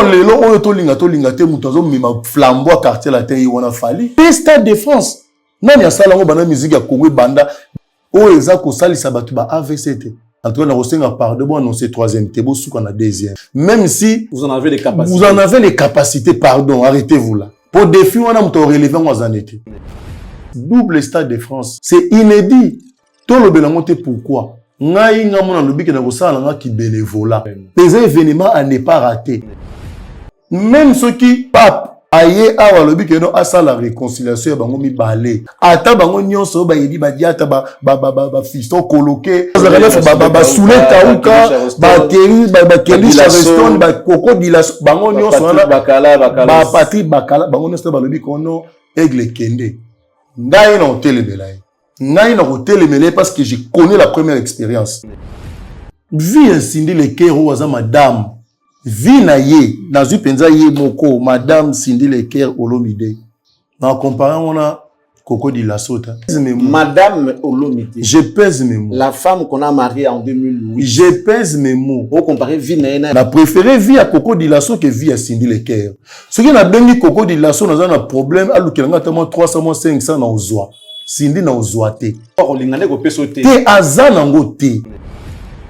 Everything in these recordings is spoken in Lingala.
lelo oyo tolinga te mutu azomema flambeau quartier latin yi wana fali pe Stade de France nani asala ngo bana musique ya Congo banda oyo eza kosalisa bato ba AVC te. En tout cas, on a pardon, bon, annoncer troisième, t'es beau, sous qu'on a deuxième. Même si vous en avez les capacités. Vous en avez les capacités, pardon, arrêtez-vous là. Pour défi, on a mon relevé, on a été. Double Stade de France. C'est inédit. Tout le bénévolat, pourquoi? Ngai ngamona lobi ke na kosala nga ki bénévolat. Les événements à ne pas rater. Même ceux qui pape aye awa lobi ke no asa la réconciliation bango mi balé. Ata bango nyonso ba yedi ba diata ba fiston coloqué. Ba soule kauka ba keli Charleston ba koko dilas bango nyonso na ba Patrick Bakala bango nyonso ba lobi kono aigle kende. Ngai na hôtel belay. Ngai na hôtel belay parce que je connais la première expérience. Vie incendie le cœur ou aza madame. Vie na ye, na zu penza ye moko, madame Cindy Leker Olomide. En comparant, on a Coco di la Sota. Madame Olomide. Je pèse mes mots. La femme qu'on a mariée en 2008. Je pèse mes mots. Vous comparez vie na la préférée vie à Coco di la Sota que vie à Cindy Leker. Ce qui a bien Coco di la Sota, on a un problème, alors qu'il y a 300, 500 dans Ozoa. Cindy na Ozoa te. Or, l'ingane ko peso te. Te azanango te.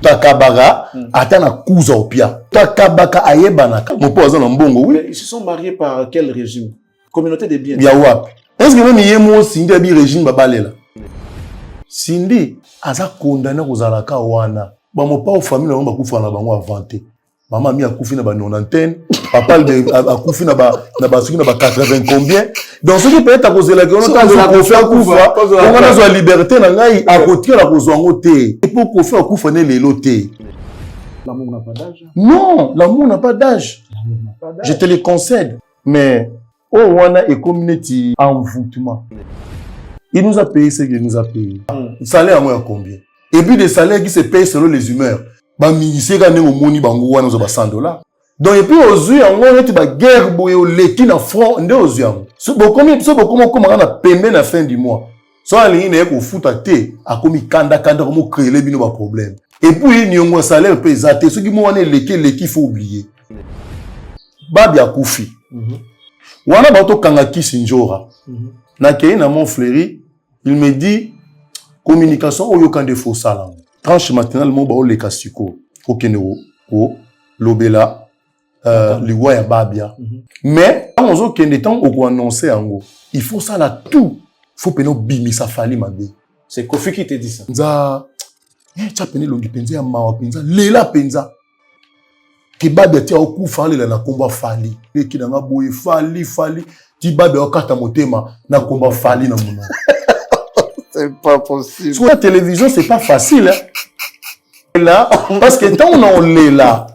Takabara, atana kuza opia. Takabaka ayebanaka. Mon père azana mbongo, oui. Ils se sont mariés par quel régime? Communauté des biens. Yawap. Est-ce que même yemo Cindy abi régime babalela? Cindy aza condamné kozalaka wana. Ba mo pa o famille na bakufa na bango avanté. Maman mi akufi na ba 90, papa akufi na ba suki na ba 80 combien. Donc ce qui peut être à cause de la guerre, on a faire kufa, on a la liberté na ngai à côté la kozwango te. Et pour qu'on fait kufa ne lelo te. L'amour n'a pas d'âge. Non, l'amour n'a pas d'âge. Je te le concède. Mais oh wana et community envoûtement. Il nous a payé ce qu'il nous a payé. Le salaire à moi combien? Et puis des salaires qui se payent selon les humeurs. Ba ministère gagne au moni bango wana zo ba $100. Donc et puis aux yeux en gros tu ba guerre boye au leki na front nde aux yeux. So beaucoup na paiement na fin du mois. So ali na ko futa te akomi kanda comme créer les bino ba problème. Et puis ni on salaire pe zaté ce qui mo wana leki faut oublier. Babi akufi. Wana ba to kanga kisinjora. Na kei na mon fleuri, il me dit communication oyo kan de faux salam. Tranche matinale mo ba o leka siko ko kenero ko lobela liwa ya babia. Mais quand on kende temps o ko annoncer ango, il faut ça là tout. Faut peno bimi sa fali mabe. C'est Kofi qui te dit ça. Nza cha pene longi penza ya mawa penza lela penza. Ki babia ti o ku fali la na komba fali. Ki na boye fali ti babia o kata motema na komba fali na mona. C'est pas possible. Sur la télévision, c'est pas facile. Hein? Là, parce que tant on est là,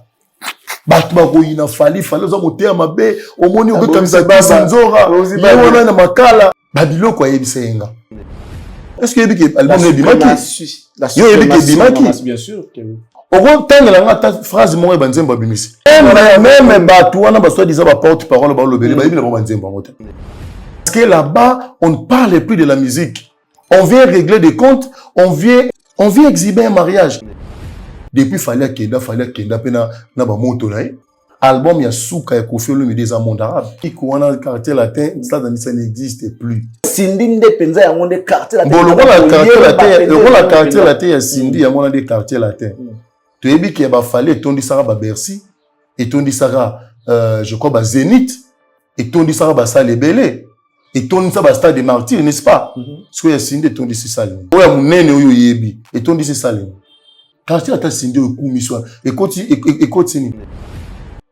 il a fallu, aux amotés à ma baie, au moni, au comme ça, Sanzora, il y a Makala, Babilo, quoi, il s'est est-ce qu'il y a des albums de Bimaki? Il y a des Bimaki? Bien sûr. Au gros, tant que la phrase, moi, Banzem Babimisi. Même Batouana, soit disant, porte-parole, parce que là-bas, on ne parle plus de la musique. On vient régler des comptes, on vient exhiber un mariage. Depuis fallait kenda pena na ba moto na album ya Souka ya Kofi Olomide des mondes arabes. Qui connaît quartier latin, ça n'existe plus. Cindy nde penza ya monde quartier latin. Bon le quartier latin ya Cindy ya monde des quartiers latin. Tu es bien qu'il va falloir tondi sara ba Bercy et tondi sara je crois ba Zénith et tondi sara ba Salle Belé. Et ton ça va stade des martyrs, n'est-ce pas? Ce que y a Cindy ton dit c'est ça. Oya munene oyo yebi. Et ton dit c'est ça. Quand tu as Cindy au coup miswa et continue.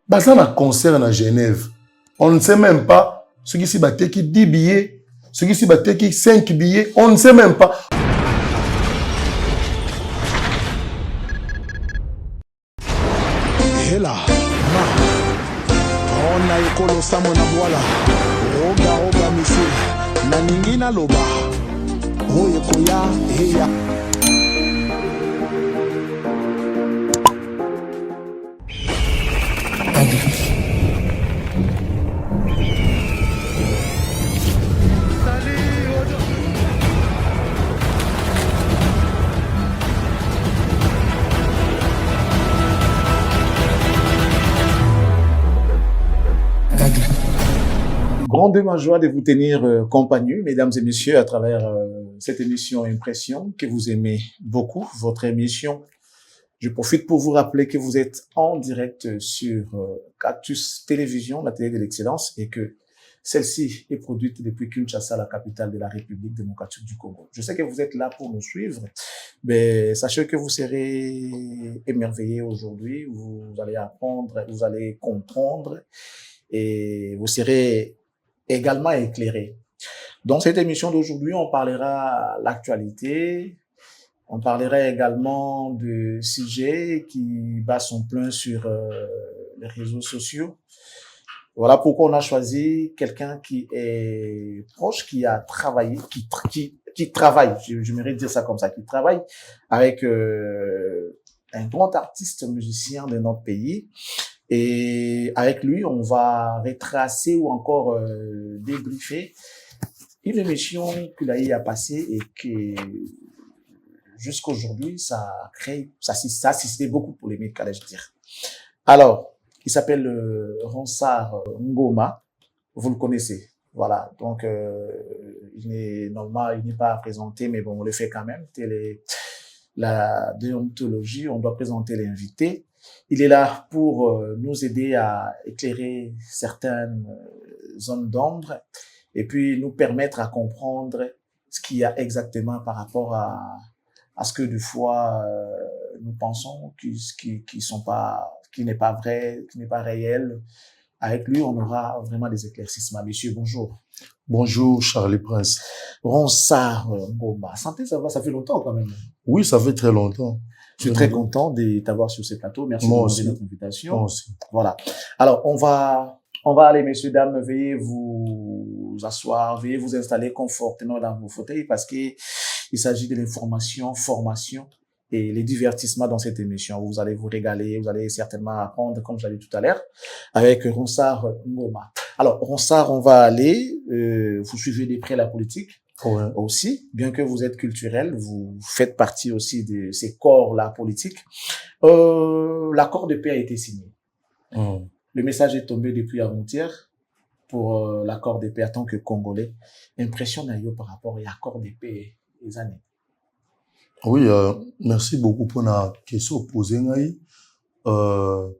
Bazan a concert à Genève. On ne sait même pas ce qui s'y battait qui 10 billets, ce qui s'y battait qui 5 billets, on ne sait même pas. Et là, on a écolo samona voilà. Oga misi na ningina loba oye koya heya Grande ma joie de vous tenir compagnie, mesdames et messieurs, à travers cette émission Impression que vous aimez beaucoup, votre émission. Je profite pour vous rappeler que vous êtes en direct sur Cactus Télévision, la télé de l'excellence, et que celle-ci est produite depuis Kinshasa, la capitale de la République démocratique du Congo. Je sais que vous êtes là pour nous suivre, mais sachez que vous serez émerveillés aujourd'hui, vous allez apprendre, vous allez comprendre, et vous serez également éclairés. Dans cette émission d'aujourd'hui, on parlera de l'actualité, on parlera également de sujets qui battent son plein sur les réseaux sociaux. Voilà pourquoi on a choisi quelqu'un qui est proche, qui a travaillé, qui travaille, j'aimerais dire ça comme ça, qui travaille avec un grand artiste musicien de notre pays. Et avec lui, on va retracer ou encore débriefer une émission qu'il a eu à passer et que jusqu'à aujourd'hui, ça a suscité beaucoup de polémiques, allais-je dire. Alors, il s'appelle Ronsard Ngoma, vous le connaissez. Voilà, donc il n'est pas présenté, mais bon, on le fait quand même. La déontologie, on doit présenter l'invité. Il est là pour nous aider à éclairer certaines zones d'ombre et puis nous permettre à comprendre ce qu'il y a exactement par rapport à ce que des fois nous pensons qui n'est pas vrai, qui n'est pas réel. Avec lui, on aura vraiment des éclaircissements. Monsieur, bonjour. Bonjour, Charlie Prince. Ronsard Ngoma. Santé, ça va, ça fait longtemps quand même. Oui, ça fait très longtemps. Je suis très content de t'avoir sur ce plateau. Merci de notre invitation. Moi aussi. Voilà. Alors, on va aller, messieurs, dames, veuillez vous asseoir, veuillez vous installer confortablement dans vos fauteuils parce que il s'agit de l'information, formation et les divertissements dans cette émission. Vous allez vous régaler, vous allez certainement apprendre, comme je l'ai dit tout à l'heure, avec Ronsard Ngoma. Alors, Ronsard, on va aller, vous suivez de près la politique. Ouais. Aussi, bien que vous êtes culturel, vous faites partie aussi de ces corps-là politiques. L'accord de paix a été signé. Le message est tombé depuis avant-hier pour l'accord de paix en tant que Congolais. Impression d'ailleurs par rapport à l'accord de paix des années. Oui, merci beaucoup pour la question posée. Bon,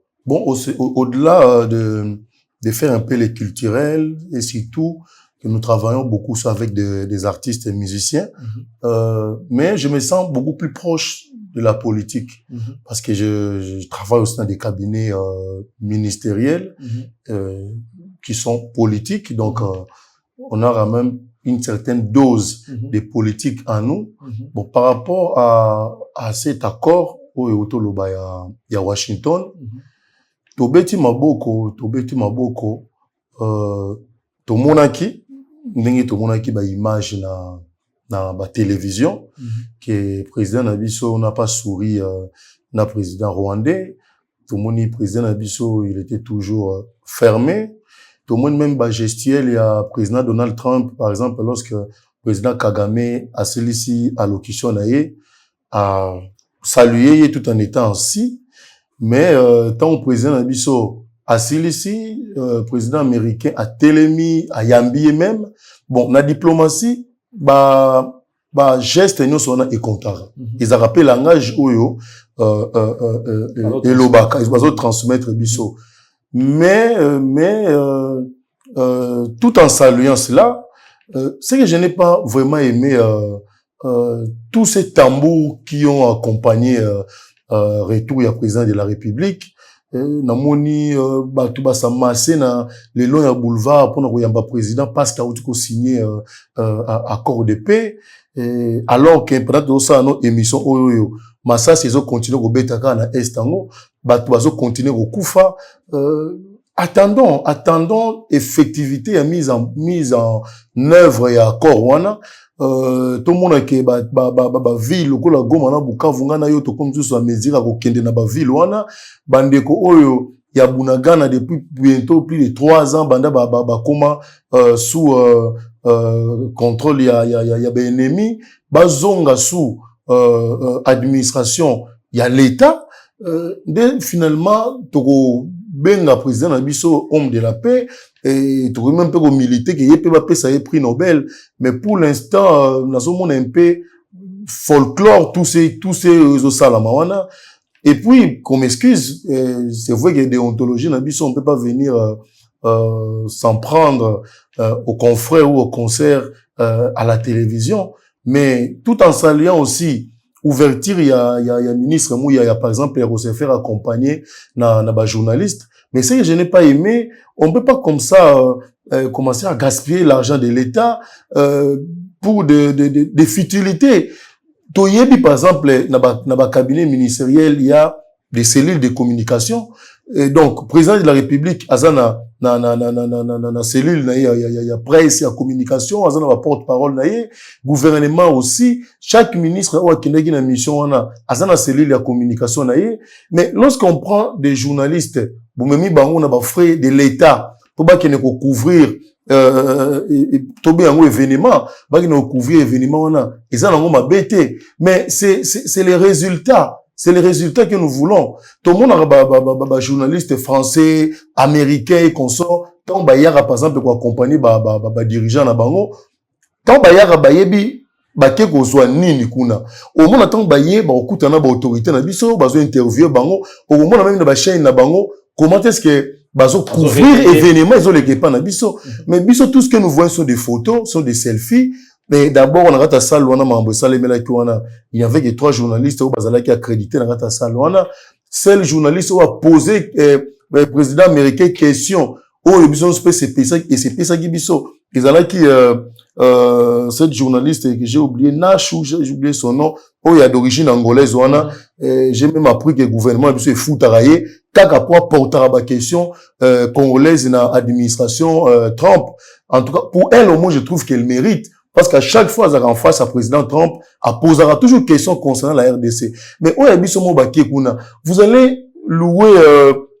au-delà de faire un peu les culturels et surtout que nous travaillons beaucoup avec des artistes et musiciens, mais je me sens beaucoup plus proche de la politique parce que je travaille aussi dans des cabinets ministériels qui sont politiques, donc on a quand même une certaine dose de politique en nous. Bon, par rapport à cet accord au Otoloba ya Washington, tobeti maboko tomonaki ndenge tomonaki ba image na ba télévision que président Nabiso n'a pas souri na président rwandais. Tomoni président Nabiso, il était toujours fermé. Tomoni même ba gestuelle, il y a président Donald Trump par exemple, lorsque président Kagame a celui-ci allocution naie a salué tout en étant ainsi, mais tant le président Nabiso a celui-ci président américain a télémi a yambié même. Bon, la diplomatie, geste nous sont et comptara. Ils a rappelé langage oyo et l'obaka, ils vont transmettre biso. Mais tout en saluant cela, c'est que je n'ai pas vraiment aimé tous ces tambours qui ont accompagné retour du président de la République. Namoni batu basamassé na le long ya boulevard pour na président parce qu'il a signé accord de paix, alors que pendant ça nos émission oyo massa saison continue ko betaka na estango batu bazo continuer ko kufa. Attendons effectivité ya mise en œuvre ya accord wana. Tout le monde qui ba ville ko la Goma na Bukavu nga na yo to comme tout mesure ko kende na ba ville wana bandeko oyo ya Bunagana depuis bientôt plus de 3 ans banda ba koma sous contrôle ya ennemi bazonga sous administration ya l'état finalement toko benga président Nabiso, homme de la paix, et tout même peu militer, qui peut pas ça prix Nobel, mais pour l'instant, nous avons un peu folklore, tous ces salamawana. Et puis, comme excuse, c'est vrai qu'il y a des ontologies Nabiso, on peut pas venir, s'en prendre, aux confrères ou au concert, à la télévision, mais tout en saluant aussi, ouverture, il y a ministre, il y a par exemple, il se faire accompagner na journaliste. Mais ce que je n'ai pas aimé, on peut pas comme ça, commencer à gaspiller l'argent de l'État, pour des futilités. Toyebi, par exemple, na cabinet ministériel, il y a des cellules de communication. Et donc, président de la République, azana, na cellule, il y a presse, il y a communication, azana va porte-parole, gouvernement aussi, chaque ministre, qui a une mission, azana cellule, il y a communication, mais lorsqu'on prend des journalistes, boumemi bango, on a frais de l'État, pour pas qu'il ne couvrir, événement, mais c'est les résultats. C'est les résultats que nous voulons. Tout le monde a journaliste français, américain, consort. Tant bayara par exemple pour accompagner dirigeant na bango. Tant bayara bayebi bakeko soit nini kuna. Au moins tant baye ba okutana ba autorité na biso bazo interviewer bango. Au moins même na ba chaîne na bango. Comment est-ce que bazo couvrir événements ils ont les pas na biso. Mais biso tout ce que nous voyons sont des photos, sont des selfies. Mais d'abord, on a rata salle, on a mambo salle, il y avait que 3 journalistes, qui accrédités dans la salle, seul journaliste qui a posé, le président américain question, ils sont spécialisés, et c'est ça qui biso. Ils ont qui, cette journaliste que j'ai oublié, Nash, ou j'ai oublié son nom, il y a d'origine angolaise, j'ai même appris que le gouvernement est fou taraillé, kaka pour porter la question, congolaise dans l'administration, Trump. En tout cas, pour elle, au moins, je trouve qu'elle mérite. Parce qu'à chaque fois, elle en face à président Trump, elle posera toujours question concernant la RDC. Mais vous allez louer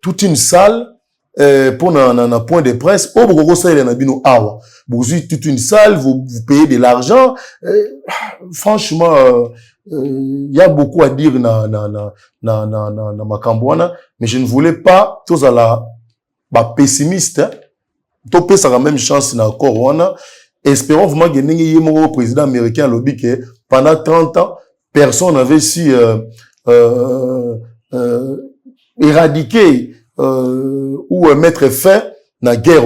toute une salle pour un point de presse. Vous avez toute une salle, vous payez de l'argent. Franchement, il y a beaucoup à dire na Makambouana, mais je ne voulais pas tous à la pessimiste. Topé ça la même chance na Corona. Espérons vraiment que le président américain lobby que pendant 30 ans, personne n'avait su éradiquer ou mettre fin à la guerre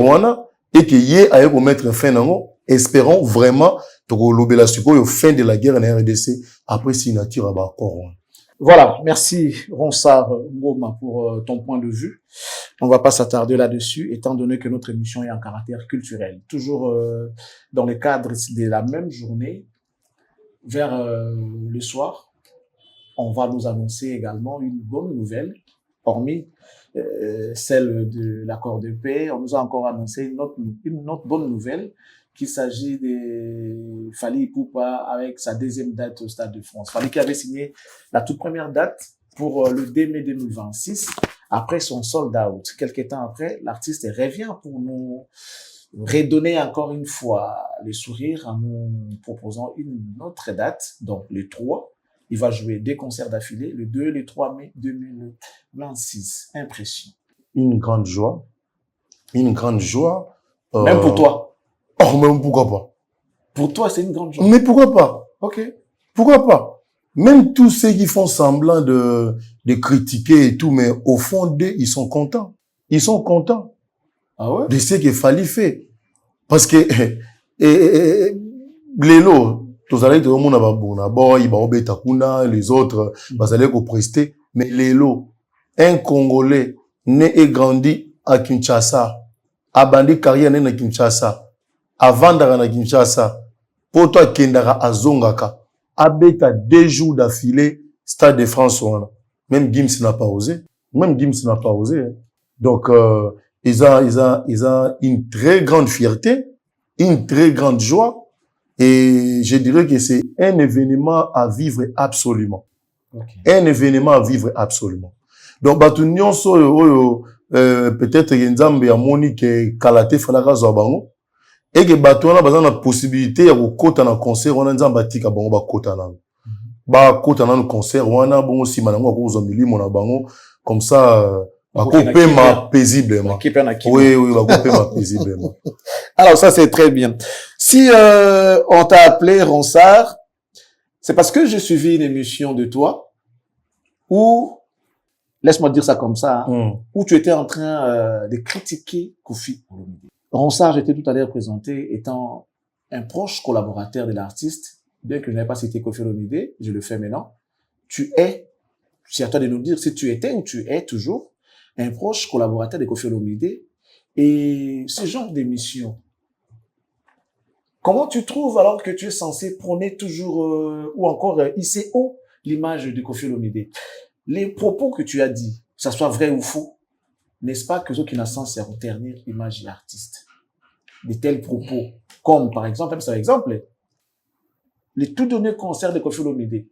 et que y ait mettre fin à la. Espérons vraiment que le fin de la guerre en RDC après signature à l'accord. Voilà, merci Ronsard Ngoma pour ton point de vue. On va pas s'attarder là-dessus, étant donné que notre émission est en caractère culturel. Toujours dans le cadre de la même journée, vers le soir, on va nous annoncer également une bonne nouvelle, hormis celle de l'accord de paix. On nous a encore annoncé une autre bonne nouvelle, qu'il s'agit de Fally Ipupa avec sa deuxième date au Stade de France. Fally qui avait signé la toute première date pour le 2 mai 2026, après son sold out. Quelques temps après, l'artiste revient pour nous redonner encore une fois le sourire en nous proposant une autre date, donc le 3. Il va jouer 2 concerts d'affilée, le 2 et le 3 mai 2026. Impression. Une grande joie. Une grande joie. Même pour toi. Oh, même pourquoi pas? Pour toi, c'est une grande joie. Mais pourquoi pas? Ok. Pourquoi pas? Même tous ceux qui font semblant de critiquer et tout, mais au fond d'eux, ils sont contents. Ils sont contents. Ah ouais? De ce qu'il fallait faire. Parce que, tous allez tout le monde les autres, vous allez vous prester. Mais un Congolais né et grandi à Kinshasa, abandonné carrière né à Kinshasa, avant d'arriver à Kinshasa, pour toi, Kendara à Zongaka, abeta 2 jours d'affilée, Stade de France, même Gims n'a pas osé. Même Gims n'a pas osé. Donc, ils ont une très grande fierté, une très grande joie, et je dirais que c'est un événement à vivre absolument. Okay. Un événement à vivre absolument. Donc, peut-être que Nzambe a monique Kalate Falaka Zabango, et que Batouana a la possibilité de kota na concert, on a Nzamba tika bango ba kota na. Ba kota na concert, on a bon aussi manango ko zambili mona bango, comme ça, Bakopema paisiblement. Oui, bakopema paisiblement. Alors ça, c'est très bien. Si on t'a appelé Ronsard, c'est parce que j'ai suivi une émission de toi où, laisse-moi dire ça comme ça, où tu étais en train de critiquer Koffi Olomide. Ronsard, j'étais tout à l'heure présenté étant un proche collaborateur de l'artiste, bien que je n'avais pas cité Koffi Olomide, je le fais maintenant. C'est à toi de nous dire si tu étais ou tu es toujours un proche collaborateur de Koffi Olomide. Et ce genre d'émission, comment tu trouves alors que tu es censé prôner toujours ou encore hisser haut l'image de Koffi Olomide? Les propos que tu as dit, que ça soit vrai ou faux, n'est-ce pas que ceux qui n'ont censé ternir l'image de l'artiste? De tels propos, comme par exemple, les tout derniers concerts de Koffi Olomide.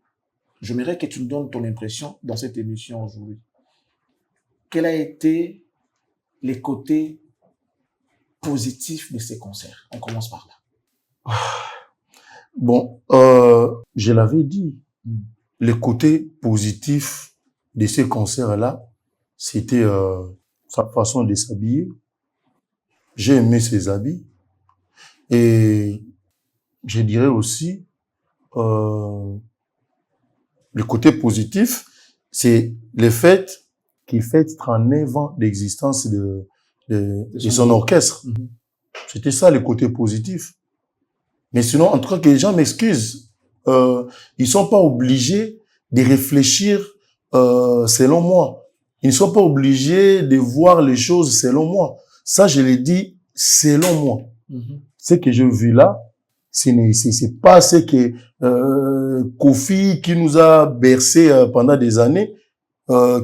J'aimerais que tu nous donnes ton impression dans cette émission aujourd'hui. Quels a été les côtés positifs de ces concerts? On commence par là. Bon, je l'avais dit, les côtés positifs de ces concerts-là, c'était sa façon de s'habiller. J'ai aimé ses habits. Et je dirais aussi, le côté positif, c'est le fait qu'il fête 39 ans d'existence de son orchestre. C'était ça le côté positif. Mais sinon, en tout cas, que les gens m'excusent. Ils sont pas obligés de réfléchir selon moi. Ils ne sont pas obligés de voir les choses selon moi. Ça, je l'ai dit selon moi. Ce que j'ai vu là, c'est pas ce que Koffi, qui nous a bercé pendant des années,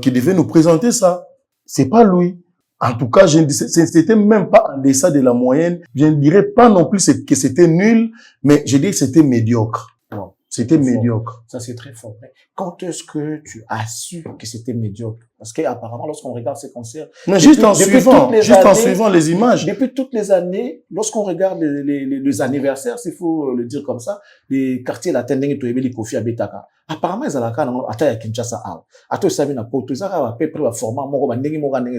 qui devait nous présenter ça. C'est pas lui. En tout cas, c'était même pas en deçà de la moyenne. Je ne dirais pas non plus que c'était nul, mais je dis que c'était médiocre. Wow. C'était médiocre. Ça, c'est très fort. Mais quand est-ce que tu as su que c'était médiocre? Parce qu'apparemment, lorsqu'on regarde ces concerts... Mais juste en suivant les images. Depuis toutes les années, lorsqu'on regarde les anniversaires, s'il faut le dire comme ça, les quartiers latins, les Koffi Abetaka, apparemment, ils ont la carte, à Kinshasa, à toi, ça vient à Porto, ils ont à peu près le format,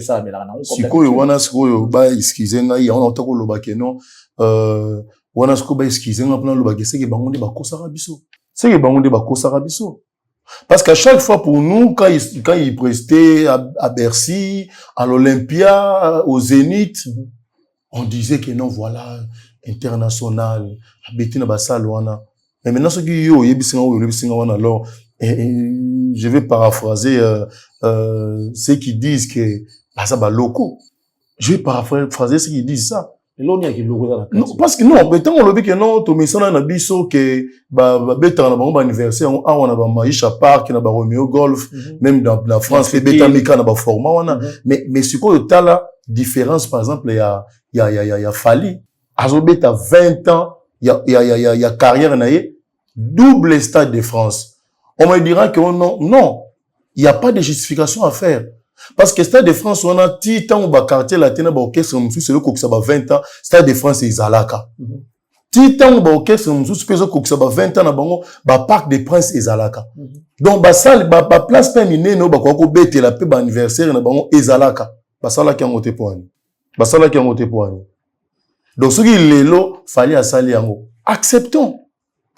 ça, mais là, si quoi, wana sikoyo, ba, excusez, nga, y a, on entend ko lobake, non, wana sikoyo, ba, excusez, nga, pna lobake, c'est que bangonde bako sarabiso. C'est que bangonde bako sarabiso. Parce qu'à chaque fois pour nous, quand ils prestaient à Bercy, à l'Olympia, au Zénith, on disait que non, voilà, international, à Bettina Bassalouana. Mais maintenant, ce qui y alors, je vais paraphraser ceux qui disent que ça va locaux. Je vais paraphraser ceux qui disent ça. Non, parce que non, mais tant on le dit que non, tu mets ça dans biso que beta na bon anniversaire, on a ba Maïcha Park, na ba Romeo Golf, même dans la France, les beta mika na ba format on a. Mais ce qu'on a là différence par exemple, il y a Fali, Azobeta 20 ans, il y a carrière naie, double stade de France. On me dira que non, il y a pas de justification à faire. Parce que Stade de France, on a titan ou quartier latin, orchestre, c'est le ça 20 ans, Stade de France, c'est Zalaka. Titan ou orchestre, c'est ça 20 ans, Parc des Princes, et Zalaka. Donc, salle, place perminée, no, quoi, bête, la paix, anniversaire, et Zalaka. Salle qui a monté pour nous. Salle qui a monté pour nous. Donc, ce qui est là, fallait à saler en haut. Acceptons.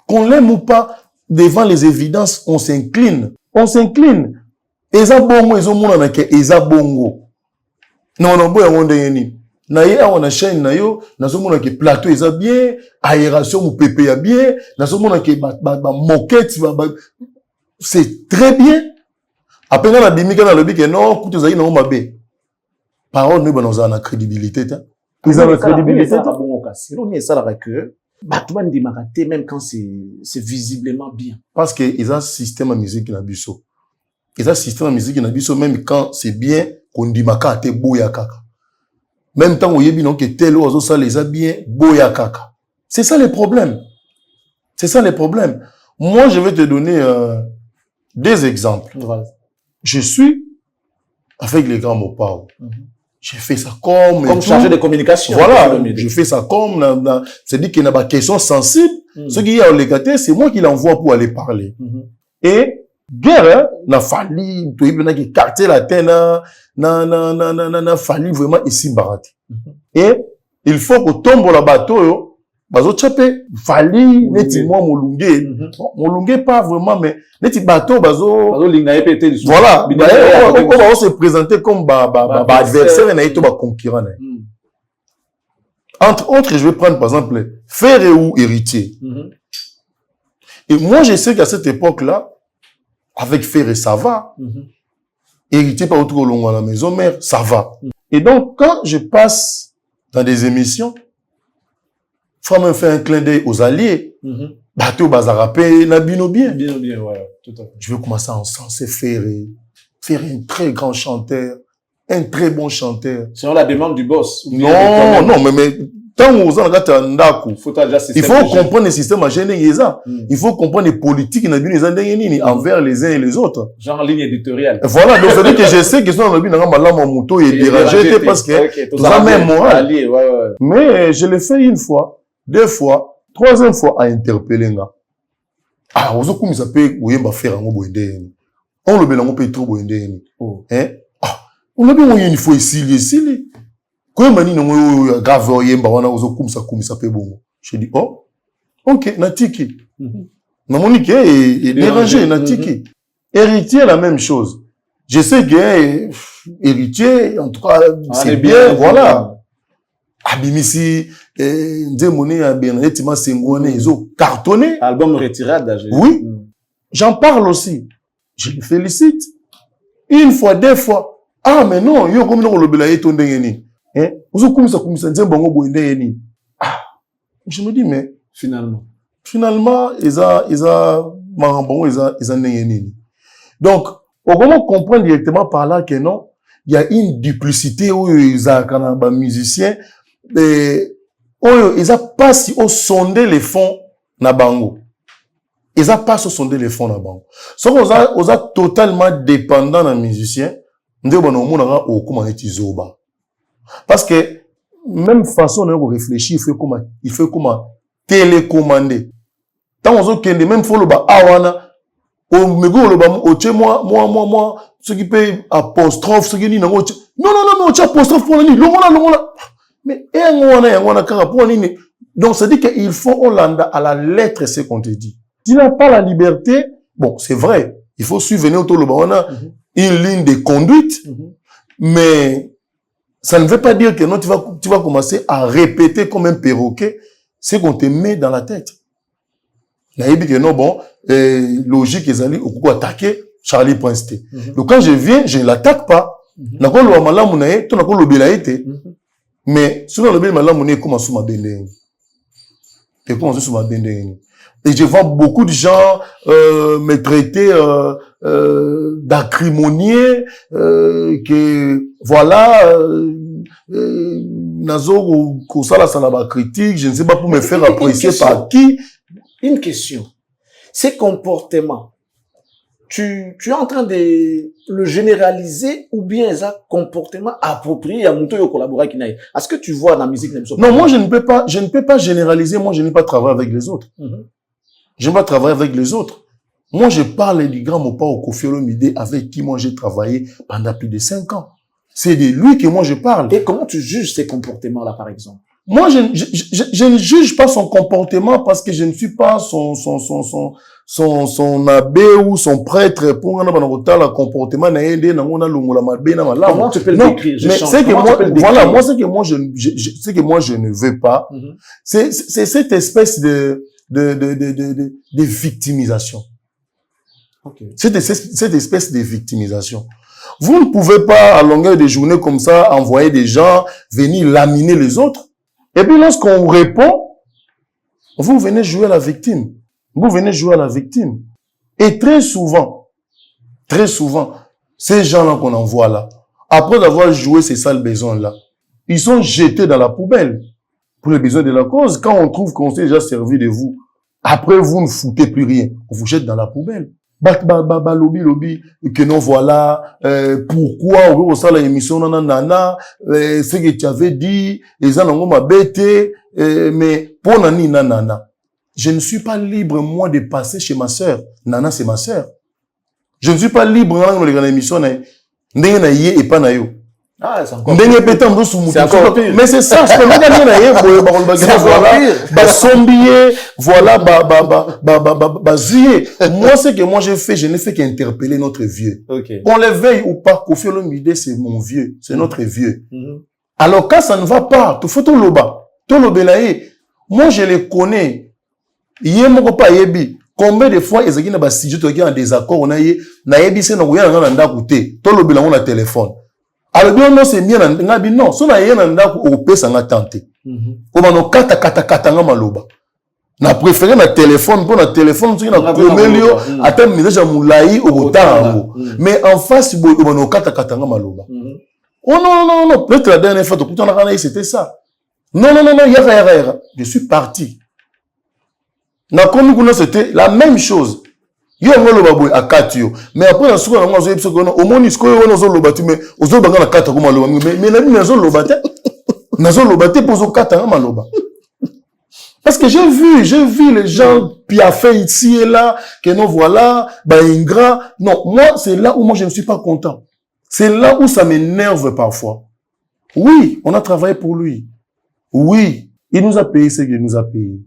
Qu'on l'aime ou pas, devant les évidences, on s'incline. On s'incline. Eza bongo ezo mona na ke eza bongo. Non boya wonde yeni. Na ye a chaîne na yo, na zo mona ke plateau eza bien, aération mu pepe ya bien, na zo mona ke ba moquette c'est très bien. Après na bimika na lobi ke non, kutu zali na mabe. Parole ne ba na crédibilité ta. Ils ont la crédibilité ta bongo kasi. On est ça la que tout le monde dit même quand c'est visiblement bien. Parce que ils ont un système de musique na biso. Et ça, système de musique, même quand c'est bien, qu'on dit maka te boya kaka. Même temps où il y a que tel oiseau, ça les a bien, boya kaka. C'est ça le problème. C'est ça le problème. Moi, je vais te donner des exemples. Voilà. Je suis avec les grands Mopao. J'ai fait ça comme chargé de communication. Voilà. Je fais ça comme, c'est-à-dire qu'il y a des questions sensibles. Ce qui est à l'écarté, c'est moi qui l'envoie pour aller parler. Et, guerre, hein, n'a fallu, tu as qui quartier la terre, n'a fallu vraiment ici barati. Et il faut que tombe la bateau, bazo chapé, fallu, neti moi molungé pas vraiment, mais neti bateau, bazo voilà, on va se présenter comme adversaire et naïto concurrent. Entre autres, je vais prendre par exemple frère ou héritier. Et moi, je sais qu'à cette époque-là, avec frère, ça va. Héritier par autour de la maison mère, ça va. Et donc, quand je passe dans des émissions, faut me faire un clin d'œil aux alliés. Bateau Bazarapé, Nabino bien. Bien, ouais, tout à fait. Je vais commencer à encenser Ferré. Ferré, un très grand chanteur, un très bon chanteur. Selon la demande du boss. Non, mais tant qu'on vous en il faut comprendre le système à Généguéza. Il faut comprendre les politiques envers les uns et les autres. Genre ligne éditoriale. Voilà, donc ça veut dire que je sais que sont dans le moto et dérangé parce que tout ça même moral. Mais je l'ai fait une fois, deux fois, troisième fois à interpeller nga. Ah, vous comme ça peut oyemba faire ngo boende. On le belango peut trop boende. Hein? Ah, on a bien une fois ici. Quand mani no grave oyemba wana ozo kumisa pe bongo. Je dis oh, OK, natiki. Na monique est dérangé natiki. Héritier la même chose. Je sais que héritier en tout cas c'est bien, voilà. Abimisi Nzemone a Bernadette Masengone ils ont cartonné. Album retirade. Oui. J'en parle aussi. Je les félicite. Une fois, deux fois. Ah mais non, yo comme no lobela yeto ndengeni. Hein? Je me dis, mais finalement, ils ont donc, on va comprendre directement par là que non, il y a une duplicité où ils ont musiciens, ils ont pas si au sonder les fonds na bango. Ils ont pas si au sonder les fonds na bango. So, on a totalement dépendant d'un musicien, parce que, même façon de réfléchir, il faut comment télécommander. Tant on a même faut le bas, awana, au mégo le bas, au tché, moi, ce qui peut apostrophe, ce qui dit, non, mais au tché apostrophe pour l'année, l'on mais, donc, ça dit qu'il faut Hollanda à la lettre, ce qu'on te dit. Tu n'as pas la liberté, bon, c'est vrai, il faut suivre autour le bas, on a une ligne de conduite, mais, ça ne veut pas dire que non, tu vas commencer à répéter comme un perroquet ce qu'on te met dans la tête. Il y a dit que non, bon, logique, ils allaient au attaquer Charlie.st. Donc quand je viens, je ne l'attaque pas. Mais souvent, le malamoune commence à m'abender. Et comment ça m'abender? Et je vois beaucoup de gens me traiter d'acrimonier, que voilà, nazo ko sala salaba critique, je ne sais pas pour me faire apprécier par qui. Une question. Ces comportements, tu es en train de le généraliser ou bien ça comportement approprié à monter au collaborateur qui n'a. Est-ce que tu vois dans la musique? Non, moi je ne peux pas généraliser. Moi je n'ai pas travaillé avec les autres. Je ne vais pas travailler avec les autres. Moi, je parle du grand Mopa au Koffi Olomide avec qui moi j'ai travaillé pendant plus de 5 ans. C'est de lui que moi je parle. Et comment tu juges ces comportements-là, par exemple? Moi, je ne juge pas son comportement parce que je ne suis pas son abbé ou son prêtre pour un comportement. Comment tu peux le décrire? Mais c'est que moi, voilà, moi, c'est que moi je ne veux pas. C'est cette espèce de victimisation. Okay. Cette espèce de victimisation. Vous ne pouvez pas, à longueur de journée comme ça, envoyer des gens venir laminer les autres. Et puis, lorsqu'on répond, vous venez jouer à la victime. Vous venez jouer à la victime. Et très souvent, ces gens-là qu'on envoie là, après avoir joué ces sales besoins-là, ils sont jetés dans la poubelle. Pour les besoins de la cause, quand on trouve qu'on s'est déjà servi de vous, après vous ne foutez plus rien, on vous jette dans la poubelle. Lobby, que non voilà, pourquoi on ça la émission nanana, ce que tu avais dit, les gens m'a bêté, mais pour nani nanana. Je ne suis pas libre moi de passer chez ma sœur. Nana c'est ma sœur. Je ne suis pas libre dans les émissions. Ndenge na yé et pas na yo. Ah, c'est encore Ndenge pétant dans sous pire. Mais c'est ça, je peux même dire na yé voilà, voilà, zuyé. Moi, ce que moi j'ai fait, je n'ai fait qu'interpeller notre vieux. Okay. On l'éveille ou pas, Kofi Olomide, c'est mon vieux, c'est notre vieux. Alors quand ça ne va pas, tu faut tout loba, tout lobelaye. Moi je les connais. Yé moko pa yebi. Combien de fois ils ont si je te en désaccord, on a yé, na yebi c'est na ouya na nda koute, tout lobela on a téléphone. Alors bien non c'est bien na bi non, so na yé na nda ko pesa nga tante. O ba no kata nga maloba. Na préféré na téléphone pour na téléphone tu na komelio ata message moulayi au botango. Mais en face bo ba no kata nga maloba. Oh non, peut-être la dernière fois, c'était ça. Non, yara. Je suis parti. Na komi kuna c'était la même chose. Yo ngolo baboy akatio. Mais après na suko na ngwa zo yebso kono omonisko yo no zo lobati mais ozo banga na kata ko maloba mais na mi zo lobate. Na zo lobate pour zo kata nga maloba. Parce que j'ai vu les gens piaffer ici et là que non voilà, bah ingrat. Non, moi c'est là où moi je ne suis pas content. C'est là où ça m'énerve parfois. Oui, on a travaillé pour lui. Oui, il nous a payé ce qu'il nous a payé.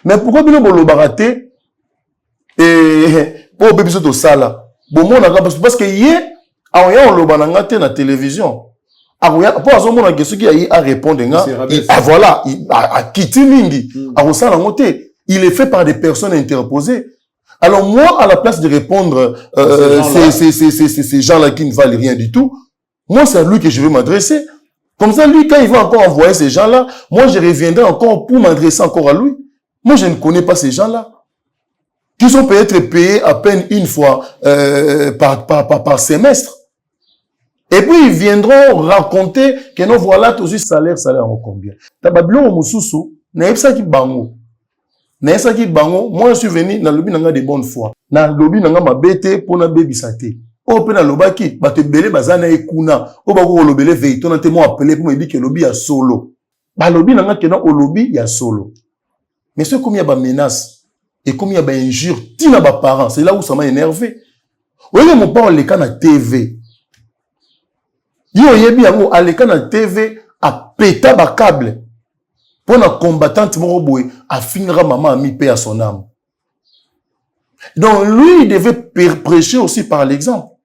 Mais pourquoi bien le baraté et pour bébé c'est au sala. Bon mon parce que hier on le banangate na télévision. Pour à ce moment là ce qui a répondre voilà, a quitté mingi. A sala ngoté, il est fait par des personnes interposées. Alors moi, à la place de répondre ces gens-là qui ne valent rien du tout, moi c'est à lui que je vais m'adresser. Comme ça, lui, quand il va encore envoyer ces gens-là, moi je reviendrai encore pour m'adresser encore à lui. Moi je ne connais pas ces gens-là. Qui sont peut-être payés à peine une fois par semestre. Et puis ils viendront raconter que non voilà tout ce salaire en combien. Tabablo mususu, na epsa ki bango. Moi je suis venu dans le lobby nanga de bonne foi. Na lobby nanga mabete pour na baby saté. O pe na lobaki ba te belé bazana ekuna. O ba ko lobele veito na te mo appeler pour me dire que lobby ya solo. Ba lobby nanga ke na o lobby ya solo. Mais ce comme il y a ba menace et comme il y a ba injure, tina ba parents, c'est là où ça m'a énervé. Oye mon père le kana TV. Yo yebi yango aleka na TV a péta ba câble. Pour la combattante Moroboé, a finira maman a mis paix à son âme. Donc lui, il devait prêcher aussi par l'exemple.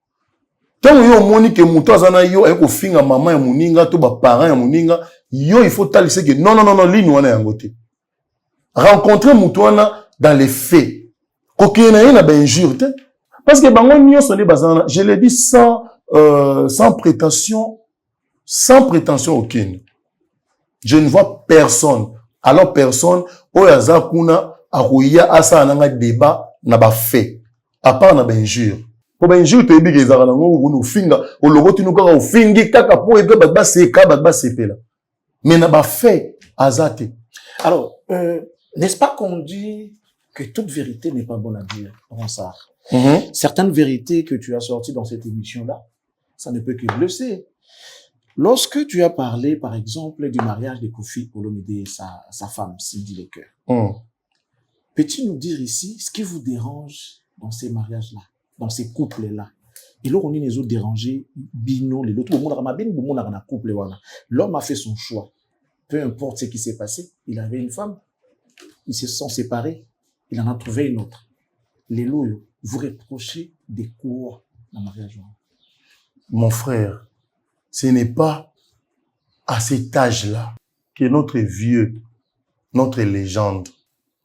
Tant yo moni que mouto azana yo eko finga maman ya muninga to ba parents ya muninga, yo il faut talisser que non li nous na yangote. Rencontrer moutoana dans les faits. Kokena ina ba injure te. Parce que bango nyo sonné bazana, je l'ai dit sans prétention aucune. Je ne vois personne. Alors personne, oyaza kuna arouya asa ananga débat na ba fait. À part na ba injure. Ko ba injure to ebi gezaka na ngo no finga, o logo tinu kaka o fingi kaka po ebe ba seka ba sepela. Mais na ba fait azate. Alors, n'est-ce pas qu'on dit que toute vérité n'est pas bonne à dire, Ronsard? Certaines vérités que tu as sorties dans cette émission-là, ça ne peut que blesser. Lorsque tu as parlé, par exemple, du mariage de Kofi Olomide et sa femme, Cindy Lecoeur, peux-tu nous dire ici ce qui vous dérange dans ces mariages-là, dans ces couples-là? Et là, on est les autres dérangés, bino, les autres, l'homme a fait son choix. Peu importe ce qui s'est passé, il avait une femme, ils se sont séparés, il en a trouvé une autre. Les loyaux, vous reprochez des quoi dans le mariage? Mon frère, ce n'est pas à cet âge-là que notre vieux, notre légende,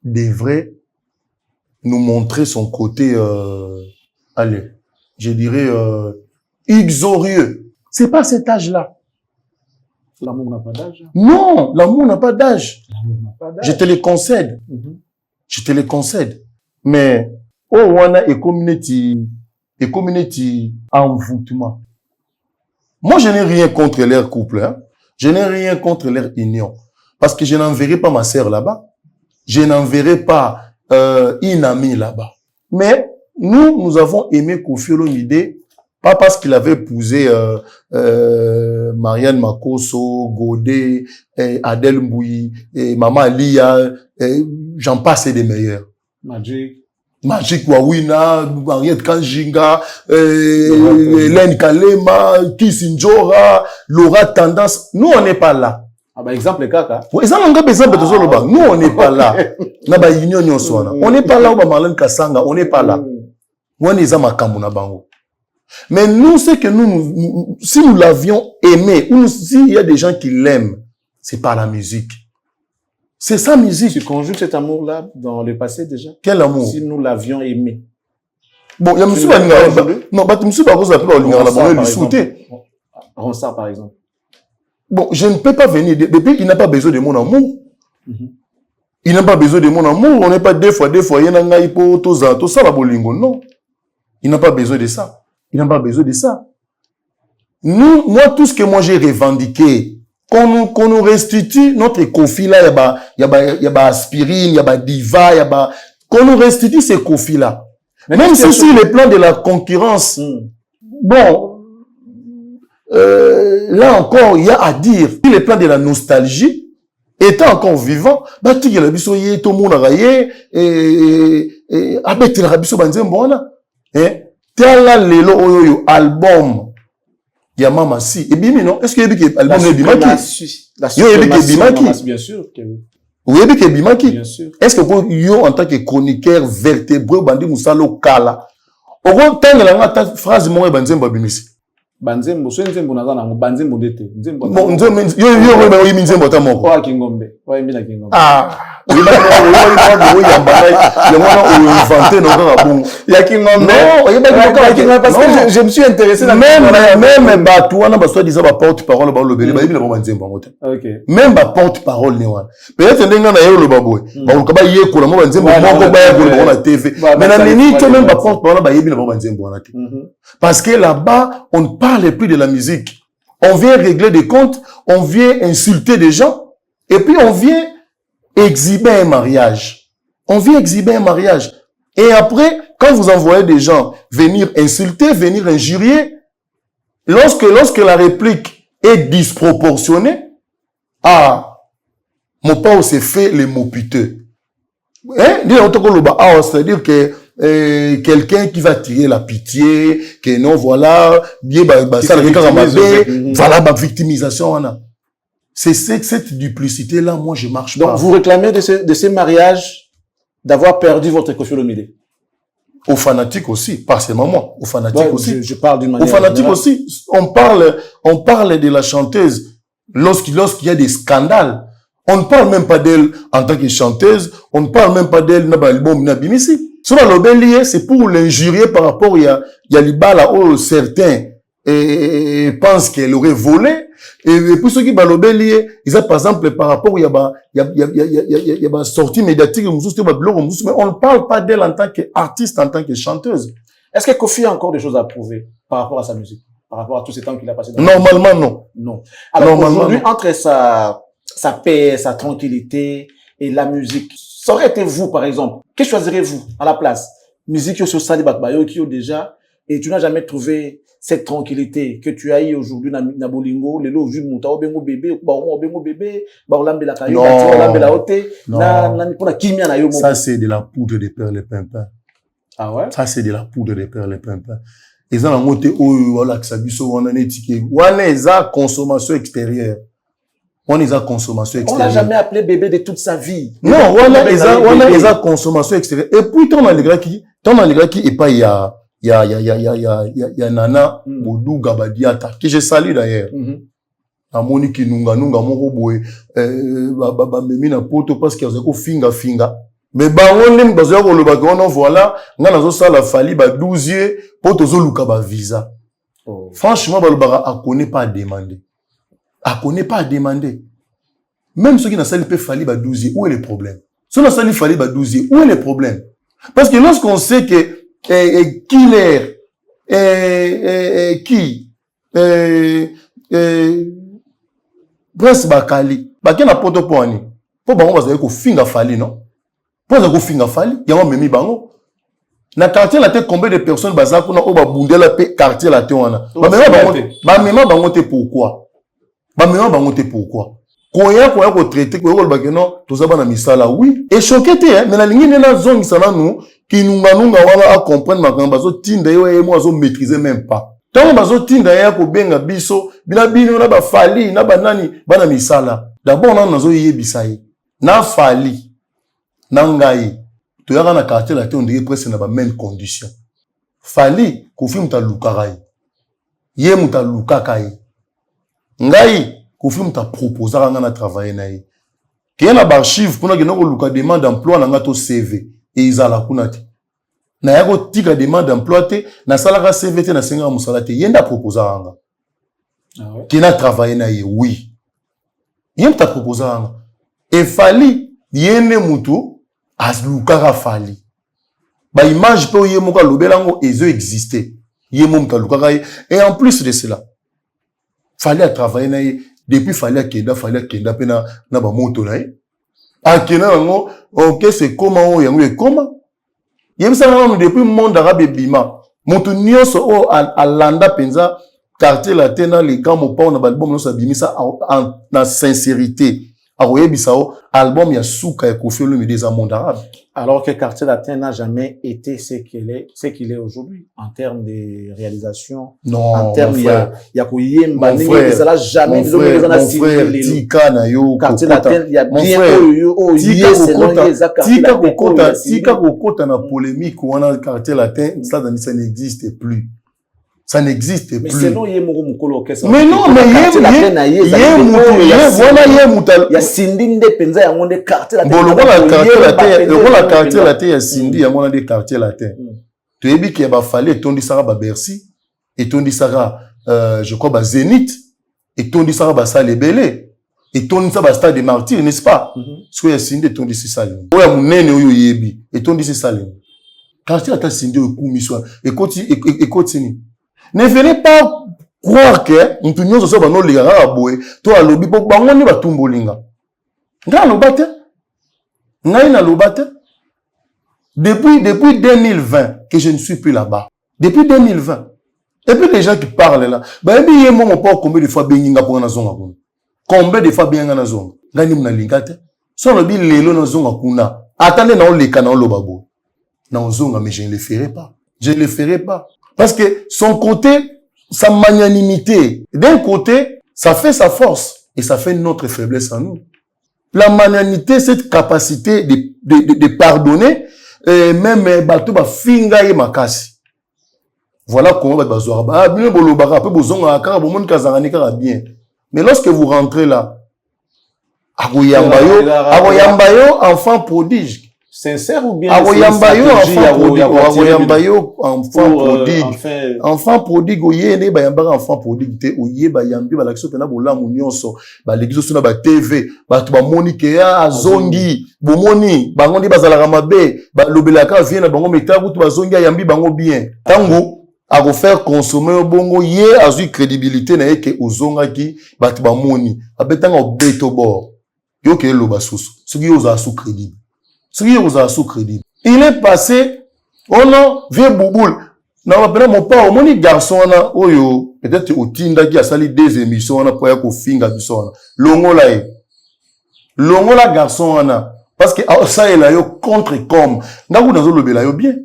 devrait nous montrer son côté, allez, je dirais, uxorieux. C'est pas à cet âge-là. L'amour n'a pas d'âge? Non, l'amour n'a pas d'âge. L'amour n'a pas d'âge. Je te le concède. Je te le concède. Mais, oh, on a et community envoûtement. Moi, je n'ai rien contre leur couple, hein. Je n'ai rien contre leur union. Parce que je n'enverrai pas ma sœur là-bas. Je n'enverrai pas une amie là-bas. Mais nous avons aimé Kofi Olomide, pas parce qu'il avait épousé Marianne Makosso, Godé, Adèle Mbouyi, Maman Lia, j'en passe des meilleurs. Magic. Magic Wawina, Mariette Kanjinga, Hélène Kalema, Kissinjora, Laura Tendance. Nous, on n'est pas là. Ah bah, exemple, Kaka. Oui, ça, nous, on n'est pas là. On n'est pas là où Marlène Kassanga, on n'est pas là. On est bango. Mais nous, c'est que nous, si nous l'avions aimé, ou s'il y a des gens qui l'aiment, c'est par la musique. C'est sa musique. Tu conjugues cet amour-là dans le passé déjà? Quel amour? Si nous l'avions aimé. Bon, il y a monsieur non, bah, tu me suis pas posé Ronsard, par exemple. Bon, je ne peux pas venir. Bébé, il n'a pas besoin de mon amour. Il n'a pas besoin de mon amour. On n'est pas deux fois, il y en a tout ça, la bolingo. Non. Il n'a pas besoin de ça. Il n'a pas besoin de ça. Nous, moi, tout ce que moi j'ai revendiqué, qu'on nous restitue notre Kofi là, il y a aspirine, il y a diva, qu'on nous restitue ces Kofi là. Même si sur le plan de la concurrence, bon, là encore, il y a à dire, sur le plan de la nostalgie, étant encore vivant, bah, tu y a la biso yé, tout le monde a yé, abet la biso banzem bona, tel lelo oyo album, il y a Mama Si. Et bimi, non? Est-ce qu'il y a des albums de Bimaki? Bien sûr. Oui, il y a Bimaki. Bien sûr. Est-ce que vous, en tant que chroniqueur vertébré, bandi Moussalo Kala, au gros, tant que la phrase, moi, banzembo bimisi. Banzembo, so nzembo nazana, banzembo dete. Nzembo. Bon, nzembo, yo, nzembo ta moko. Oa Kingombe. Oa Emila Kingombe. Ah. Il y a Kingombe. Non, parce que je me suis intéressé dans même Batouana, parce que disait porte-parole, même porte-parole, peut-être le baboué. Parce que là-bas, on ne parle plus de la musique. On vient régler des comptes, on vient insulter des gens, et puis on vient exhiber un mariage. On vient exhiber un mariage. Et après, quand vous envoyez des gens venir insulter, venir injurier, lorsque la réplique est disproportionnée, mon père s'est fait les mots piteux. C'est-à-dire que quelqu'un qui va tirer la pitié, que non, voilà, voilà ma victimisation. C'est cette duplicité-là, moi, je marche pas. Donc, vous réclamez de ces mariages d'avoir perdu votre Koffi Olomide? Aux fanatiques aussi, pas seulement moi, aux fanatiques aussi. Je parle d'une manière aux fanatiques générale. Aussi. On parle de la chanteuse lorsqu'il y a des scandales. On ne parle même pas d'elle en tant que chanteuse, on ne parle même pas d'elle dans l'album Nabimisi. Sur l'obélier, c'est pour l'injurier par rapport, il y a l'ibala où certains pensent qu'elle aurait volé. Et pour ceux qui l'obélier, ils ont par exemple par rapport, il y a sortie médiatique, mais on ne parle pas d'elle en tant qu'artiste, en tant que chanteuse. Est-ce que Koffi a encore des choses à prouver par rapport à sa musique, par rapport à tous ces temps qu'il a passé dans Normalement, non. Non. Alors aujourd'hui, entre sa paix, sa tranquillité et la musique, ça aurait été vous, par exemple. Que choisirez-vous à la place? Musique sur Sali Bakbayo qui déjà, et tu n'as jamais trouvé cette tranquillité que tu as eu aujourd'hui na bolingo, le lo ju muta obengo bébé, ba olambe la kayo, ba olambe la ote, na pour la kimia na yo. Ça c'est de la poudre de perles et pimpin. Ah ouais? Ça c'est de la poudre de perles et pimpin. Et ça, on a voilà que ça biso on a étiqueté. On a consommation extérieure. On a consommation extérieure. On n'a jamais appelé bébé de toute sa vie. Non, on a consommation extérieure. Et puis ton allégra qui est pas il y a Nana Bodou Gabadiata que je salue d'ailleurs. Na Monique Nunga moko boy memi na poto parce qu'il y a ko finga. Mais bango nem bazo ko loba ko voilà, nga nazo sala fali ba 12 poto zo luka ba visa. Franchement balobara a connaît pas à demander. A connaît pas à demander. Même ceux qui n'a sali peut fali ba 12 où est le problème? Ceux qui n'a sali fali ba 12 où est le problème? Parce que lorsqu'on sait que Killer, Prince Bakali, Bakena poto poani. Po bango bazaye ko finga fali, non? Po bazaye ko finga fali, yango memi bango. Na quartier la te combien de personnes bazako na oba bundela pe quartier la te wana. Ba mema bango te pourquoi? Ba mema bango te pourquoi? koya ko traiter ko ko bakeno to zaba na misala oui et choqué te mais na lingi na zone sana nu kinunga wana a comprendre makamba zo tinda yo mo zo maîtriser même pas tant bazo tinda ya ko benga biso bina bino na ba fali na banani bana misala d'abord na zo yebisa ye na fali na ngai to yaka na quartier la te on dirait presque na ba même condition fali ko fi muta lukarai ye muta lukakai ngai ko fi muta proposer nga na travailler na ye ke na ba archive kuna ke no ko luka demande d'emploi na nga to CV et izala kuna te na yako tika demande d'emploi te na salaka CV te na senga musala te yenda proposer nga ke na travailler na ye oui yenda proposer nga et fali yene mutu as lukaka fali ba image pe ye moka lobelango ezo exister ye moka lukaka et en plus de cela fallait à travailler na ye depuis fallait kenda pe na ba moto na ye akena ngo OK c'est comment yango e comment yebisa ngo depuis monde arabe bima moto nyonso o alanda penza quartier latin na les grands mopa na album no sabimisa en sincérité Bisao, album ya souka et Koffi Olomide des monde arabe. Alors que Quartier Latin n'a jamais été ce qu'il est aujourd'hui en termes de réalisation. Non, en termes il y a Koyemba, mon frère, jamais Tika na yo, Quartier Latin, il y a bien Tika kokota na polémique ou on Quartier Latin, ça n'existe plus. Ça n'existe plus. Mais selon Yemoro Mukolo Orchestre. Mais non, mais il y a Sindi de Penza ya monde quartier latin. Bon, le quartier latin ya Sindi ya monde des quartiers latins. Tu es bien qu'il va falloir ton disara ba Bercy et ton disara je crois ba Zénith et ton disara ba Salle Belé et ton disara ba Stade des Martyrs, n'est-ce pas? Soit ya Sindi ton disara Salle. Oya munene oyo yebi et ton disara Salle. Quartier latin Sindi o kumiswa et continue. Ne venez pas croire que nous tous sommes dans les gars boy toi lobi pour bango ni batumbolinga nga lobate ngai na lobate depuis 2020 que je ne suis plus là-bas depuis 2020 et puis les gens qui parlent là ba bi yemo mo pas combien de fois benginga pour na zonga kuna combien de fois benginga na zonga ngani mna lingate so lobi lelo na zonga kuna attendez na oleka na lobabo na zonga mais je ne le ferai pas parce que son côté, sa magnanimité, d'un côté, ça fait sa force et ça fait notre faiblesse en nous. La magnanimité, cette capacité de pardonner, et même bateau ba finga et makasi. Voilà comment va bazoar. Ah, bien bolobara, peu bozonga akara bomon kazangani kara bien. Mais lorsque vous rentrez là, agoyambayo enfant prodige. Sincère ou bien enfant prodigue oyende bayambaka enfant prodigue te oye bayambi balakso pena bolamu nyonso balegizo suna ba TV bato bamoni ke ya azongi bomoni bango ndi bazalaka mabe balobelaka vie na bango metabu to bazongi ayambi bango bien tango ako faire consommer bongo ye azui crédibilité na yeke ozongaki bato bamoni abetanga obeto bord yo ke loba susu soki yo za su crédible. Il est passé, oh non, vieux bouboule. Non, après mon père, mon garçon, oyo, peut-être au Tinda qui a sali des émissions, on a pas eu finga du son. Longola garçon, parce que ça est là, yo contre comme. Ndaku nazo lobela yo bien.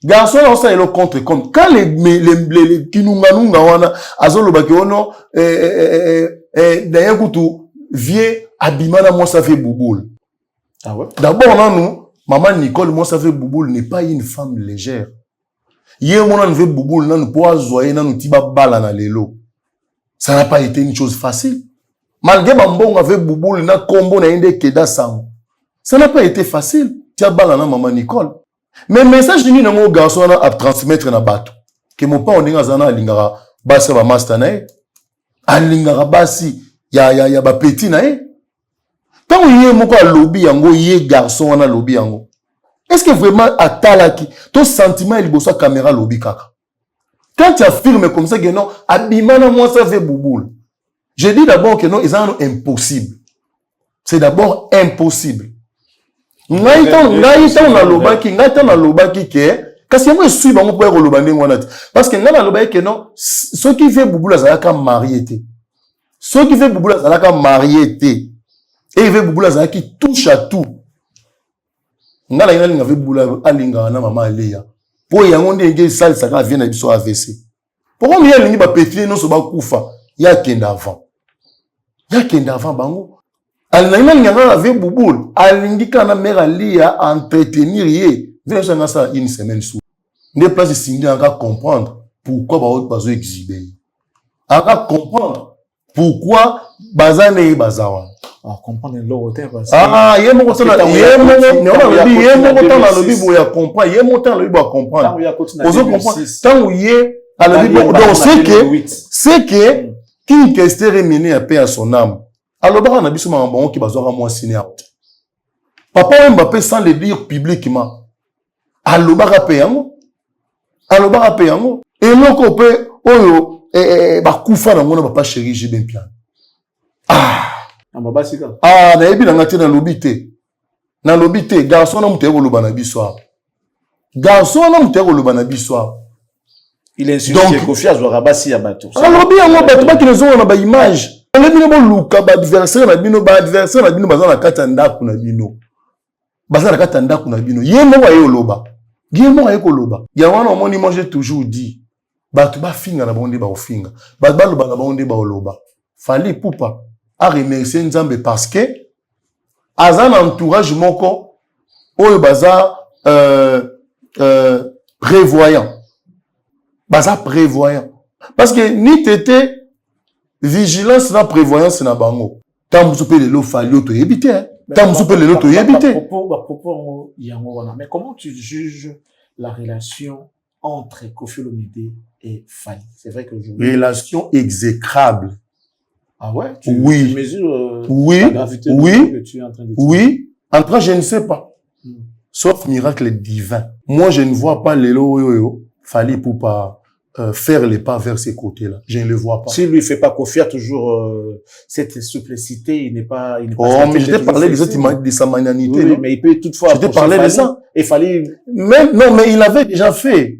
Garçon, ça est là contre comme. Quand les kinunganunga wana, azo lobaki ono, d'ailleurs kutu vieux Abimana, moi, ça fait bouboule. Ah ouais? D'abord, nous, maman Nicole, moi, ça fait bouboule, n'est pas une femme légère. Hier, moi, on fait bouboule, nous pouvons zoyer, nous tiba bala na lelo. Ça n'a pas été une chose facile. Malgré Bambon, on avait bouboule, na combo, na inde keda sang. Ça n'a pas été facile. Tia bala na maman Nicole. Mais message de nous, nos garçons, on a transmettre na bateau. Que mon père, on est dans un lingara, basi ba mastanae. Alingara basi, ya ba petit nae. Quand on y est moko lobby yango yé garçon on a lobby yango. Est-ce que vraiment atalaki ton sentiment il bossa caméra lobby kaka? Quand tu affirmes comme ça que non, abimana moi ça fait bouboule. Je dis d'abord que non, ils sont impossible. C'est d'abord impossible. Ngaïtan na lobaki ke kasi moi suis bango pour lobande ngwana. Parce que ngana lobaki que non, ce qui fait bouboule ça ka marié té. Ce qui fait Bouboula Zalaka marié té. Et il fait Bouboula Zalaka qui touche à tout. Ngala ina linga fait Bouboula alinga na maman Léa. Pour yango ndenge sale saka vient na biso AVC. Pourquoi il y a lingi ba pétiner non so ba kufa? Ya kenda avant. Ya kenda avant bango. Alina linga avec Bouboula. Alingi kana mère Léa entretenir yé. Vient ça ngasa une semaine sous. Des places signé encore comprendre pourquoi ba bazo exhiber. Encore comprendre pourquoi bazane bazawa. Alors, comprendre l'autre parce que... Ah, il y a mon temps dans le Bible, il y a comprendre. Il y a mon temps dans le Bible, il comprendre. Tant où il y a le Bible, donc c'est que qui est réminé à paix à son âme. Alors, on a vu ce moment qui va se moi signer. Papa Mbappé sans le dire publiquement. Alors, et l'autre peut, bah, koufa dans mon papa chéri, j'ai bien bien. Ah, na yebi na ngati na lobité. Na lobité, garçon na muteko loba na biso. Garçon na muteko loba na biso. Il insulte que Kofi azwa basi ya bato. Ah, lobi yango bato ba kinezo na ba image. Le bino bo luka ba adversaire na bino bazana kata ndaku na bino. Bazana kata ndaku na bino. Yemo wa yo loba. Yemo wa yo loba. Ya wana omoni moi j'ai toujours dit. Bato ba finga na bonde ba ofinga. Bato ba loba na bonde ba loba. Fali poupa a remercier Nzambe parce que azan entourage moko oyo baza prévoyant. Baza prévoyant. Parce que ni tété vigilance na prévoyance na bango. Tant vous pe le fali auto éviter. Tant vous pe le auto éviter. Propos mais comment tu juges la relation entre Koffi Olomide et Fally? C'est vrai que relation exécrable. Ah ouais? Oui. Tu mesures la gravité que tu es en train de dire. Oui. En train, je ne sais pas. Sauf miracle divin. Moi, je ne vois pas les loyo Fally pour pas faire les pas vers ces côtés-là. Je ne le vois pas. Si lui fait pas Koffi a toujours cette supplicité, il n'est pas. Oh, mais je t'ai parlé de sa magnanimité. Oui, mais il peut toutefois. Je t'ai parlé de ça. Et Fally. Même, non, mais il avait déjà fait.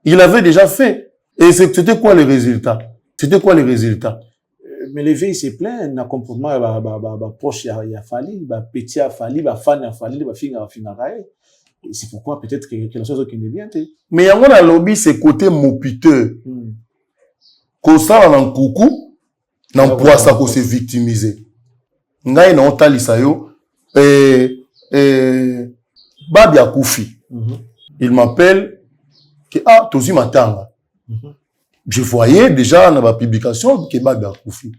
Il avait déjà fait. Et c'était quoi les résultats? C'était quoi les résultats? Mais les veilles, c'est plein, d'un comportement, proche, il y a Fally, petit à Fally, fan à Fally, fin à Finarae. C'est pourquoi peut-être que la chose qui n'est bien, mais il y a un lobby, c'est côté mopiteux. Qu'on ça, dans le coucou, dans le poids, ça, qu'on s'est victimisé. Ngaï, non, talisayo, Babi Akoufi. Il m'appelle, que, ah, Tozi Matanga. Je voyais déjà dans ma publication que Babi Akoufi.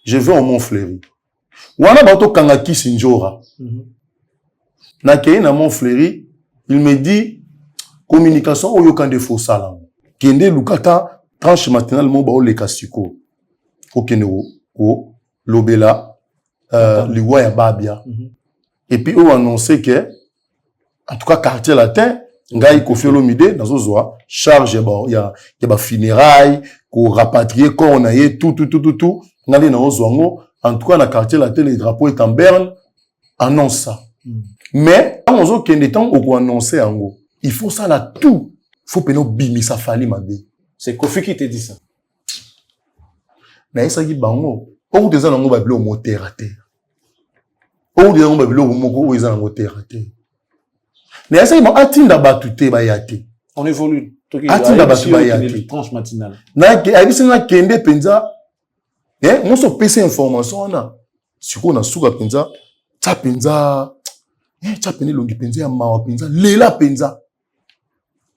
Je vais au Mont-Fleury. Wana bato kangaki sinjora. Na kei na Mont-Fleury, il me dit communication oyo kande faux salam. Kende lukata tranche matinale mo ba o le kasiko. Okene o lobela liwa ya Babia. Et puis on annoncé que en tout cas quartier latin ngai Koffi Olomide nazozwa charge ya ba funérailles ko rapatrier corps na ye tout ngali na ozwango en tout cas na quartier latin les drapeaux est en berne annonce ça. Mais quand on dit qu'il temps au annoncer ango il faut ça là tout faut peno bimisa Fally mabe. C'est Koffi qui te dit ça. Mais ça qui bango on des ango ba blo moteur à terre. On des ango ba blo moko o ezana moteur à terre. Mais ça il m'a atinda batute ba yate. On évolue. Atinda batute ba yate. Tranche matinale. Na ke abisina kende penza on se pèse information na. Siko na suka penza ta penza tcha pene longi penza ya mawa penza lela penza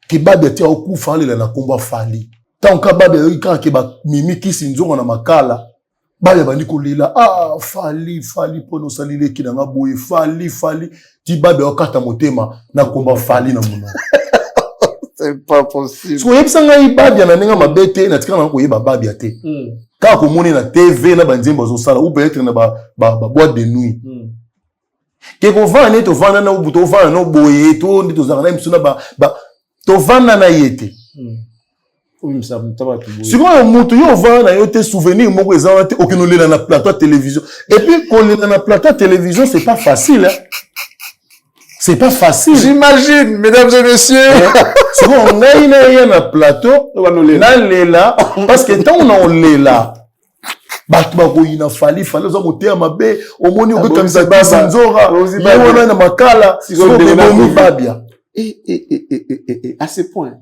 ke Babi tia okufa lela na komba Fally tant ka Babi ka ke ba mimi kisinzongo na makala Babi bandi ko lela ah Fally pono salile ki na boye Fally ti Babi okata motema na komba Fally na muno. C'est pas possible. So yebisanga Babi na nenga mabete na tika na ko yeba Babi ate. Quand on monte na TV na banzemba zo sala ou peut-être na ba boîte de nuit. Que qu'on va ne to vanda na ubuto vanda no boye to ndi to zanga na msuna ba to vanda na yete. Oui msa mtaba to boye. Si on monte yo vanda yo te souvenir moko ezana te okinolela na plateau télévision. Et puis qu'on est na plateau télévision c'est pas facile hein. C'est pas facile. J'imagine, mesdames et messieurs. C'est bon, on a un plateau, on a lela, parce que tant on a lela, Batu ba koyina fali zo moté mabe omoni o kamisa basa nzora yona na makala so de babia à ce point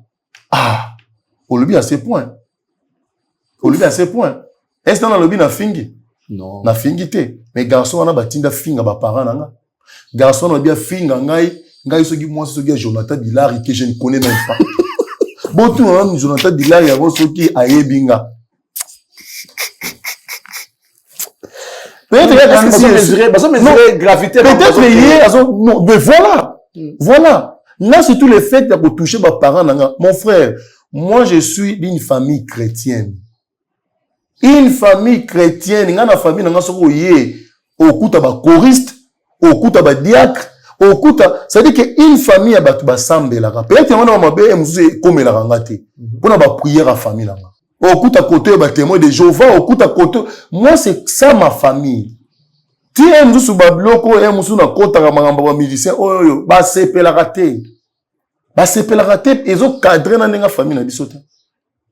olobi à ce point est-ce que dans lobi na fingi non na fingi te mais garçon wana batinda finga ba parents nanga garçon na bien finga ngai soki moi soki Jonathan Bilari que je ne connais même pas botu na Jonathan Bilari ya soki ayebinga. Peut-être gravité. Peut-être non, mais voilà. Là, c'est tout le fait de toucher mes parents. Mon frère, moi, je suis d'une famille chrétienne. Une famille chrétienne, une famille, au kuta ba choriste, au kuta ba diacre, au kuta, ça veut dire qu'une famille a battu ba sambe la. Peut-être qu'on a mabé, mousse comme la rangate. Pour na ba prière à famille là. Au coup à côté, bah, témoin de Jéhovah, au coup à côté. Moi, c'est ça ma famille. Si un moussou babloko, un moussou na kota ramamba musicien, oh, bah, c'est pelaraté. Bah, c'est pelaraté, ils ont cadré dans la famille, na bisote.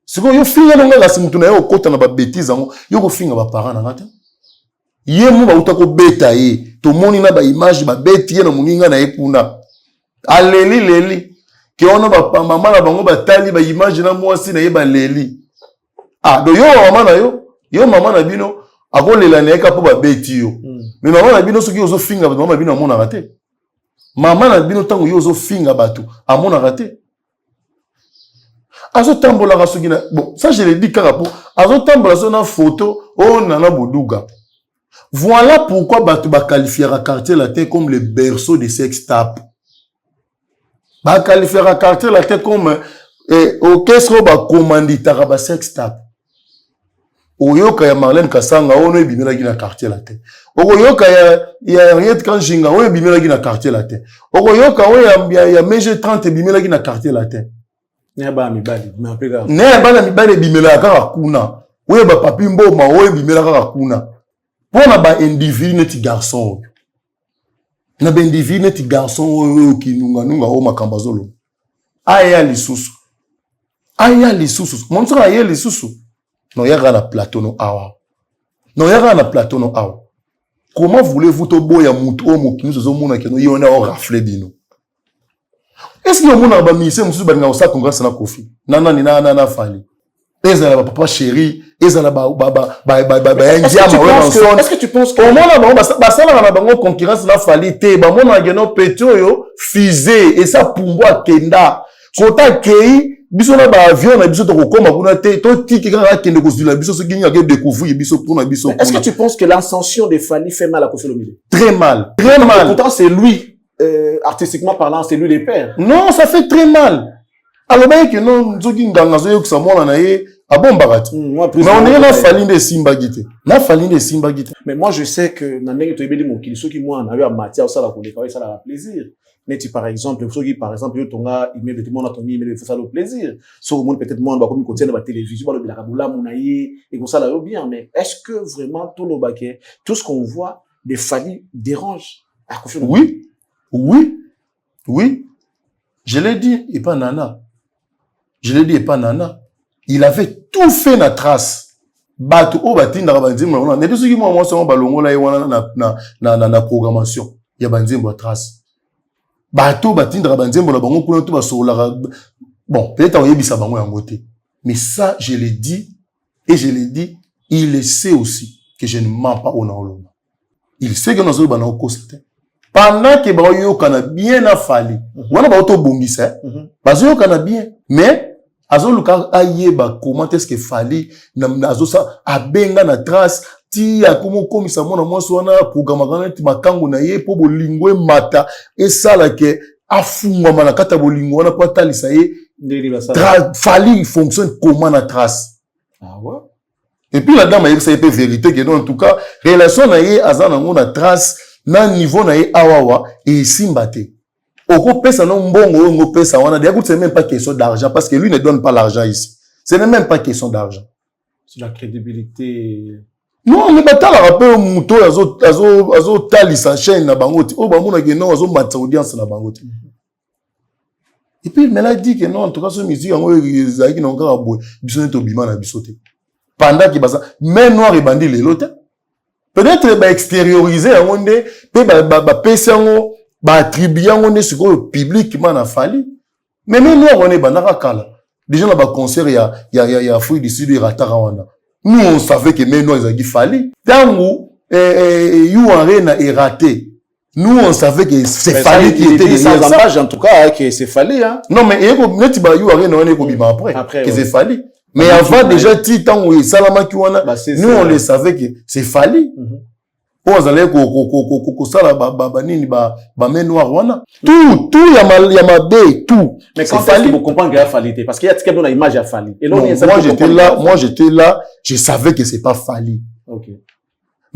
C'est quoi, yo finga dans la simutuna, yo kota na ba bêtise, yo finga ba parents, na ngata. Yé mou ba utako beta ye. To moni na ba image, ba beti ye na muninga na ekuna. Aleli. Ke ono ba maman na bango ba tali, ba image na mwasi na ye ba leli. Donc yo maman na bino akolela na eka po ba beti yo. Mais maman na bino soki ozo finga ba maman bino amona raté. Maman na bino tango yo ozo finga batu amona raté. Azo tambola ka soki na bon, ça je l'ai dit car pour azo tambola so na photo o nana boduga. Voilà pourquoi batu ba qualifier à quartier latin comme le berceau de sex tape. Ba qualifier à quartier latin comme orchestre ba commanditaire ba sex tape. Oyoka ya Marlène Kasanga ono ebimela na quartier latin. Oyoka ya Henriette Kanjinga ono ebimela na quartier latin. Oyoka ya Meje 30 ebimela na quartier latin. Ne ba mibali, m'appela. Ne ba na mibali ebimela kaka kuna. Oyo ba papi mboma oyo ebimela kaka kuna. Pona ba individu neti garçon. Na ba individu neti garçon oyo kinunga o makambazolo. Aya lisusu. Montre aya lisusu. Non, il y a un plateau no awa. Comment voulez-vous to boya mutu o mokinu zo mona ke no yona o rafle bino? Est-ce que mona ba mise musu ba nga osa congrès na kofi? Na fali. Ezala ba papa chéri, ezala ba est-ce que tu penses que mona ba sala na bango concurrence na fali te ba mona geno peto yo fusée et ça pumbo akenda. Kota kei biso na ba avion na biso to kokoma kuna te to tiki kaka kende ko zula biso so ginya ke découvrir biso kuna biso. Est-ce que tu penses que l'ascension de Fally fait mal à Koffi Olomide? Très mal. Pourtant c'est lui artistiquement parlant, c'est lui le père. Non, ça fait très mal. Alors ben que non nzoki nganga zo yoksa mona na ye abombarati. Mais on est na Fally de Simba Gité. Mais moi je sais que na ndenge to ebeli mokili soki moi na yo matière ça la koleka ça la plaisir. Neti par exemple soki par exemple yo tonga email de tout le monde a ton email ça le plaisir. So monde peut-être moi ba comme côté na ba télévision ba le bilaka bola monaye et comme ça là bien, mais est-ce que vraiment tout le baquet tout ce qu'on voit de Fally dérange à Koffi Olomide? Oui. Je l'ai dit et pas nana. Il avait tout fait na trace. Batu o batinda banzimba on a soki moi so balongola ye wana na programmation. Ya banzimba trace. Bato batinda banzembo na bango kuna to basola. Bon, peut-être on yebisa bango yango te. Mais ça je l'ai dit et je l'ai dit, il le sait aussi que je ne mens pas au Naoloma. Il sait que nous sommes dans le pendant que bayo kana bien a Fally. Wana ba auto bongisa. Bazo kana bien, mais azoluka ayeba comment est-ce que Fally na azosa abenga na trace ti akomo komisa mona mwaso wana programme kana ti makango na ye po bolingwe mata esala ke afungwa mana kata bolingo wana po talisa ye Fally fonctionne comment na trace. Ah ouais. Et puis la dame a c'est peu vérité que non en tout cas relation na ye azana ngona trace na niveau na ye awawa et simbate. Oko pesa no mbongo ngo pesa wana de c'est même pas question d'argent parce que lui ne donne pas l'argent ici. Ce n'est même pas question d'argent. C'est la crédibilité. Non, mais batala rappel muto azo talisa chaîne na bangoti. O bamona ke non azo matsa audience na bangoti. Et puis il m'a dit que non en tout cas ce musique ngo ezaki na ngara boy biso to bima na bisote. pendant qu'il basa mais noir et bandit les lotes peut-être ba extérioriser yango nde pe ba pesa yango ba attribuer yango nde sur le publiquement na fali mais noir on est banaka kala déjà là ba concert il y a Afrique du Sud ratara wana nous on savait que mais noir ils a fali tango you arena est raté. Nous, on savait que c'est Fali qui était sans embâche, en tout cas, que c'est Fali, hein. Non, mais you arena, on est après, que c'est Fali. Mais avant, déjà, tant où Salama qui wana, nous, on le savait que c'est Fali. On allait tout, y a ma baie, tout. Mais quand est-ce que vous comprenez qu'il y a Fali? Parce qu'il y a quelqu'un dans l'image à Fali. Moi, j'étais là, je savais que c'est pas Fali. Ok.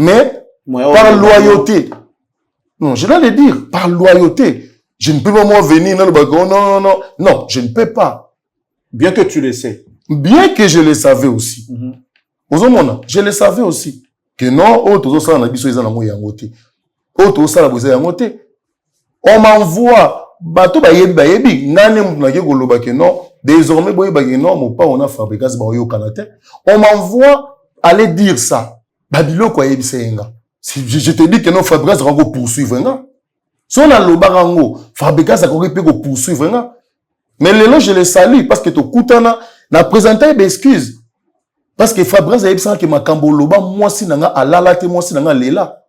Mais, par loyauté, non, je vais le dire, par loyauté, je ne peux pas moi venir dans le bagon, non, je ne peux pas. Bien que tu le sais. Bien que je le savais aussi. Je le savais aussi. Que non, on m'envoie, bateau bayebi, non, désormais, on a fabriqué on m'envoie aller dire ça. Babilo kwa yebisenga. Je te dis que non Fabrice va poursuivre nga. Si on a le barango, Fabrice a poursuivre nga. Mais le je le salue parce que to kutana na présenter des excuses. Parce que Fabrice a yebisa que makambo loba moi si nanga alala te moi si nanga lela.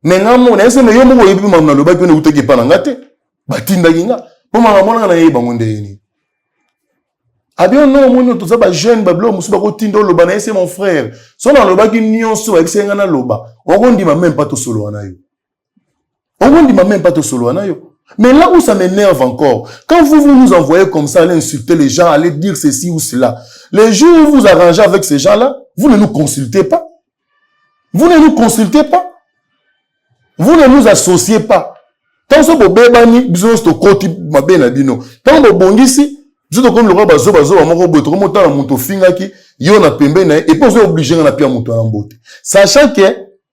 Mais nga mo na ese me yo mo yebi mamna loba ko ne uteke pa nanga te. Batinda kinga. Po mama mona na yeba ngonde ni. Abion non mon tout ça ba jeune bablo musuba ko tindo loba na ese mon frère. So na loba ki nyonso avec senga na loba. On dit même pas to solo anayo. On dit même pas to solo anayo. Mais là où ça m'énerve encore, quand vous nous envoyez comme ça aller insulter les gens, aller dire ceci ou cela, les jours où vous arrangez avec ces gens-là, vous ne nous consultez pas. Vous ne nous consultez pas. Vous ne nous associez pas. Tant que vous bébani, besoin de côté mabena bino. Tant que vous bongisi, je te comme le roi bazo amoko boto comme tant moto finga ki yo na pembe na et puis vous obligé na pia moto na mbote. Sachant que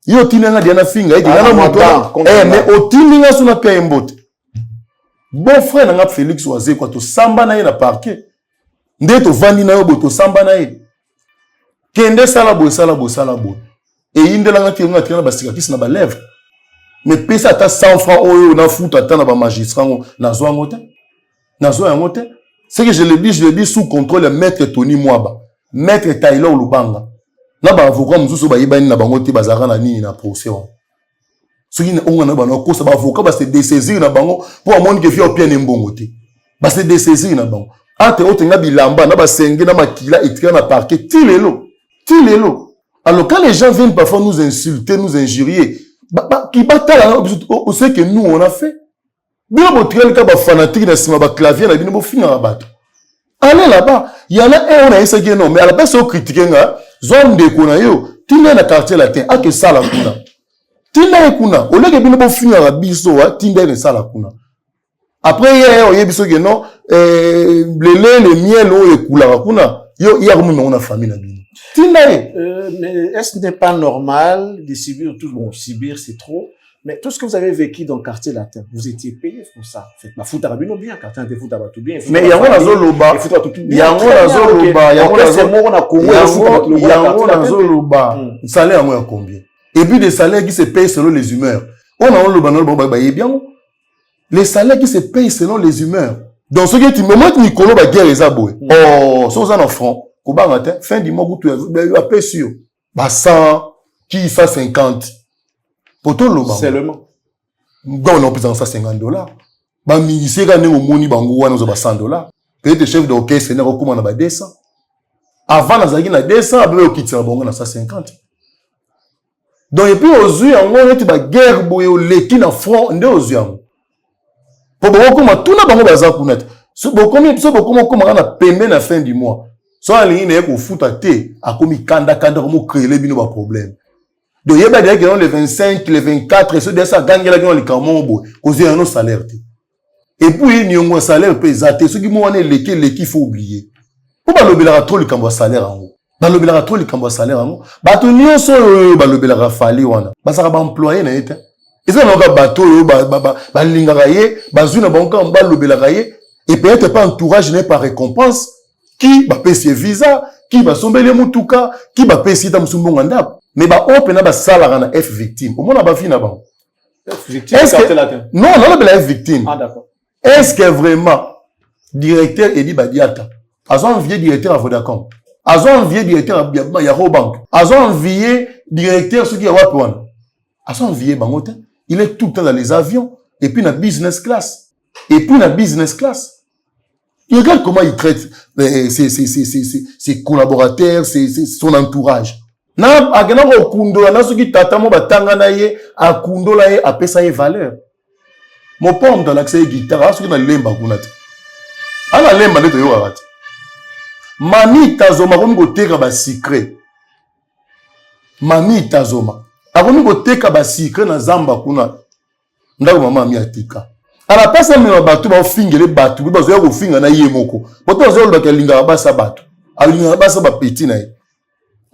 yo tinanga diana finga et diana moto mais au tinga sous na pia mbote. Bon frère nanga Félix Oazé quoi to samba na ye na parquet. Nde to vandi na yo boto samba na ye. Kende sala bo. Et indela nga tiranga tirana basika kisi na ba lèvre. Mais pesa ta 100 francs oyo na foot ata na ba magistrat na zo ngote. Na zo ngote. C'est que je le dis sous contrôle de maître Tony Mwaba, maître Taylor Lubanga. Na ba avocat mususu ba yibani na bango te bazara na nini na procès. Soki on na ba na ko sa ba avocat ba se dessaisir na bango pour amoni que fio bien mbongo te. Ba se dessaisir na bango. Ante otenga bilamba na ba senge na makila etika na parquet tilelo. Alors quand les gens viennent parfois nous insulter, nous injurier, qui batala on sait que nous on a fait. Bien montrer le ba fanatique na sima ba clavier na bino bo finga bato. Allez là-bas, il y en a un on a essayé non mais à la base on critique nga zone de kona yo, tinda na quartier latin a que ça la kuna. Tinda kuna, au lieu que bino bo finga ba biso wa tinda na ça la kuna. Après hier on y biso que non le miel o ekula kuna, yo hier on a famille na bino. Tinda mais est-ce n'est pas normal de subir tout bon subir c'est trop. Mais tout ce que vous avez vécu dans le quartier latin, vous étiez payé pour ça. Faites ma foot à bien, quartier latin foot à tout bien. Mais il y a un zoloba. Il y a un zoloba. Il y a un zoloba. Salaire à moi combien? Et puis des salaires qui se payent selon les humeurs. On a un lobanol bien. Les salaires qui se payent selon les humeurs. Dans ce que tu me montres Nicolas ba guerre les aboué. Oh, sans un franc. Fin du mois tu as payé sur. Bah 100 qui ça 50. Seulement. Donc, on a plus de $150. Bah, ministère, on a moni bango, on a $100. Peut-être le chef d'orchestre, on a recommandé à 200. Avant, on a 200, après, on quitte on a 150. Donc, et puis, aux yeux, on a une guerre, on a l'équipe dans front, on a aux yeux. Pour beaucoup, on a tout le monde bazar pour net. Ce beaucoup, on a payé la fin du mois. Soit en ligne, on a fout à thé, à comme il kanda, on créé les bino problème. Donc, il y a des gens les 25, les 24, et ceux de ça gagnent les camons, cause un autre salaire. Et puis, il y a un salaire pesé, ceux qui m'ont l'équipe, il faut oublier. Pourquoi l'obélara trop le cambo salaire en haut? Bah, l'obélara trop le cambo salaire en haut. Bah, tout n'y a pas l'obélara fallu, wana. Bah, ça va employer, n'a été. Et ça, on a bateau, bah, l'ingaraye, bah, zuna banca, bah, l'obélara et peut-être pas entourage, n'est pas récompense, qui, bah, paye ses visas, qui va sombele mutuka, qui va payer ta musumbonga ndako. Mais ba open ba salara na F victime. Au moins ba fi na ba. F victime. Non, non, la F victime. Ah d'accord. Est-ce que vraiment directeur Edi Badiata, a envié directeur à Vodacom, a envié directeur à Yahoo Bank, a envié directeur ce qui est Wapouane, a envié Bangote, il est tout le temps dans les avions et puis dans la business class. Et puis dans la business class. Il regarde comment il traite ses collaborateurs, son entourage. Na agena ko kundola na soki tata mo batanga na ye akundola ye apesa ye valeur. Mo pom dans l'accès guitare soki na lemba kuna te. Ala lemba ndeto yo arati. Mami tazoma komi ko teka ba secret. Mami tazoma akomi ko teka ba secret na zamba kuna. Ndako mama mi atika. Ala pesa me batu ba fingele batu ba zo ya ko finga na ye moko. Boto zo lo ka linga ba sa batu. Alinga ba sa ba petit na ye.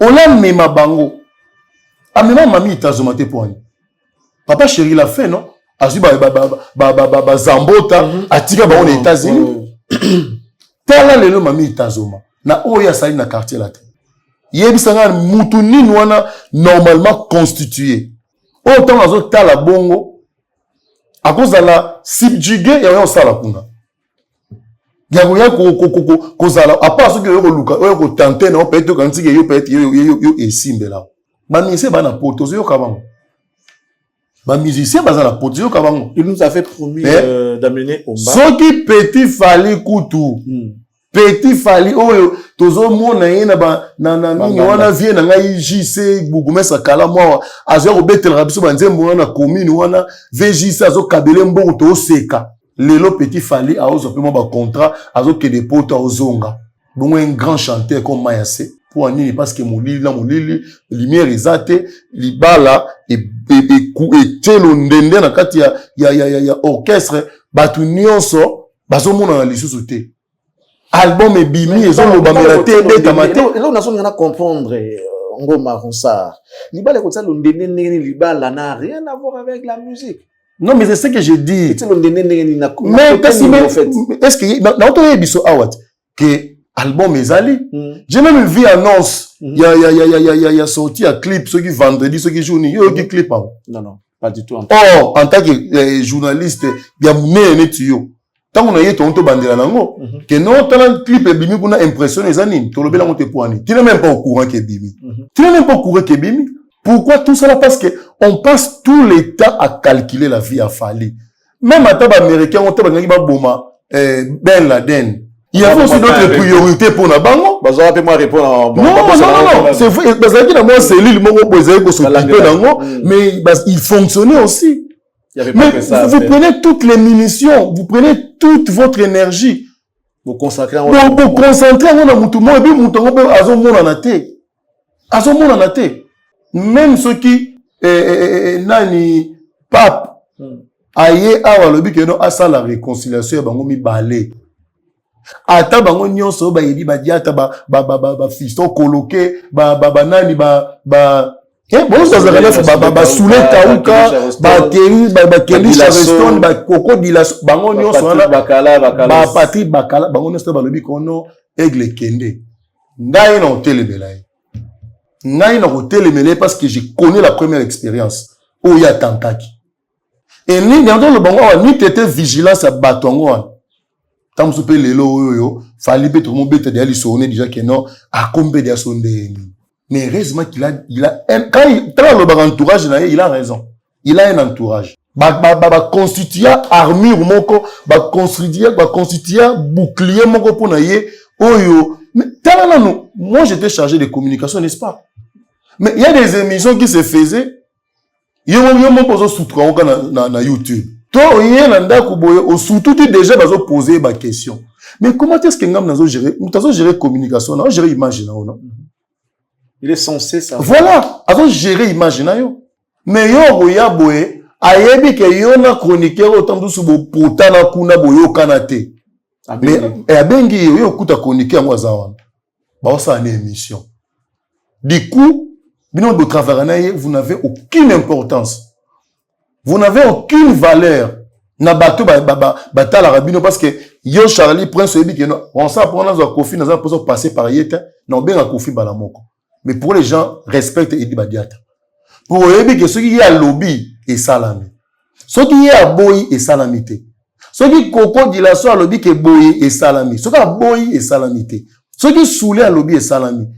On a mis ma bango. Ah, mais mamie tazoma te poani. Papa chéri l'a fait, non? Asu ba zambota, atika ba on est États-Unis. Tala lelo mamie tazoma. Na oya sali na quartier la te. Yebisanga mutu nini wana normalement constitué. Autant azo tala bongo. À cause de la subjugué, ya sala kuna. Yagoya ko zala à part ce que yo luka yo tenter na peut-être quand il yo peut-être yo esimbela ba musicien ba na poto yo kabango ba musicien ba na poto yo kabango il nous a fait promis d'amener au bas ce qui petit fali kutu petit fali oyo tozo mona yena ba na nini wana vie na ngai JC bugumesa kala mwa azo ko betela biso ba nzembo wana commune wana VJC azo kabele mbongo to seka. Lelo petit fali a ozo pemo ba contrat azo ke des potes ozonga bon un grand chanteur comme Mayase pour anini parce que molili lumière ezate libala et telo ndende na kati ya orchestre batu nyonso bazo mona na lisusu te album e bimi ezo loba melate beta mate et là on a besoin de comprendre ngoma Ronsard libala ko tsa lo ndende ndenge libala n'a rien à voir avec la musique. Non, mais c'est ce que je dis. Mais est-ce que dans ton émission que album est allé? J'ai même vu annonce. Il y a sorti un clip ceux qui vendredi, ceux qui journée, il y a un clip. Non, pas du tout. En tant que journaliste, il y a un tuyau. Tant qu'on a eu ton bandela nango, que non, tant un clip est bimi qu'on a impressionné les années. Tu l'as bien poigné. Tu n'es même pas au courant qu'il est bimi. Tu n'es même pas au courant qu'il est bimi. Pourquoi tout cela? Parce que on passe tout le temps à calculer la vie à Fali. Même à table américain, on tape à Boma, Ben Laden. Il y a aussi d'autres priorités pour la banque. Bah, ça va moi répondre. Non. C'est vrai. Parce que moi, c'est l'île, moi, pour s'occuper d'ango. Mais, il fonctionnait aussi. Mais vous prenez toutes les munitions, vous prenez toute votre énergie. Vous consacrez en vous concentrez en moutoumon, et puis moutoumon, azomon en athée. Azomon en athée. Même ceux qui nani pape aye awa lobi que non asa la réconciliation bango mi balé ata bango nyonso ba yedi ba diata ba fiston coloqué ba nani ba bon ça ça relève ba soule kauka ba keli chareston ba koko dilas bango nyonso wana ba Patrick Bakala bango nyonso ba lobi kono aigle kende ndai na hotel belai. Naï na hotel mêlé parce que je connais la première expérience où il y a tantaki. Et ni dans le bon ni t'étais vigilance à batongo. Tant soupe lelo yo, fallait be tout le monde bête d'aller sonner déjà que non à combien de sonner. Mais heureusement qu'il a quand il dans le entourage il a raison. Il a un entourage. Ba constituer armure moko, ba constituer bouclier moko pour naie oyo. Mais moi j'étais chargé de communication, n'est-ce pas? Mais il y a des émissions qui se faisaient. Il y a un peu de sous-traitant na YouTube. Toi, il y a un peu surtout déjà poser ma question. Mais comment est-ce que nous avons géré communication, nous avons géré image non? Il est censé ça. Voilà, nous avons géré image mais yo ya boye, ayebi ke yo na chroniqueur autant de sous potana kuna boyo kanate. Mais abengi yo kuta chroniqueur moi za wana. Ba ça une émission. Du coup, de travail, vous n'avez aucune importance. Vous n'avez aucune valeur. Na bateau bata la rabino parce que yo Charlie Prince ebi que on ça prendre dans un coffee dans un poste passer par yete non bien Kofi Balamoko. Mais pour les gens, respectent Edi Badiata. Pour eux, que ceux qui y a lobby et salami. Ceux qui y a boy et salamité. Ceux qui Coco dit la soirée lobby que boy et salami. Ceux qui a boy et salamité. Ceux qui soulent à lobby et salami.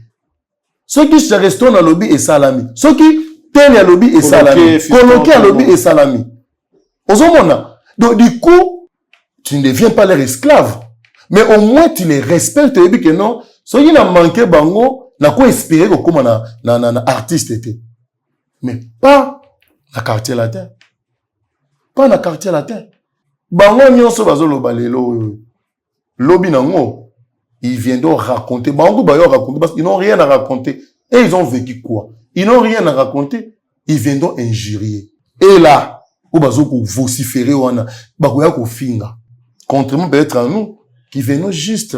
Ceux qui se restent à lobby et salami. Ceux qui tiennent à lobby et salami. Coloqués à lobby et salami. Donc du coup, tu ne deviens pas leur esclave. Mais au moins, tu les respectes et dis que non, ceux qui n'ont manqué bango, n'a quoi espérer comme un artiste était. Mais pas na quartier latin. Pas na quartier latin. Bango nyonso bazolo balelo. Lobby nango, ils viennent raconter. Bango bayo raconter parce qu'ils n'ont rien à raconter. Et ils ont vécu quoi? Ils n'ont rien à raconter. Ils viennent injurier. Et là, où bazoko vociférer wana, bakoya ko finga. Contrairement peut-être à nous, qui venons juste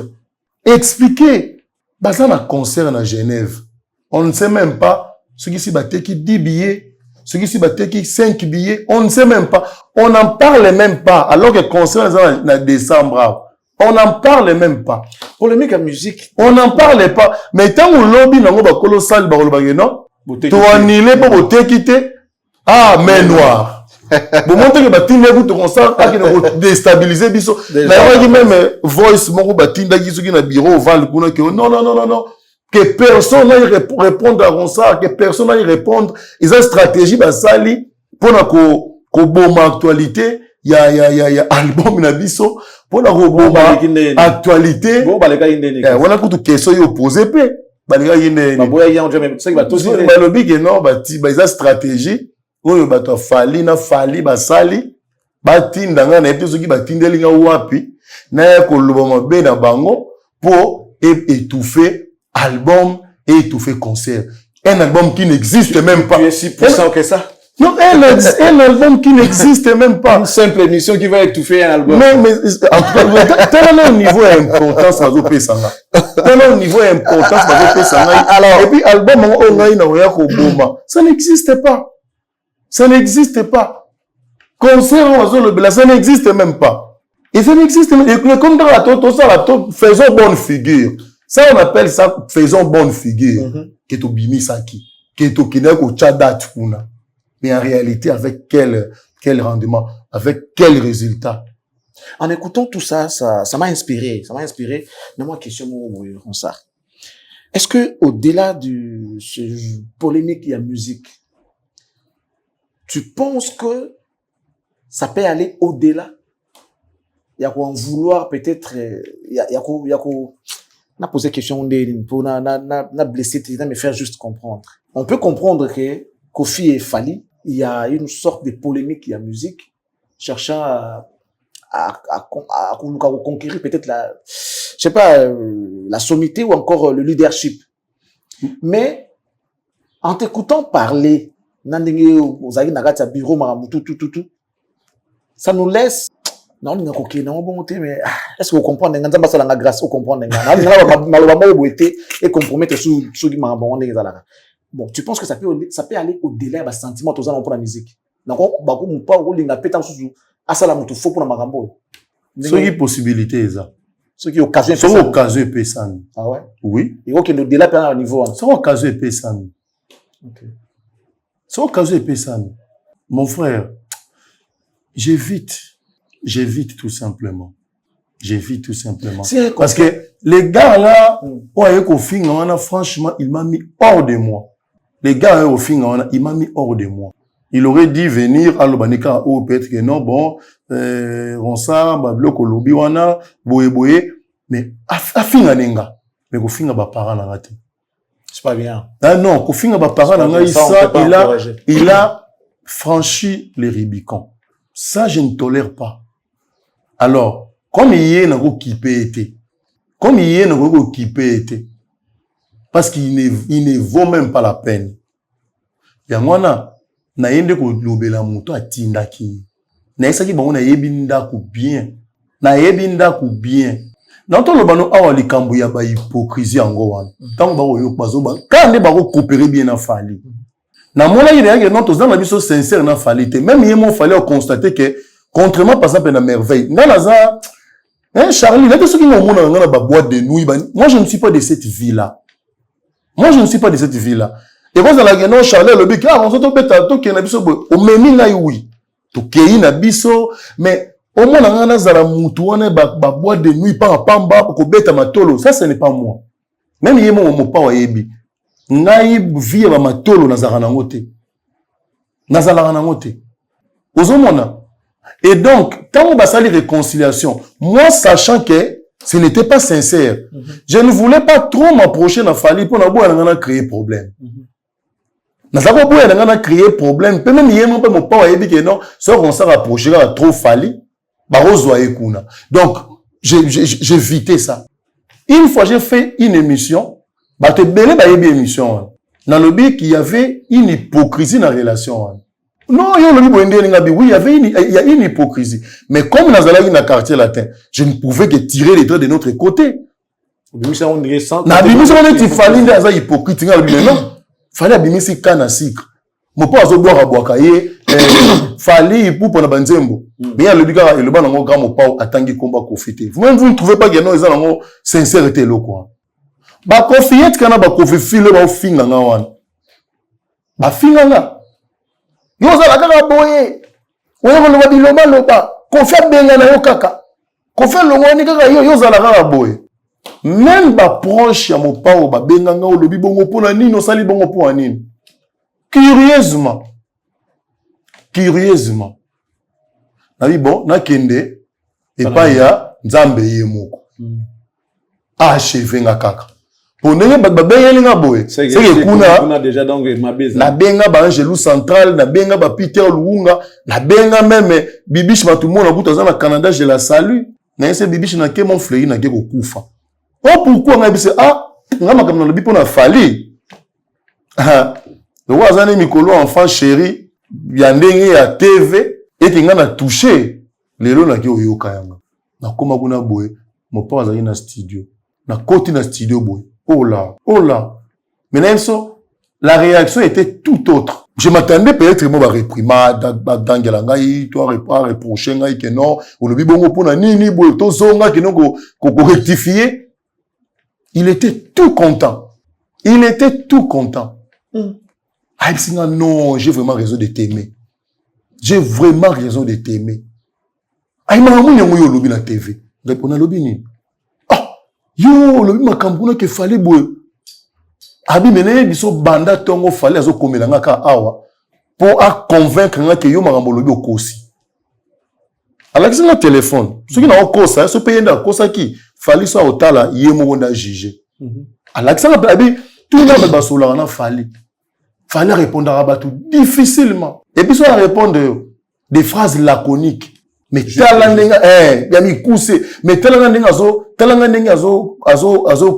expliquer. Bazan a concert à Genève. On ne sait même pas ceux qui s'y battaient qui 10 billets, ceux qui s'y battaient qui 5 billets. On ne sait même pas. On n'en parle même pas. Alors que concert en décembre, on n'en parle même pas. Polémique à musique. On n'en parle pas. Mais tant que lobby n'a pas colossal, non? Tu annulé pour voter quitter. Ah, main noire. Bon, montre que Batinda vous te constate à qui ne déstabiliser biso. D'ailleurs, même voice mon Batinda qui sont dans bureau val que non. Que personne n'aille répondre à ça, que personne n'aille répondre. Ils ont une stratégie basali pour la bonne actualité. Il y a album na biso pour la bonne actualité. On a toute question opposée pe. Balinga yinde. Baboya y a même ça qui va tout dire. Balobi que non, ils ont stratégie. Oyo bato fali basali batinda nga na episo ki batindeli nga wapi na ya koloba mabe na bango pour étouffer album et étouffer concert. Un album qui n'existe même pas. Tu es si puissant que ça? Non, un album qui n'existe même pas. Une simple émission qui va étouffer un album. Mais en tout cas, tel niveau d'importance à zopé sanga. Tel niveau d'importance à zopé sanga. Alors, et puis album on nga na oya ko bomba. Ça n'existe pas. Ça n'existe pas. Concert ça n'existe même pas. Et ça n'existe même pas. Comme dans la toto, faisons bonne figure. Ça, on appelle ça, faisons bonne figure. Keto bimi saki. Keto kineko tchada tchuna. Mais en réalité, avec quel rendement? Avec quel résultat? En écoutant tout ça, ça m'a inspiré. Ça m'a inspiré. Mais moi, question, ça. Est-ce que, au-delà de ce polémique, il y a musique? Tu penses que ça peut aller au-delà? Il y a quoi en vouloir peut-être, il y a quoi, n'a posé question pour n'a blessé, me faire juste comprendre. On peut comprendre que Kofi et Fali, il y a une sorte de polémique, il y a musique, cherchant à conquérir peut-être je sais pas, la sommité ou encore le leadership. Mais, en t'écoutant parler, ça nous laisse non mais est-ce que vous comprenez la grâce vous comprenez et compromettre bon tu penses que ça peut aller au-delà des sentiments pour la musique donc pas faut pour la ce qui possibilité ça ce qui occasion pessan ah ouais oui et OK au-delà à niveau ça occasion pessan OK. C'est au cas où mon frère, j'évite tout simplement. Parce que les gars là, franchement, il m'a mis hors de moi. Les gars au fin, il m'a mis hors de moi. Il aurait dit venir à l'Obanika ou peut-être que non, bon, Ronsa, Bablo, Kolobi, wana, boye, mais à fin, mais au fin, parents n'a raté. C'est pas bien. Ah non, Kofinga Bapara, il a franchi les Rubicons. Ça, je ne tolère pas. Alors, comme il y a un qui parce qu'il ne vaut même pas la peine. Yangwana, na yende ko lobela muto atindaki. Na esaki bango na yebinda ku bien. Dans le bano awa likambo ya ba hypocrisie ngo wana. Tant ba oyo bazoba kande ba ko coopérer bien na Fali. Na mona ide yake non tozana na biso sincère na Fali te. Même yemo fallait constater que contrairement par exemple na merveille. Ngana za Charlie, là tout ce qui mona ngana ba boîte de nuit. Moi je ne suis pas de cette vie là. Moi, je ne suis pas de cette vie-là. Et quand on a gagné, Charles, le bic, on s'est tombé à tout, qui n'a biso, on m'a mis là, oui. Tout qui n'a biso, mais au moins, on a zara moutouane, boîte de nuit, par pamba, pour bête à matolo. Ça, ce n'est pas moi. Même yémo, on m'a pas waébi. Naï, vie à matolo, nazara nangote. Nazara nangote. Ozomona. Et donc, quand on va salir réconciliation, moi, sachant que ce n'était pas sincère, je ne voulais pas trop m'approcher dans Fali pour n'a créer problème. On a créé problème. Peut même hier, mon père a dit que non, si on s'est rapproché, on a trop Fali, donc, j'ai évité ça. Une fois, j'ai fait une émission, une émission. Dans le but qu'il y avait une hypocrisie dans la relation. Non, oui, il y a une hypocrisie. Mais comme dans le quartier latin, je ne pouvais que tirer les traits de notre côté. Il fallait hypocrite. Mais non, fallait abimisi kana sikre. Mon père a boire à boakaye, fallait pour la banzembo. Mais il y a le biga et le ban en grand mon père attendu combat confité. Vous-même, vous ne trouvez pas qu'il y a une sincérité là, quoi. Ba confier kana ba kofi file ba finga ngawan. Ba finga nga. Yo za la kaka boye. Oyo lo ba biloma lo ba. Confia benga na yo kaka. Confia lo ngoni kaka yo za la kaka boye. Même ba proche ya mon père ba benga nga o lobi bongo pona nini o sali bongo pona nini. Curieusement. Na bi bon, na kende et pas ya nzambe yemoko. Achevé nga kaka. Pour ne pas nga boye. C'est que kuna déjà donc mabeza. Na benga ba Angelou Central, na benga ba Peter Luunga, na benga même Bibiche Matumo na buta na Canada, je la salue. Na ese Bibiche na ke mon frère na ke ko kufa. Oh pourquoi nga bise nga makam na lobi pona Fali. Le voisin Mikolo enfant chéri, ya ndenge ya TV et ki nga na touché lelo na ke oyoka yanga. Na koma kuna boye, mon père azali na studio. Na koti na studio boye. Oh là. Mais même ça, la réaction était tout autre. Je m'attendais peut-être que moi réprimade, dangelangai, toi reprocher ngai que non, ou le bibongo pona nini boye to zonga que non ko rectifier. Il était tout content. Ah, non, j'ai vraiment raison de t'aimer. Ah, il m'a amené au lobby na TV. On a lobby ni. Yo, lobby makambuna ke fallait boye. Abi menene biso banda tongo fallait azo komelanga ka awa pour à convaincre nga ke yo makambo lobby okosi. Alors que c'est un téléphone. Ce qui n'a pas kosa, ce pays n'a kosa qui fallait soit otala yemo wonda juger. Alors que ça n'a pas tout le monde va sur la fallait. Fallait répondre à Rabatou difficilement. Et puis ça répondre des phrases laconiques. Mais talandenga yami kuse mais talandenga azo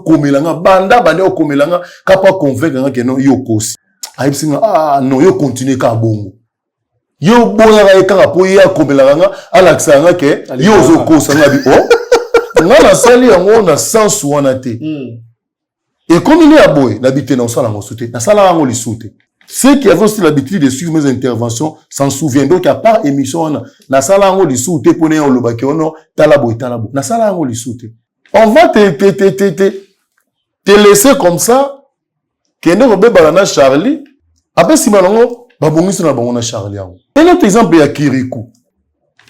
komelanga banda o komelanga kapa convaincre que non yo kosi aibsinga non yo continuer ka bongo yo boya ka ka po ya komelanga alaksanga ke yo zo kosa ngabi nga na sali yango na sens wana te et comme il est à boy d'habiter dans ça la mosoute na sala ngo lisute. Ceux qui avaient aussi l'habitude de suivre mes interventions s'en souviennent. Donc, il n'y a pas émission. Na sala ngo lisute pour ne on le ono talabo. Na sala ngo lisute. On va te laisser comme ça. Kende robe balana Charlie. Après si malongo babongisi na bangona Charlie. Un autre exemple est Kirikou.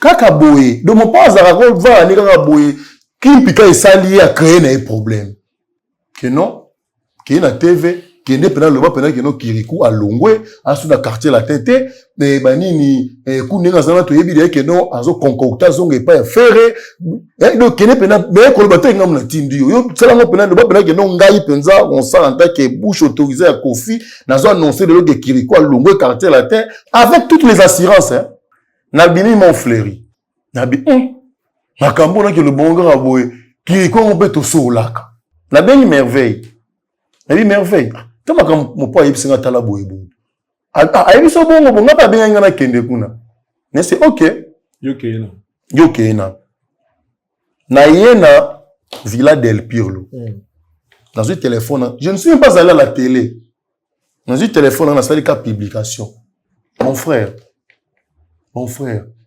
Kaka boye. Donc mon père Zarako va ni kaka boye. Qui pika esali a créé un problème. Que non. Qui na TV. Qui n'est pas le bas pendant que nos Kirikou à Longwe, à sous la quartier la tête, mais banini, kouninga zana to yebi que non, azo concocta zonge pas ferré, donc qui n'est pas mais qu'on le batte ngam na tindio, yo c'est là mon pendant le bas pendant que non ngai penza, on sent en tant que bouche autorisée à Kofi, nazo annoncé de l'autre Kirikou à Longwe quartier la tête, avec toutes les assurances, nabini mon fleuri, nabi, makambo na que le bon gars aboye, Kirikou on peut tout solaka, la belle merveille, Tama mon père yipsinga tala boyebo. Ayibiso bongo bonga pa benga na kende kuna. Mais c'est OK. Yo keena. Na yena Villa del Pirlo. Dans un téléphone, je ne suis même pas allé à la télé. Dans un téléphone, on a fait des publication. Mon frère,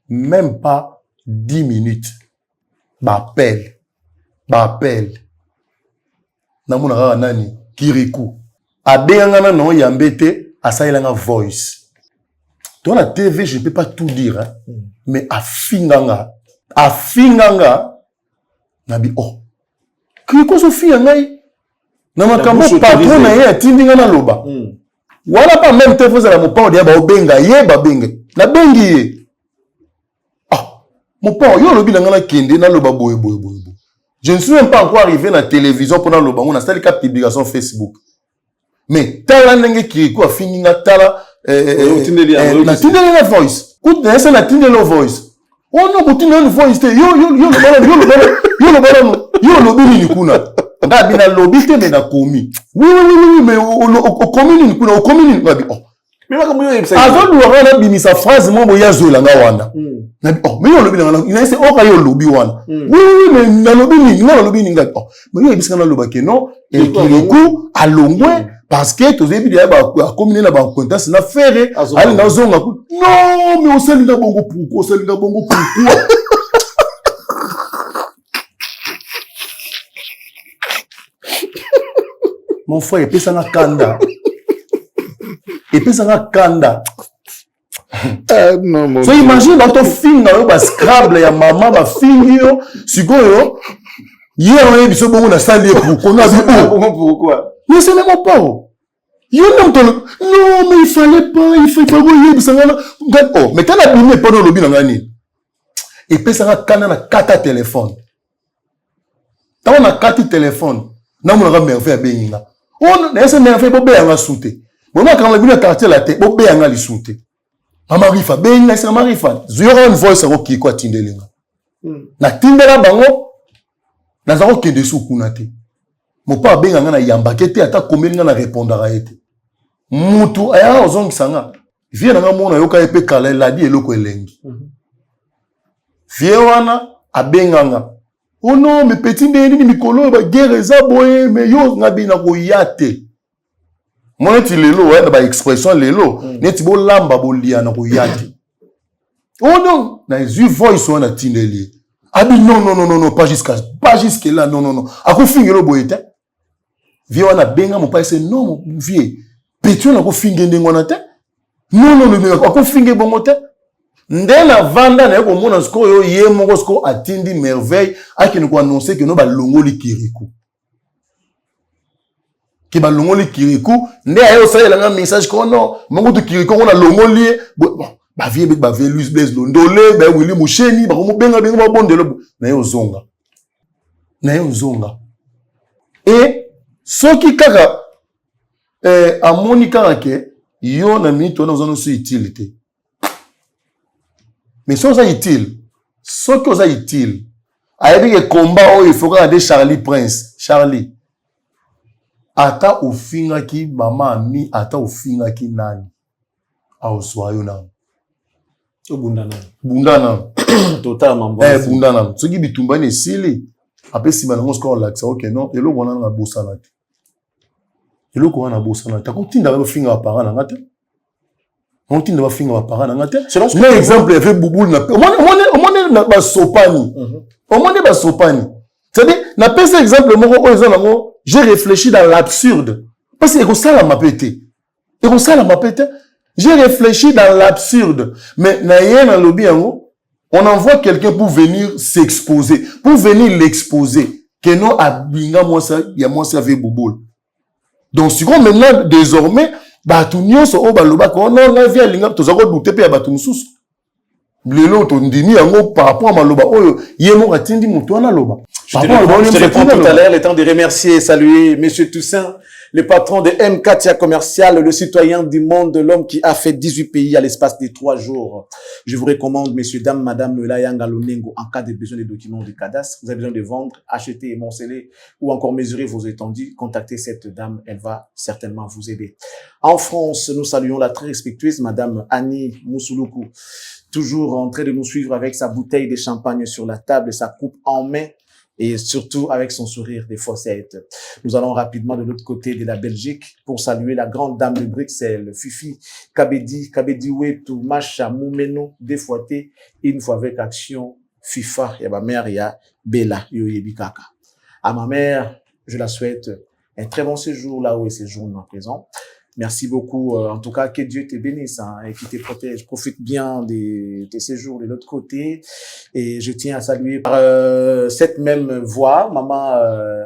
même pas 10 minutes. M'appelle. Namuna nani Kirikou. Abengana non yambete, asailanga voice. Dans la TV, je ne peux pas tout dire, hein, mais afinganga, nabi oh. Kiko so fingangai, na makambo patron na ye atindinga na loba. Wala pas même te vous à la mopa dia ba obenga ye ba benga. Na bengi ye. Ah, mopa yo lobi na ngana kende na loba boy. Je ne suis même pas encore arrivé à la télévision pendant loba, on a installé cap publication Facebook. Mais tala nenge Kiko afinga tala na tindele na voice. Ou na esa na tindele voice. Oh non, butine voice te yo lobi ni kuna. Nga bina lobi te me na komi. Oui mais o komi ni kuna, o komi ni ngabi. Oh. Mais ma komi yo yebisa. Azo luwa na bimi sa phrase mo boya zo la nga wanda. Ngabi oh, mais yo lobi na ina ese o ka yo lobi wana. Oui mais na lobi ni ngabi. Oh, mais yo yebisa na loba ke non, et Kirikou alongwe. Parce que tous les bidets à communier la banque contest na faire aller dans zone non mais on sait linga bongo pourquoi mon frère et ça na kanda non mon so imagine dans ton film na ba scrabble ya maman ba fingio sikoyo hier on est biso bongo na salle pourquoi mais c'est même pas. Non, mais il fallait pas oh, mais quand la bimé pas dans le bin ngani. Et puis ça va quand na carte téléphone. Tant on a carte téléphone, na mon ra merveille benga. On na ese merveille bo be nga souté. Bon moi quand la bimé quartier la tête, bo be nga li souté. Mama rifa benga c'est mama rifa. Zero une voice ko ki ko tindelinga. Na tindela bango na zako kende su kunate. Mon père benga na yamba kete ata komeli na répondre à été mutu aya ozongi sanga vie na mona yoka epe kala la di eloko elengi vie wana abenganga oh non mais petit ndeni ni mikolo ba guerre za boye mais yo ngabi na ko yate mona ti lelo wa ba expression lelo neti bo lamba bo lia na ko yate oh non na zu voice wana tindeli abi non pas jusque là non ako fingelo boyete vie wana benga mon père c'est non mon vie pétion na ko finge ndengona te non mais ko finge bongo te ndena vanda na ko mona sko yo ye moko sko atindi merveille akini ko annoncer que no ba longoli Kirikou ki ba longoli Kirikou nde ayo sa yela nga message ko non mongo to Kirikou on a longoli ba vie Luis Blaise Londolé ba Willy Musheni ba ko benga ba bondelo na yo zonga et soki kaka amoni kaka ke yo na minute on a aussi utilité mais so ça utile soki oza utile ayebi ke combat oyo il faut ka de Charlie ata ofingaki mama ami ata ofingaki nani aoswa yo nani bundana totalement bundana soki bitumba ni esili apesi bango score laksa ok non eloko wana na bosana te eloko wana bosana te akotinda ba finga parent na ngate ontinda ba finga ba parent na ngate mais exemple fait bouboule na on na ba sopani on ba sopani c'est-à-dire na pese exemple moko oyo zango j'ai réfléchi dans l'absurde parce que ça la mapete j'ai réfléchi dans l'absurde mais na yena lobi yango on envoie quelqu'un pour venir s'exposer, pour venir l'exposer. Que non, abinga moi ça avec Bouboule. Donc, si on maintenant, désormais, bah, tout n'y a pas de baloba, on a vu à l'inga, tout ça, on doute pas à batou sous. Lelo, ton dini, par rapport à ma loba, oh, yémo, attendi, moutouna loba. Je te réponds tout à l'heure, le temps de remercier et saluer Monsieur Toussaint, le patron de M4 Commercial, le citoyen du monde, l'homme qui a fait 18 pays à l'espace de 3 jours. Je vous recommande, messieurs, dames, madame, le Layanga Lonengo, en cas de besoin de documents du cadastre, vous avez besoin de vendre, acheter, émonceler ou encore mesurer vos étendues, contactez cette dame, elle va certainement vous aider. En France, nous saluons la très respectueuse madame Annie Moussouloukou, toujours en train de nous suivre avec sa bouteille de champagne sur la table, sa coupe en main, et surtout avec son sourire des faussettes. Nous allons rapidement de l'autre côté de la Belgique pour saluer la grande dame de Bruxelles, Fifi Kabedi Wetu, Macha Moumeno, Défouaté, une fois avec action FIFA, et ma mère, il y a Bella, Yoyebi Kaka. À ma mère, je la souhaite un très bon séjour là où il séjourne à présent. Merci beaucoup. En tout cas, que Dieu te bénisse et qu'il te protège. Profite bien de tes séjours de l'autre côté. Et je tiens à saluer par cette même voix, maman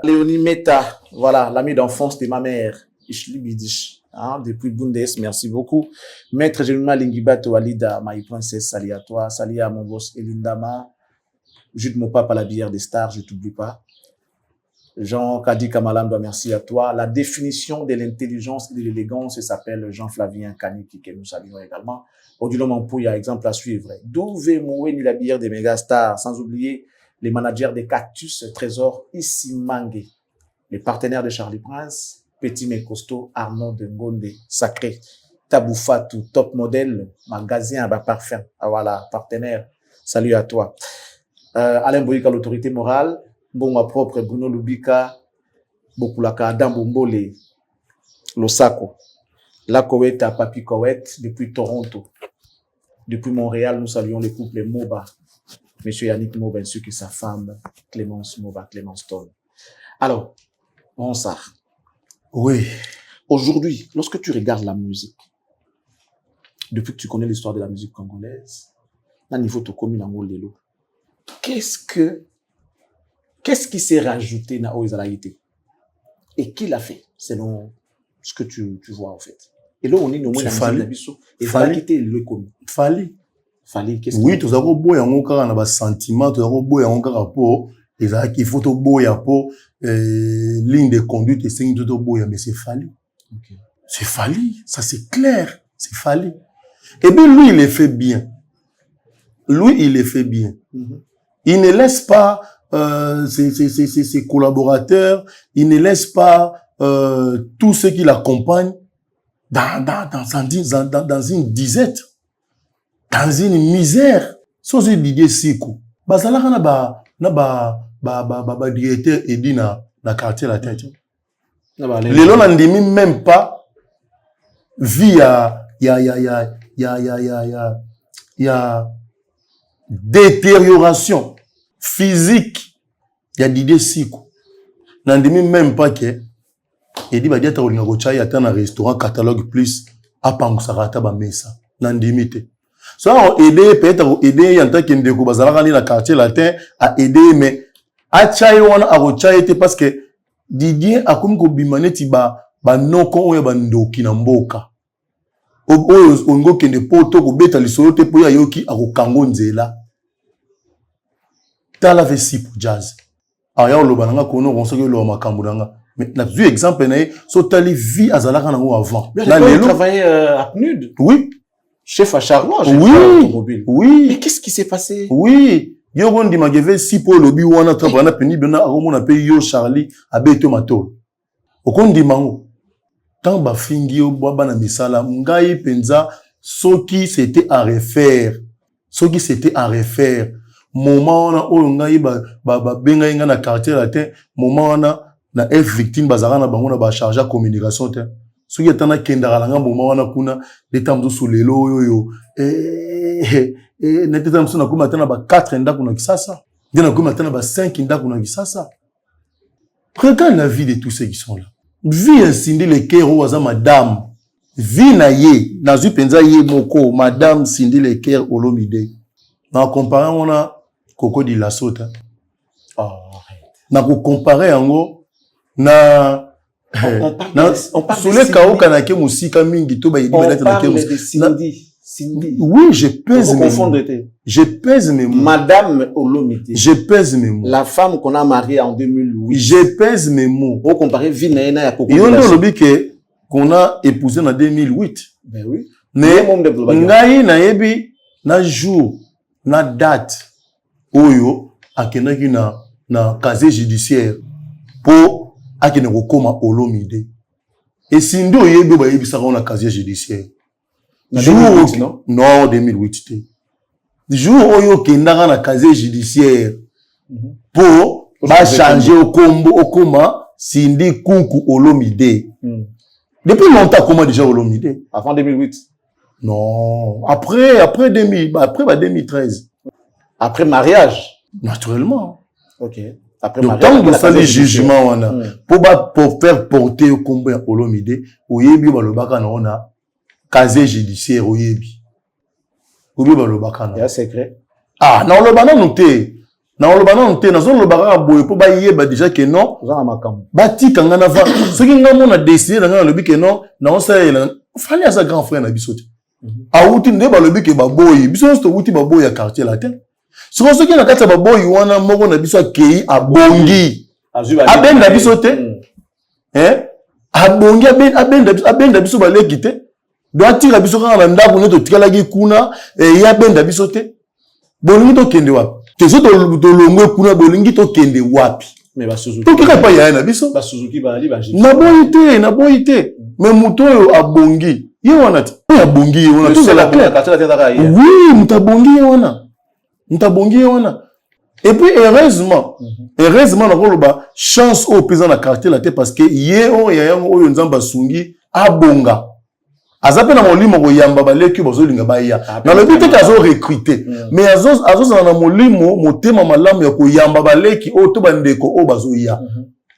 Léonie Meta, voilà, l'amie d'enfance de ma mère, Ishli Bidish, depuis Bundes. Merci beaucoup. Maître Jeluna Lingibato Walida, ma princesse, salut à toi. Salut à mon boss Elindama. Jude mon papa, la bière des stars, je t'oublie pas. Jean Kadi Kamalando, merci à toi. La définition de l'intelligence et de l'élégance s'appelle Jean-Flavien Kaniki, que nous saluons également. Odilon Mampouya, exemple à suivre. Douvé Moué, la bière des méga stars, sans oublier les managers des Cactus, Trésor, Issimangé, les partenaires de Charlie Prince, Petit mais costaud, Arnaud de Ngonde, Sacré, Taboufatou, Top Model, Magasin à parfum. Ah voilà, partenaire. Salut à toi. Alain Boyika, l'autorité morale. Bon, ma propre Bruno Lubika, Bokulaka, Adam Bombole, Losako, La Koweït à Papi Koweït, depuis Toronto. Depuis Montréal, nous saluons le couple Moba, Monsieur Yannick Moba, ainsi que sa femme, Clémence Moba, Clémence Toll. Alors, Ronsard. Oui. Aujourd'hui, lorsque tu regardes la musique, depuis que tu connais l'histoire de la musique congolaise, à niveau de commune en Lelo, qu'est-ce qui s'est rajouté dans Oizalaïté? Et qui l'a fait, selon ce que tu vois, en fait? Et là, on est nommé dans la musique et Fali le commun. Fali, qu'est-ce oui, tu as beau en encore dans sentiment, tu as beau en encore pour il faut tout beau pour ligne de conduite et c'est tout beau, mais c'est Fali. Okay. C'est Fali, ça c'est clair, c'est Fali. Et bien lui, il les fait bien. Lui, il les fait bien. Mm-hmm. Il ne laisse pas ses collaborateurs, il ne laisse pas tous ceux qui l'accompagnent dans une disette, dans une misère. Sans Didier Sikou. Bazalaka na directeur edi na quartier la tête. Les gens n'endiment même pas via détérioration physique. Il y a Didier Sikou. N'endiment même pas que il dit bah diata olinga kochai ata na restaurant catalogue plus apangusaka ba mesa n'endimité. So aider peut-être aider en tant qu'indeko bazalaka ni na quartier latin à aider mais achai wana a kochai était parce que Didier a comme ko bimaneti ba noko oyo ba ndoki na mboka. Oyo ongo kende poto ko beta lisolo te po ya yoki akokango nzela. Tala vesi pour jazz. Aya oloba nanga kono konso ke lo makambu nanga. Mais n'a vu exemple na so tali vie azalaka nango avant. Là il travaillait à PNUD. Oui. Chef à Charlois. Oui. Mais qu'est-ce qui s'est passé? Oui. Yo gondi mageve si po lobi wana travana peni bena akomona pe yo Charlie abeto matolo. Okondi mango. Tant ba fingi yo bwa bana misala ngai penza soki c'était à refaire. Soki c'était à refaire. Moment na oyo ngai ba benga inga na quartier latin moment na F victime bazara na bango na ba charge à communication te. Soki atana kendara langa moment wana kuna letamzo sulelo yo neteta mso na kuma atana ba 4 ndaku na kisasa. Ndena kuma atana ba 5 ndaku na kisasa. Regarde la vie de tous ceux qui sont là. Vie incendie le cœur ou aza madame. Vie na ye, na zu penza ye moko madame Cindy le cœur Olomide. Na comparer on a Coco di la Sota. Oh, na ko comparer yango na on parle sur le chaos kanake musika mingi to ba yidi ba na Cindy. Oui, je pèse mes mots. Je pèse mes mots. Madame Olomide. Je pèse mes mots. La femme qu'on a mariée en 2008. Je pèse mes mots. Vous comparez Vinaina et Coco. Il y a un lobby qu'on a épousé en 2008. Ben oui. Mais ngai na yebi na jour na date oyo akenaki na casier judiciaire pour akene kokoma Olomide. Et sindo yebi ba yebi saka na casier judiciaire. Jour non 2008. Jour oyo kendaka na casier judiciaire pour ba changer au combo au coma Cindy Kunku Olomide. Depuis longtemps comment déjà Olomide? Avant 2008. Non, après 2000, après 2013. Après mariage. Naturellement. OK. Donc, tant que ça, les jugements, pour faire porter au combat à Olomide, Oyebi, Balobaka, on a casier judiciaire, Oyebi. Oyebi, Balobaka. Il y a un secret. Ah, non, le banan, noté. Non, le banan, noté. Dans le baran, boy, pour bailler, déjà que non. Bati, quand on a va. Ce qui nous a décidé, dans le but que non, non, ça, il fallait à sa grand frère, Nabisote. A outi, ne ba le but que baboy. Bisous, to outi baboy à quartier latin. Ce qui est dans le baboy, on a moro Nabiso qui a bongi. Aben Nabisote. Hein? A bongi, aben Nabiso ba le quitter. Doit tirer Nabiso quand on a ndako, ne to tika gi kuna, et y a ben Nabisote. Bolingi to kende wapi. Tezo to longwe kuna bolingi to kende wapi. Mais ba Suzuki. To kika pa ya na biso. Ba Suzuki ba ali ba jiji. Na boyite. Mais muto yo abongi. Ye wana ti. Ya bongi ye wana. C'est la claire. Oui, mutabongi ye wana. Mutabongi ye wana. Et puis heureusement na koloba chance au président na quartier la tête parce que ye o ya yango oyo nzamba sungi abonga. Azape na molimo ko yamba baleki bozolinga baya na le but que azo recruter mais azo na molimo motema malamu ya ko yamba baleki o to bandeko o bazoya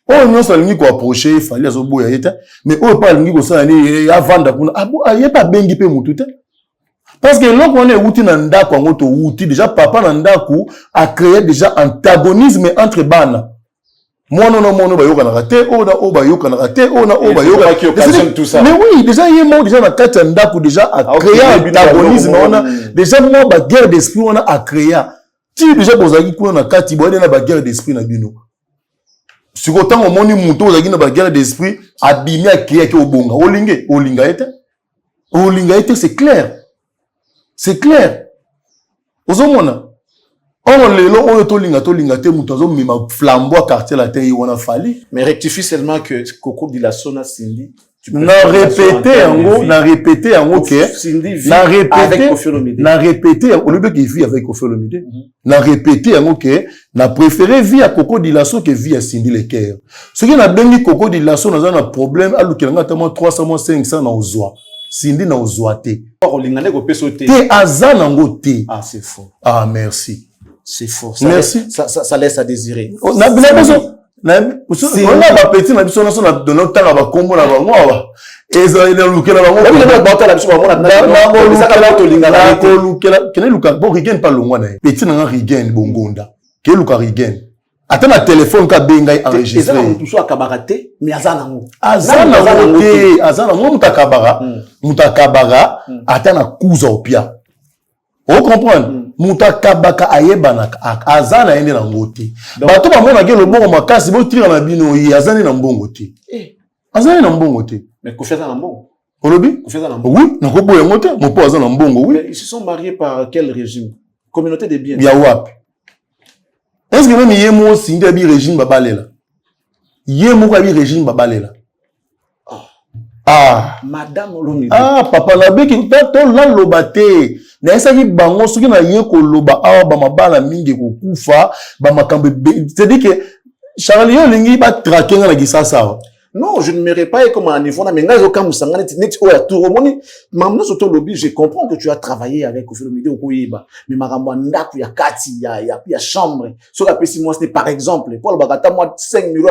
o nyo salingi ko approcher fali azo boya yeta mais o pa lingi ko sala ni avanda kuna abo ayeba bengi pe mutu te parce que loko on est outi na ndako ngo to outi déjà papa na ndako a créé déjà antagonisme entre bana. Mono ba yoka na raté, ba yoka na raté, ba yoka qui occasionne tout ça. Mais oui, déjà il est déjà na kati ndako déjà a créé un antagonisme on a déjà moi ba guerre d'esprit on a créé. Ti déjà bozaki kuna na kati boye na ba guerre d'esprit na bino. Si autant au moni muto ozaki na ba guerre d'esprit abimi a créé ke obonga. Olinga ete c'est clair. C'est clair. Ozomona on lelo on tolinga te mutazo mima flambeau quartier la terre on a fallu mais rectifie seulement que Coco de la Sona Cindy na répéter en gros que Cindy vit avec Ophelomide na répéter au lieu qu'il vit avec Ophelomide na répéter en gros que na préféré vie à Coco de la Sona que vie à Cindy Leker ce qui na bengi Coco de la Sona na problème alukelanga tellement 300 500 na ozwa Cindy na ozwa te olingane ko pesote te azana ngo te ah c'est faux ah merci. C'est faux. Merci. Ça laisse à désirer. On a pas petit, on a besoin de notre temps à la combo là bas. Et ça il a looké là bas. On a pas la besoin bon Rigen pas loin là. Petit na Rigen bongonda. Ke luka Rigen. Attends la téléphone ka benga enregistré. Ça on touche à kabaraté mais azana ngo. Azana ngo mutakabara attends na kuza opia. On comprend. Mutakabaka ayebana azana ende na ngoti bato ba mona ke lo bongo makasi bo tira na bino yi azani na mbongo te azani na mbongo te mais ko feza na mbongo olobi ko feza na mbongo oui na ko boye ngote mo po azana na mbongo oui mais ils se sont mariés par quel régime communauté des biens ya wapi est-ce que même yemo sinde bi régime babalela yemo ka bi régime babalela madame Olomide papa na beki to la lobate na esaki bango soki na ye ko loba awa ba mabala mingi ko kufa ba makambe c'est-à-dire que Charles yo lingi ba traquer na gisasa non je ne m'irai pas comme un niveau na menga zo kamusanga net o ya tour moni mamna soto lobby je comprends que tu as travaillé avec Ophelomide okoyeba mais makambo ndako ya kati ya chambre so la pesi moi c'est par exemple pour le bagata moi 5 000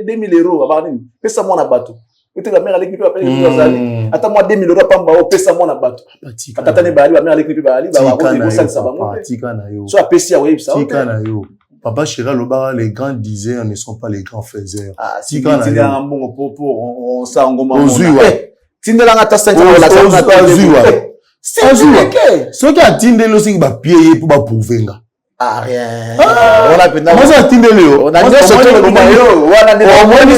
2000 euros ba nini pesa moi na bato. Peut-être la mère avec lui après les attends moi 2000 euros pamba au pesa moi na bato atata ne bali la mère avec lui bali ba ko ça ça ba mo so apesi ya web ça tika na yo papa Chira Loba les grands disaient ne sont pas les grands faiseurs tika na yo mbongo popo on sa ngoma tindela ngata 5 la so ki atindelo singi ba pied pour ba prouvenga rien on a pena moi ça tindelo yo on a dit surtout le mayo wana ndé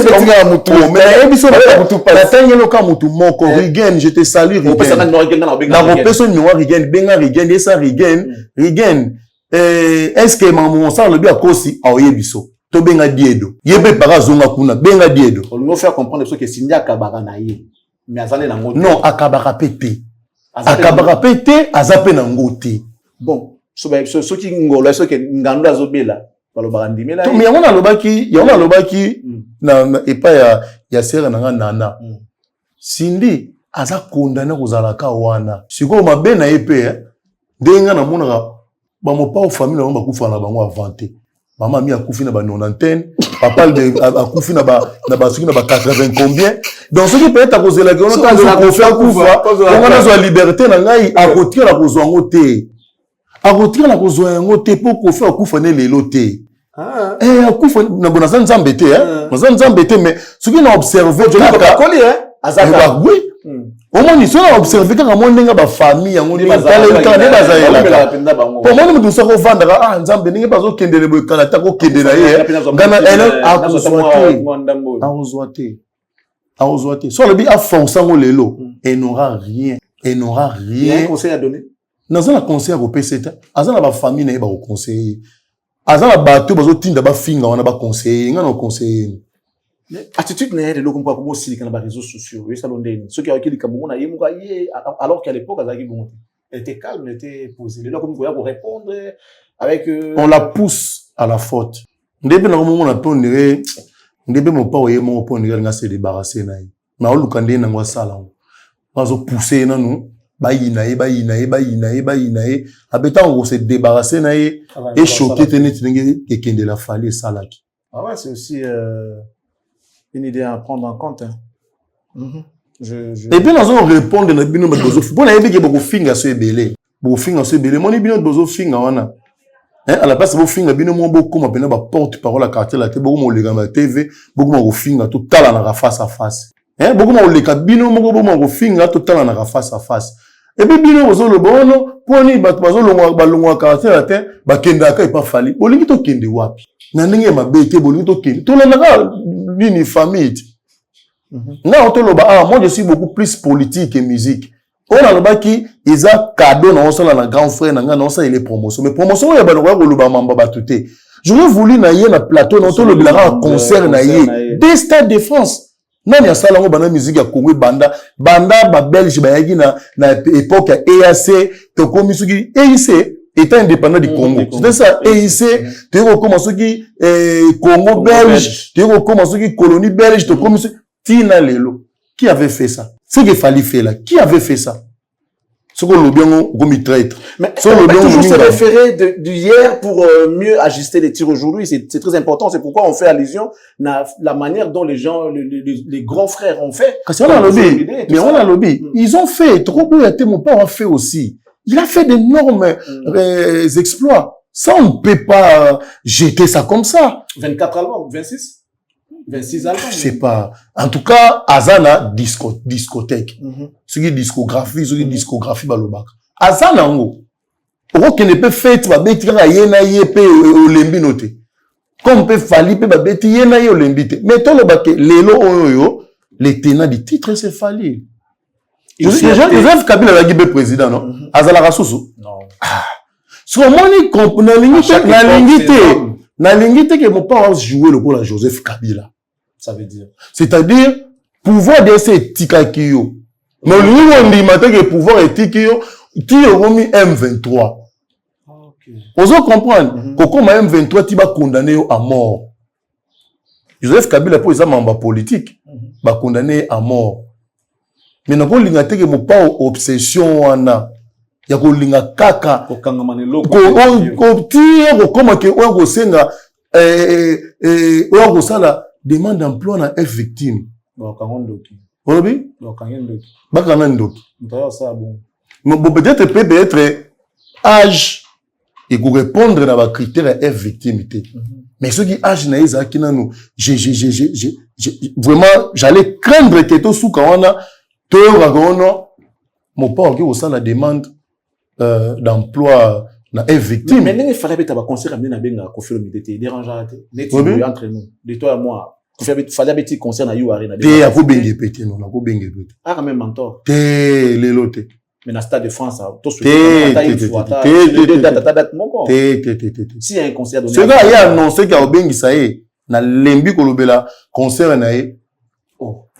tinga mutu mais ebiso na mutu pas tangelo ka mutu moko Rigen je te salue Rigen na personne no Rigen benga Rigen esa Rigen est-ce que maman ça le bien kosi aoyebiso to benga diedo yebe para zonga kuna benga diedo on nous faire comprendre ce que Cindy akabaka na ye mais azane na ngote non akabaka pété azape na ngote bon so ki ngolo so ke ngando azobela balobaka ndimela mais yango na lobaki na epa ya sere na nana Cindy aza condamné kozalaka wana siko mabe na epe ndenga na monaka ba mopa o famille na bakufa na bango avanté maman mi akufi na ba 90, papa akufi na ba 80 combien. Donc ce qui peut être à cause de la guerre, on a fait kufa, on a la liberté na ngai a retirer la cause ngote. A retirer la cause ngote pour ko faire kufa ne leloté. Akufa na bona nzambe te nzambe te mais ce qui n'a observé kaka koli azaka oui. Au moins, ils ont observé quand on a une famille, on a une pour moi, nous sommes vendre nzambe ninge bazo kendele boy kala tako kendela ye ngana elle a ozoité so le bi a foncer ngo lelo et n'aura rien conseil à donner dans un conseil au PCT azana ba famille na ba conseiller azana bato bazo tinda ba finga wana ba conseiller ngana conseiller attitude na yele lokumpa ko aussi kana ba réseaux sociaux oui salondeni ceux qui akili kamungu na yemuka alors qu'à l'époque azaki bon elle était calme, elle était posée. Là, comme vous voyez, pour répondre avec... On la pousse à la faute. Depuis le moment où on a pu dire, depuis mon père, on a pu dire, se débarrasser. Mais on a dit, on a ça. On a poussé, nous, on se débarrasser, et choqué, et qu'il a fallu ça. Ah ouais, c'est aussi une idée à prendre en compte. Et puis nous allons répondre à bino besoin. Bon, il y a beaucoup finga sur belé. Beaucoup finga sur belé. Mon bino besoin finga wana. À la place de finga bino mon beaucoup ma pena ba porte parole à quartier la te beaucoup mon lega ma TV, beaucoup mon finga tout tala na face à face. Beaucoup mon lega bino mon finga tout tala na face à face. Et puis bino besoin le bono poni ba besoin le balongo quartier la te ba kenda ka pas fali. Bolingi to kende wapi. Na ndenge ma bete bolingi to kende. To la na ni famille. Non, moi je suis beaucoup plus politique que musique. On a le bac qui ils a cadeau dans un grand frère dans ça il est promotion mais promotion il y a banoka ko luba mamba batute. J'aurais voulu na na plateau dans le blanc concert na des stades de France. Non il y a ça là bana musique ya Congo banda ba belge ba yaki na époque EAC to comme suki EIC étant indépendant du Congo. C'était ça EIC tu comme suki Congo belge tu comme suki colonie belge to comme Tina Lelo. Qui avait fait ça? C'est qu'il fallait faire là. Qui avait fait ça? Ce qu'on l'a bien comme traître. Mais on peut toujours se référer d'hier pour mieux ajuster les tirs aujourd'hui. C'est très important. C'est pourquoi on fait allusion à la manière dont les gens, les grands frères ont fait. Parce qu'on a lobby. Mais on a lobby. Ils ont fait. Trop beau, mon père a fait aussi. Il a fait d'énormes exploits. Ça, on ne peut pas jeter ça comme ça. 24 albums, 26? 26 albums. Je sais pas. En tout cas, Azana discothèque. Ce qui est discographie, balobak. Azana ngo. Oko qui ne peut faire ba beti ka yena yepe olembi noté. Comme peut fali pe ba beti yena ye olembi te. Mais to lo baké lelo oyo les tenants du titre c'est fali. Joseph Kabila la gibe président non. Azala rasusu. Non. So moni comprendre na lingité que mon père a joué le rôle à Joseph Kabila. Ça veut dire. C'est-à-dire, pouvoir de ces tikakiyo. Mais on dit maintenant que pouvoir est tikakiyo, qui est remis M23. Ok. Vous comprendre? Comment M23 qui va condamner à mort? Joseph Kabila pour les membres politiques, va condamner à mort. Mais nous avons l'ingate que mon père obsession wana. Ya ko linga kaka. Ko kangamane loko. Ko tire comment que on ko senga on ko sala demande d'emploi na F victime. Ba kangondoki. Olobi? Ba kangondoki. Ba kangondoki. D'ailleurs ça bon. Mais peut-être âge et pour répondre à la critère F victimité. Mais ceux qui âge na isa qui nous vraiment j'allais craindre que tout sous kawana to ragono mon père qui au ça la demande d'emploi na F victime. Mais il fallait être conseiller amener na benga Koffi Olomide dérangeant entre nous de toi et moi fallait être conseiller na you arena te a ko bengue pété non na ko bengue pété ah même mentor te lelote mais na stade de France tout si il y a un conseiller donné ce gars il a annoncé qu'il a bengue ça y na lembi kolobela conseiller na ye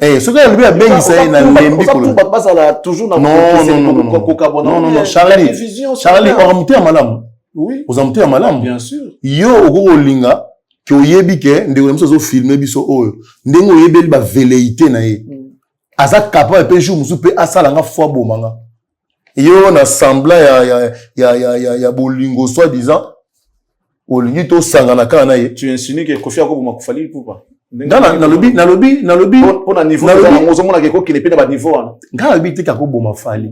ce gars lui a bengue ça y na lembi kolobela toujours non Charlie ormté à malam oui aux amté à malam bien sûr yo oko linga ki oyebi ke ndeko mso zo filmer biso oyo ndengo oyebeli ba velléité na ye aza capable pe jour musu pe asala nga foi bomanga yo na semblant ya bolingo soi disant olingi to sangana kana ye. Tu insinues que Kofi Akoboma Fali Ipupa. Na lobi pour na niveau za mona ke ko ki lepena ba niveau wana. Nga lobi te Akoboma Fali.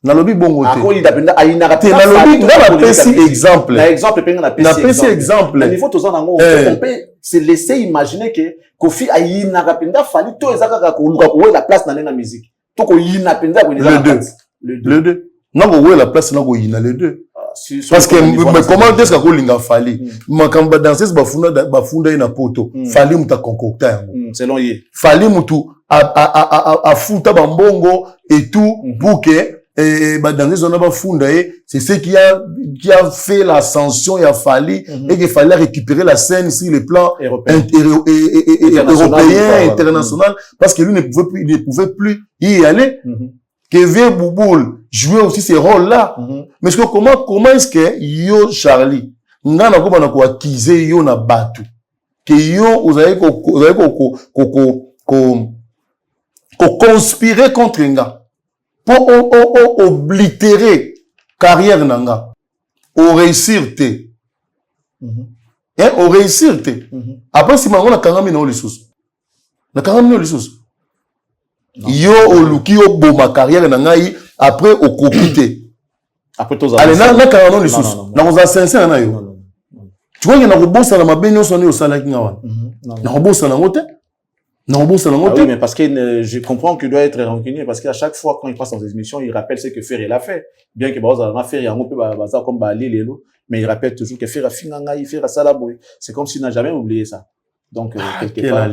Na lobi bongo te. Ako idapenda ayinaka te. Na lobi nga pesi exemple. Na exemple penga na pesi exemple. Na niveau toza nango on peut se laisser imaginer que Kofi ayinaka penda Fali to ezaka ka ko luka ko la place na na musique. To ko yina penda ko les deux. Non ko la place na ko yina les deux. Parce que mais comment est-ce que linga Fali makamba danseuse bafunda ina poto Fali muta concocta yango selon ye Fali mutu a futa bambongo et tout pour que danseuse on a bafunda c'est ce qui a fait l'ascension et a Fali et qu'il fallait récupérer la scène sur le plan européen international parce que lui ne pouvait plus y aller. Que Vieux Bouboule jouait aussi ces rôles-là. Mais comment est-ce que yo Charlie, ngana ko bana ko accuser yo na batu. Que yo vous avez conspirer contre nga pour oblitérer carrière nanga. Au réussir te. Au réussir te. Après si mango na kangami na olisusu. Na kangami na olisusu. Yo oluki yo boma carrière na ngai après okokite après toza allez na karano lisusu na koza sincère na yo tu vois que na kobosa na mabeni so ne osalaki ngawa na kobosa na ngote oui mais parce que je comprends qu'il doit être rancunier parce qu'à chaque fois quand il passe dans ses émissions il rappelle ce que Ferry l'a fait bien que baza na Ferry yango pe baza comme ba lelo mais il rappelle toujours que Ferry finga ngai Ferry sala boy c'est comme s'il n'a jamais oublié ça donc quelque part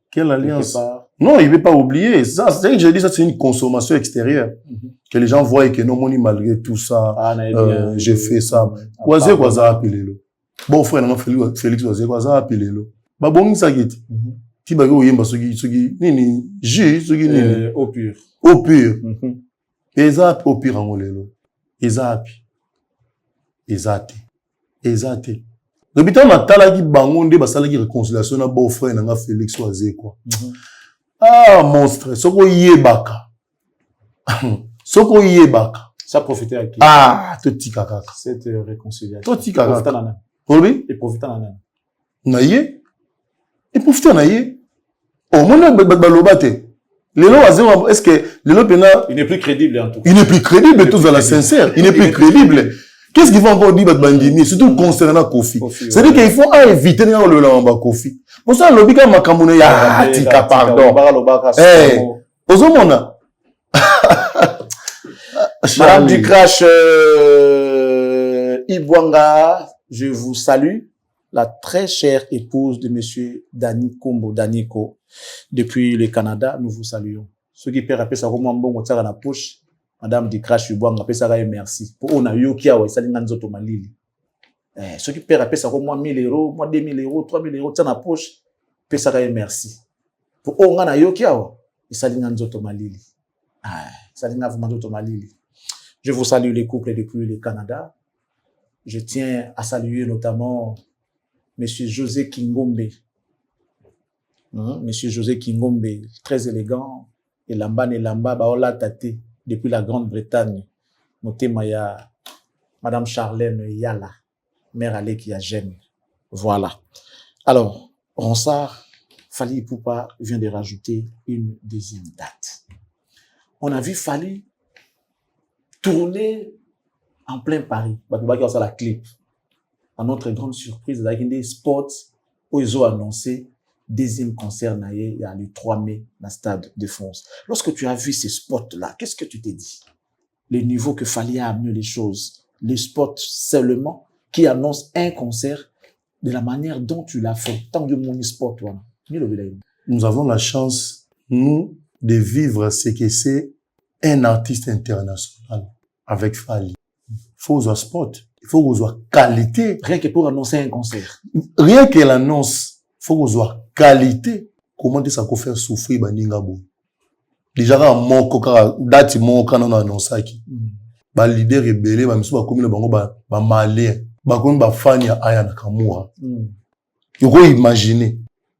quelle alliance non, il ne veut pas oublier. Ça, c'est que je dis ça, c'est une consommation extérieure. Que les gens voient que non, moni malgré tout ça, j'ai fait ça. Kwaze kwaza apelelo. Bon frère, non Félix kwaze kwaza apelelo. Ba bongi ça giti. Ti ba go yemba sogi nini sogi nini au pur. Au pur. Eza au pur angolelo. Ezate. Depuis na talaki bango nde basalaki réconciliation na beau frère na Félix kwaze quoi. Ah, monstre. Soko yebaka. Ça profitait à qui? Ah, toti kaka. Cette réconciliation. Toti kaka. Profita na nan. Oui? Et profita na nan. Naye? Et profita naye? Oh, mon balobate. Lelo azema, est-ce que lelo pena il n'est plus crédible en tout cas. Il n'est plus crédible, tout à la sincère. Il n'est plus crédible. Qu'est-ce qu'ils vont encore dire Bandini, surtout concernant Kofi? C'est-à-dire qu'il faut éviter le lamba Kofi. Pour ça, le bika makamune ya tika pardon. Eh, ozomona. Madame du Crash Ibwanga, je vous salue, la très chère épouse de monsieur Dani Kombo Daniko depuis le Canada, nous vous saluons. Ceux qui perdent après ça comment bon on la poche. Madame du Crash Ibwanga après ça merci. Pour on a eu qui a ouais ça nzoto malili. Ceux qui perdent après ça moi 1000 euros, moi 2000 euros, 3000 euros dans la poche, après ça merci. Pour on a eu qui a ouais ça nzoto malili. Ça nzoto malili. Je vous salue les couples depuis le Canada. Je tiens à saluer notamment monsieur José Kingombe. Monsieur José Kingombe, très élégant et lamba baola tate depuis la Grande-Bretagne. Motemaya madame Charlène Yala, mère Aleki à Gênes. Voilà. Alors, Ronsard Fally Ipupa vient de rajouter une deuxième date. On a vu Fally tourner en plein Paris. Ça la clip. À notre grande surprise, avec des spots où ils ont annoncé deuxième concert il y a le 3 mai dans le stade de France. Lorsque tu as vu ces spots-là, qu'est-ce que tu t'es dit? Le niveau que Fally a amené les choses, les spots seulement qui annoncent un concert de la manière dont tu l'as fait. Tant que mon spot, voilà. Nous avons la chance, nous, de vivre ce que c'est un artiste international avec Fally. Il faut avoir spot, il faut avoir qualité. Rien que pour annoncer un concert. Rien que l'annonce. Faut qu'on soit qualité. Comment ça peut faire souffrir baninga bo? Déjà quand moko ka date moko quand on annonce qui. Ba leader rebelle ba misu ba komi na bango ba malien. Ba komi ba fan ya Aya Nakamura. Yoko imaginer.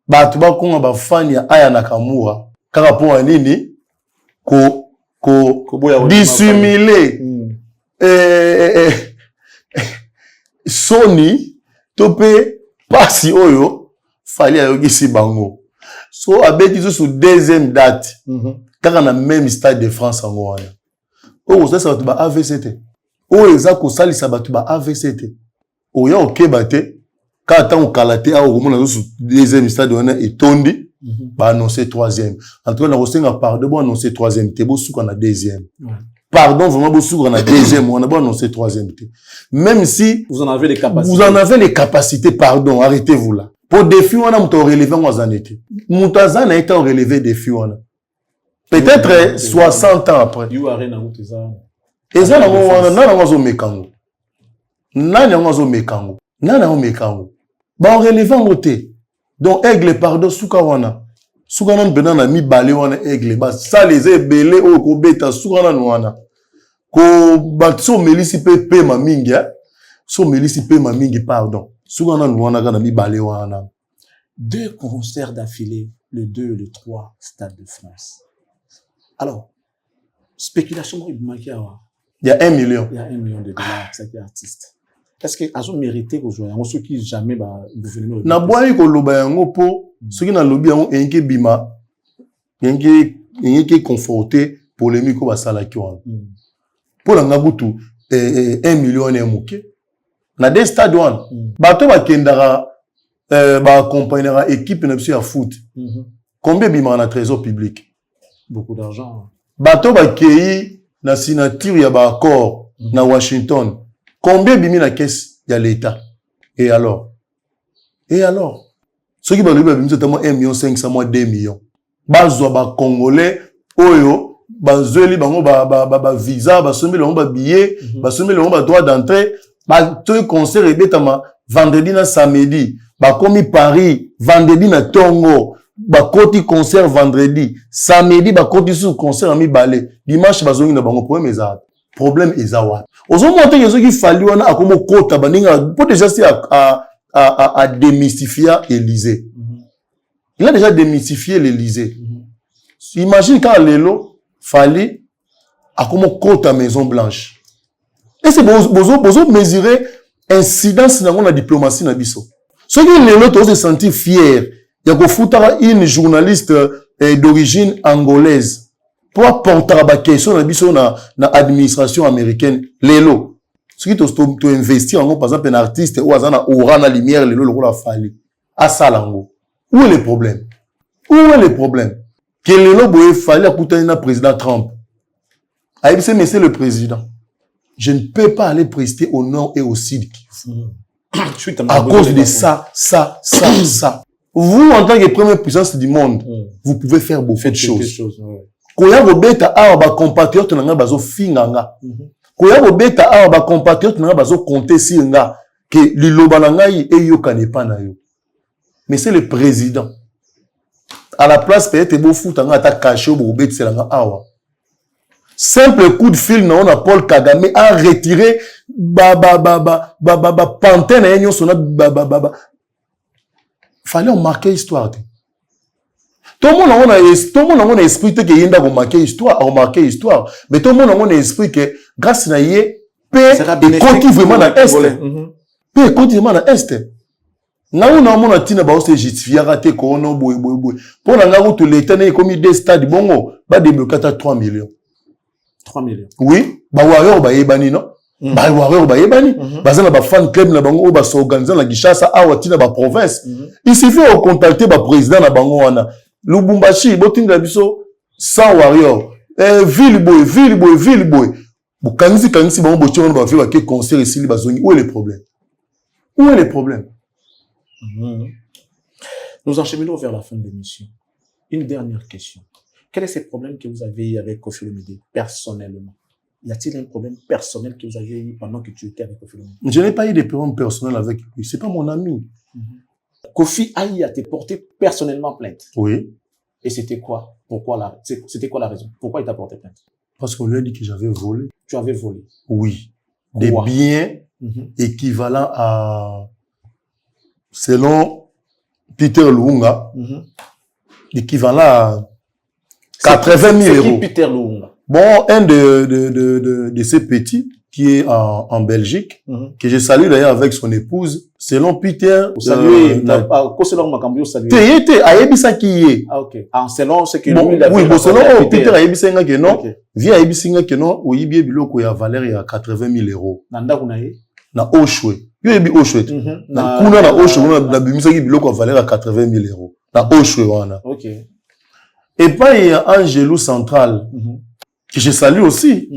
Ba tu ba konga ba fan ya Aya Nakamura. Kaka po nini ko dissimuler Sony Topé, pas si oyo, fallait ayogi si bango. So, abeti sur deuxième date, quand on a même stade de France en Ouana. Oh, ça va te ba AVCT. Oh, exact, ça va te ba AVCT. Oh, ya ok, bate. Quand on kalate, ah, au moment où deuxième stade, on a tondi, bah, annoncé troisième. En tout cas, on a pardon, bon, annoncé troisième. T'es beau sous qu'on a deuxième. Pardon, vraiment, beau sous qu'on a deuxième. On a bon annoncé troisième. Même si. Vous en avez les capacités. Vous en avez les capacités, pardon, arrêtez-vous là. Pour défi, on a relevé, on a été. Moutazan a été relevé défi, on a. Peut-être 60 ans après. Et ça, on relève en côté. Donc, aigle, pardon, soukawana. Soukanan benana mi balé wana aigle. Bah, ça les est belé au kobeta soukanan wana. Ko batso melisi pe ma mingi, so melisi pe ma mingi, pardon. Soukanan wana kana mi balé wana. 2 concerts d'affilée, le 2 et le 3, Stade de France. Alors, spéculation, il y a 1 million. Il y a 1 million de dollars, c'est qui artiste. Est-ce que vous méritez que vous jouez? Ceux qui jamais gouvernement. Na boyi ko loba yango po ceux qui na lobi yango enke bima enke conforté polémique ko basala ki wana. Pour nga butu 1 million e muke. Na des stade wana. Bato ba kendara ba accompagnera équipe na biso ya foot. Combien bima na trésor public? Beaucoup d'argent. Bato ba kei na signature ya ba accord na Washington. Combien bimi la caisse y a l'État? Et alors? Ceux qui vont lever notamment 1,5 million, 2 millions. Bazwa ba Congolais, oyo, bazweli bango ba visa, ba sombi le ba billet, ba sombi le ba droit d'entrée, ba tout concert ebetama vendredi na samedi, ba komi Paris, vendredi na Tongo, ba koti concert vendredi, samedi ba koti sous concert ami balé, dimanche bazongi na bango problème ezat. Problème ezawa. Ozo monter yezo ki fali wana akomo kota baninga pour déjà c'est à démystifier Élysée. Il a déjà démystifié l'Élysée. Imagine quand Lelo fali akomo kota Maison Blanche. Et c'est bozo mesurer incidence dans la diplomatie na biso. Ceux qui Lelo to se sentir fier, ya ko futara une journaliste d'origine angolaise. Pour apporter la question na administration américaine, lelo. Ce qui tu investir en par exemple un artiste ou azana aura na lumière lelo le la fali. À salango. Où est le problème? Que lelo boye fali à na président Trump. Aïe c'est monsieur le président. Je ne peux pas aller prester au nord et au sud. À cause de ça. Vous en tant que première puissance du monde, vous pouvez faire beaucoup de choses. Koya bobeta awa ba compatriote nanga bazo finganga. Koya bobeta awa ba compatriote nanga bazo compter si nga que liloba na ngai e yo kanepa na yo. Mais c'est le président. À la place peut-être beau foot nga ta caché bo bobeta selanga awa. Simple coup de fil na on a Paul Kagame a retiré pantin na enyo sona Fallait on marquer histoire. Tout le monde a esprit que il y a marqué histoire, mais tout le monde a esprit que grâce à yé paix et continue vraiment dans l'est. Paix continue vraiment dans l'est. Na on a tina ba se justifier raté ko no boy. Pour la route l'état né comme des stades bongo ba débloquer 3 millions. 3 millions. Oui, ba warrior ba yebani non. Ba warrior ba yebani. Bazana ba fan club na bango ba s'organiser na Kinshasa awa tina ba province. Il suffit de contacter ba président na bango wana. Lubumbashi, botinga biso, 100 warriors. Ville boy. Kanisi, bon, botion, on va faire un concert ici, où est le problème? Nous enchaînons vers la fin de l'émission. Une dernière question. Quel est ce problème que vous avez eu avec Koffi Olomide, personnellement? Y a-t-il un problème personnel que vous avez eu pendant que tu étais avec Koffi Olomide? Je n'ai pas eu de problème personnel avec lui. C'est pas mon ami. Koffi a te porté personnellement plainte. Oui. Et c'était quoi? C'était quoi la raison? Pourquoi il t'a porté plainte? Parce qu'on lui a dit que j'avais volé. Tu avais volé? Oui. Des biens équivalents à, selon Peter Lunga, équivalent à 80 000 euros. C'est qui Peter Lunga? Bon, un de ces petits qui est en Belgique, que je salue d'ailleurs avec son épouse. Selon Peter, saluer, ah ok. En selon ce que bon, lui, il a oui, bon, selon Peter Ayebisenga que non, okay. Via Ayebisenga que non, Oyibie biloko ya valeur ya 80 000 €. Nanda kunaye? Na Oshwe. Yo yebi Oshwe. Na kuna na Oshwe, na bimisaki biloko ya valeur ya 80 000 €. Na Oshwe wana. Ok. Et pas il y a Angelou Central, que je salue aussi.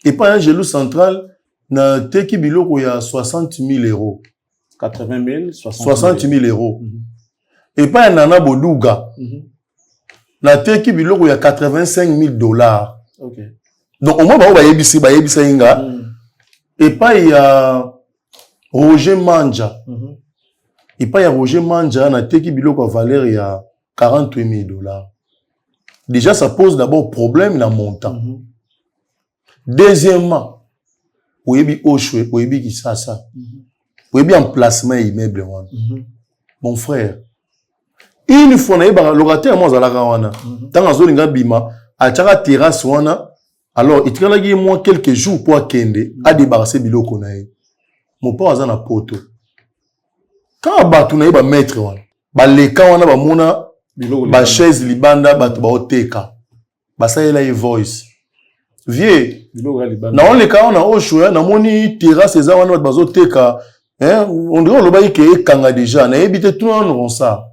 Et pas Angelou Central, na teki biloko ya 60 000 €. 80 000, 60 000 €. Et pas un Nana Boduga. Na teki biloko ya 85 000 $. Ok. Donc au moins ba yebisa inga. Et pas il y a Roger Manja. Et pas il y a Roger Manja na teki biloko ya valeur ya 48 000 $. Déjà ça pose d'abord problème na montant. Deuxièmement, oyebi Oshwe, oyebi Kisasa. Oyebi emplacement immeuble wana. Mon frère, une fois na yeba locataire moi zalaka wana. Tanga zolinga bima, ataka terrasse wana. Alors, il travaille moi quelques jours pour akende a débarrasser biloko na ye. Mon père azana poto. Quand batu na yeba maître wana, ba leka wana ba mona ba chaise libanda batu ba oteka. Ba saela e voice. Vieux, na on leka wana Oshwe na moni terrasse eza wana bazo teka. Hein, on dirait le bail qui est kanga déjà, na ebité tout on ça.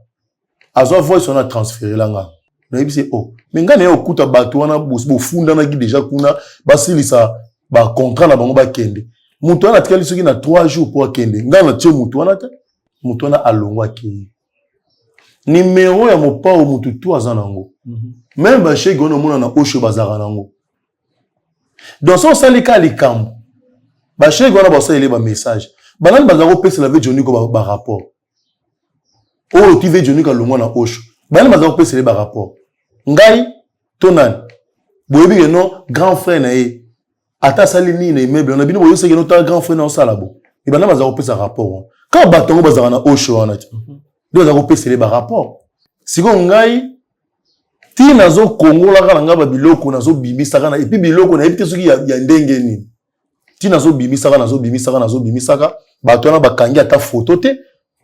Azo voice on a transféré langa. Na ebité oh, mais ngane yo kuta batu wana bo funda na gi déjà kuna basilisa ba contrat na bango ba kende. Mutu wana tikali soki na 3 jours pour kende. Ngana tio mutu wana te. Mutu wana alongwa ki. Numéro ya mopa o mutu tu azanango. Même ba chez gono mona na Oshwe bazara nango. Dans son salika likambo. Ba chez gono ba ça ba message. Banane bazaro pese la ve Johnny ko ba rapport. O ti ve Johnny ka longwa na Oshwe. Banane bazaro pese le ba rapport. Ngai tonan. Boyebi que non grand frère na ye. Ata sali ni na immeuble on a bino boyo se que non ta grand frère na sala bo. Et banane bazaro pese rapport. Quand batongo bazara na Oshwe wana ti. Do bazaro pese le ba rapport. Siko ngai ti nazo kongola kana ngaba biloko nazo bimisa kana et puis biloko na ebite soki ya ndenge ni. Ti nazo bimisaka bato na bakangi ata photo te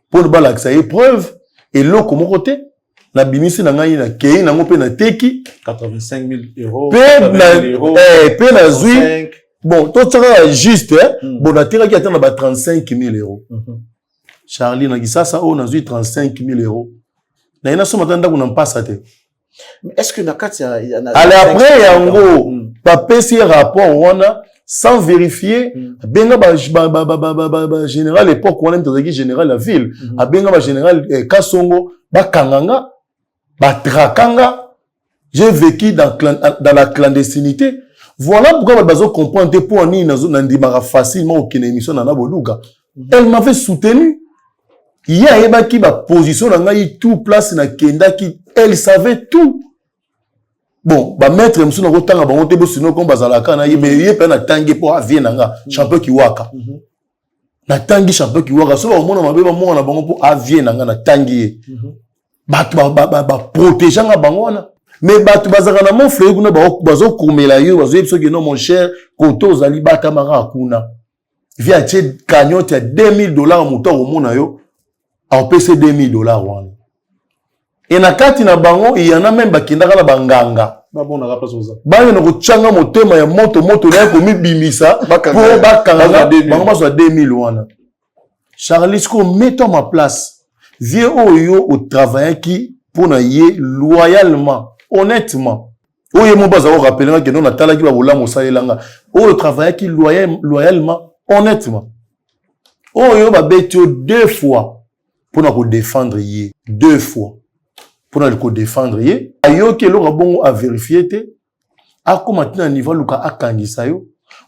pour ba lakisa épreuve et loko moko te na bimisi na ngai na kei na ngope na teki 85 000 €. Pe na zui bon to tsaka juste bon na teka ki ata na ba 35 000 €. Charlie na Kisasa o na zui 35 000 €. Na ina soma tanda kuna mpasa te. Est-ce que na kati ya allez après yango ba pesi rapport wana sans vérifier, benga ba général époque on aime tozaki général la ville, a benga ba général Kasongo, ba kanganga, ba trakanga. J'ai vécu dans la clandestinité. Voilà pourquoi bazo comprendre pour ni nazo ndimara facilement au kene émission na Boduga. Elle m'avait soutenu. Il y a eba ki ba position na ngai tout place na kenda ki elle savait tout. Bon, ba maître msuna ko tanga ba onte bo sino ko bazalaka na yebe yepe na tangi po avie nanga champion ki waka. Na tangi champion ki waka so ba mona mabe ba mona bango po avie nanga na tangi. Batu ba protéger nga bango na. Mais batu bazaka na mon frère kuna bazo komela yo bazo yebso que non mon cher koto zali bata mara kuna. Via che cagnotte ya 2 000 $ moto au mona yo. En PC 2 000 $ wana. Et na kati na bango il y en a même bakindaka na banganga. Ba bona ka place oza. Ba yo na kochanga motema ya moto na ko mibimisa pour bakanga bango ba so 2 000 wana. Charlie ko mets-toi ma place. Viens oyo au travail qui pour na ye loyalement, honnêtement. Oyo mo baza ko rappeler que non na tala ki ba bola mo salelanga. Oyo travail qui loyalement, honnêtement. Oyo ba betio 2 fois pour na ko défendre ye 2 fois. Pour nous défendre yé ayo ke lo rabongo a vérifier te a comment na niveau luka akangisa yo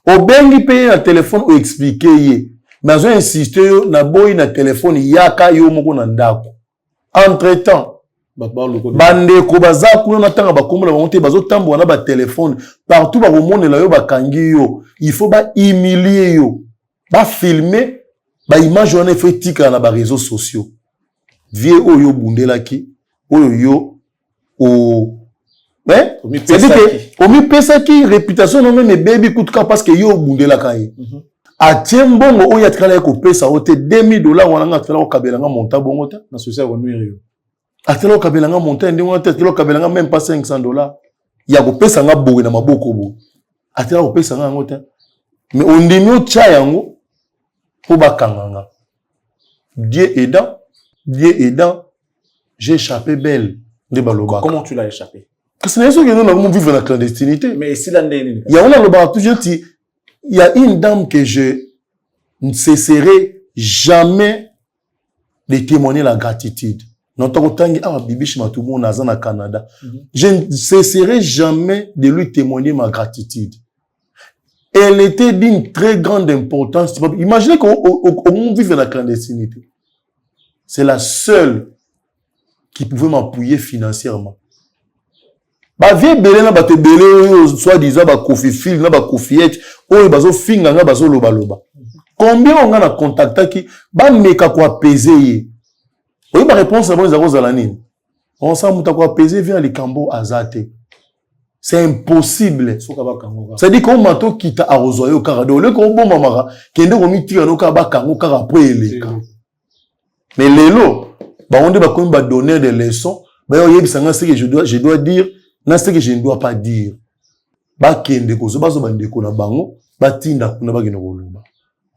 obengi payer na téléphone ou expliquer yé mais on insiste yo na boy na téléphone yaka yo moko na ndako entre temps bande ko bazaku na tanga bakombola bangote bazo tambo na ba téléphone partout ba komonela yo bakangi yo il faut ba humilier yo ba filmer ba image on fait tika na ba réseaux sociaux vieux oyo bundelaki oyo yo Mais c'est-à-dire que omi pesa ki réputation non même baby kutuka parce que yo bundela kai. A tiembongo oya tkala ko pesa ote $2000 wana nga tkala ko kabelanga monta bongo ta na social ko nuire yo. A tkala ko kabelanga monta ndingo ta tkala ko kabelanga même pas $500. Ya ko pesa nga bowe na maboko bo. A tkala ko pesa nga ngota. Mais ondimi o cha yango po bakanganga. Dieu aidant, j'ai échappé belle de Baloba. Comment tu l'as échappé? Parce que c'est sûr que nous avons vécu dans la clandestinité. Mais si l'année, il y a toujours dit, il y a une dame que je ne cesserai jamais de témoigner la gratitude. Je ne cesserai jamais de lui témoigner ma gratitude. Elle était d'une très grande importance. Imaginez qu'on vit dans la clandestinité. C'est la seule qui pouvait m'appuyer financièrement. Ba vie belé na ba te belé soit disant ba kofi fil na ba kofiette o bazo finga na bazo loba loba. Combien on a contacté qui ba meka ko apaiser. Oui ba réponse à bon za la nini. On sent muta ko apaiser vient les cambo azate. C'est impossible. C'est-à-dire qu'on m'a tout quitté à Rosoyo Carado. Le combo mamara, qui est remis tir no kaba kango kara après les cas. Mais les lots, bah on doit quand même donner des leçons. Bah on y a ce que je dois dire, non ce que je ne dois pas dire. Bah kende ko so bazo bande ko na bango, bah tinda kuna ba gino koloba.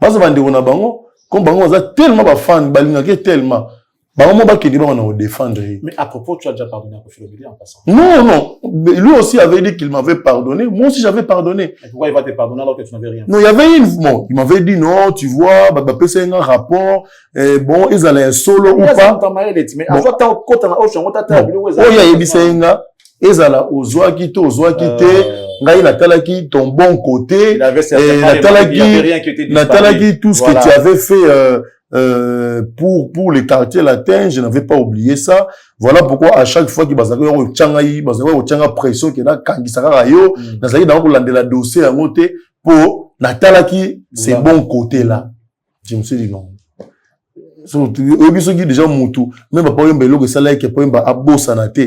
Bazo bande ko na bango, comme bango za tellement ba fan balinga ke tellement. Bah on ba kende ba on défendre. Mais à propos, tu as déjà pardonné à Kofi Olomide en passant? Non. Lui aussi avait dit qu'il m'avait pardonné. Moi aussi, j'avais pardonné. Et pourquoi il va te pardonner alors que tu n'avais rien? Non, il y avait une... Bon, il m'avait dit non, tu vois, c'est un rapport. Bon, ils allaient solo ou pas. Mais à toi, t'as ils allaient aux oies qui ton bon côté. Natalaki, tout ce que tu avais fait, pour les quartiers latins, je n'avais pas oublié ça. Voilà pourquoi à chaque fois qu'il y a pression qui est là, quand il s'arrête yo, la dossier à monter pour Natalaki, c'est bon côté là. Je me suis dit non. Déjà Moutou, même pas un bélo que ça là qui pas un abo sanate.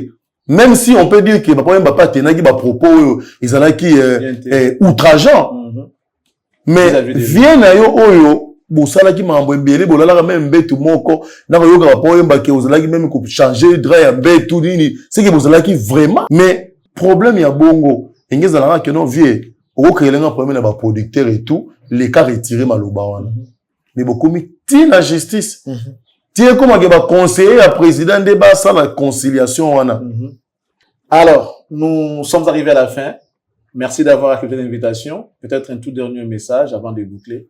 Même si on peut dire que pas un papa tenaki ba propos ils allaient qui outrageant. Mais viens à yo oyo bosala ki mambo ebele bolala même betu moko na ko yoka pa oyemba ke ozala ki même ko changer drap ya betu nini c'est que bosala ki vraiment mais problème ya bongo engeza la que non vie o créer un problème na ba producteur et tout les cas retirer maloba wana mais beaucoup mi ti la justice ti comment que ba conseiller à président débat ça la conciliation wana. Alors nous sommes arrivés à la fin. Merci d'avoir accepté l'invitation. Peut-être un tout dernier message avant de boucler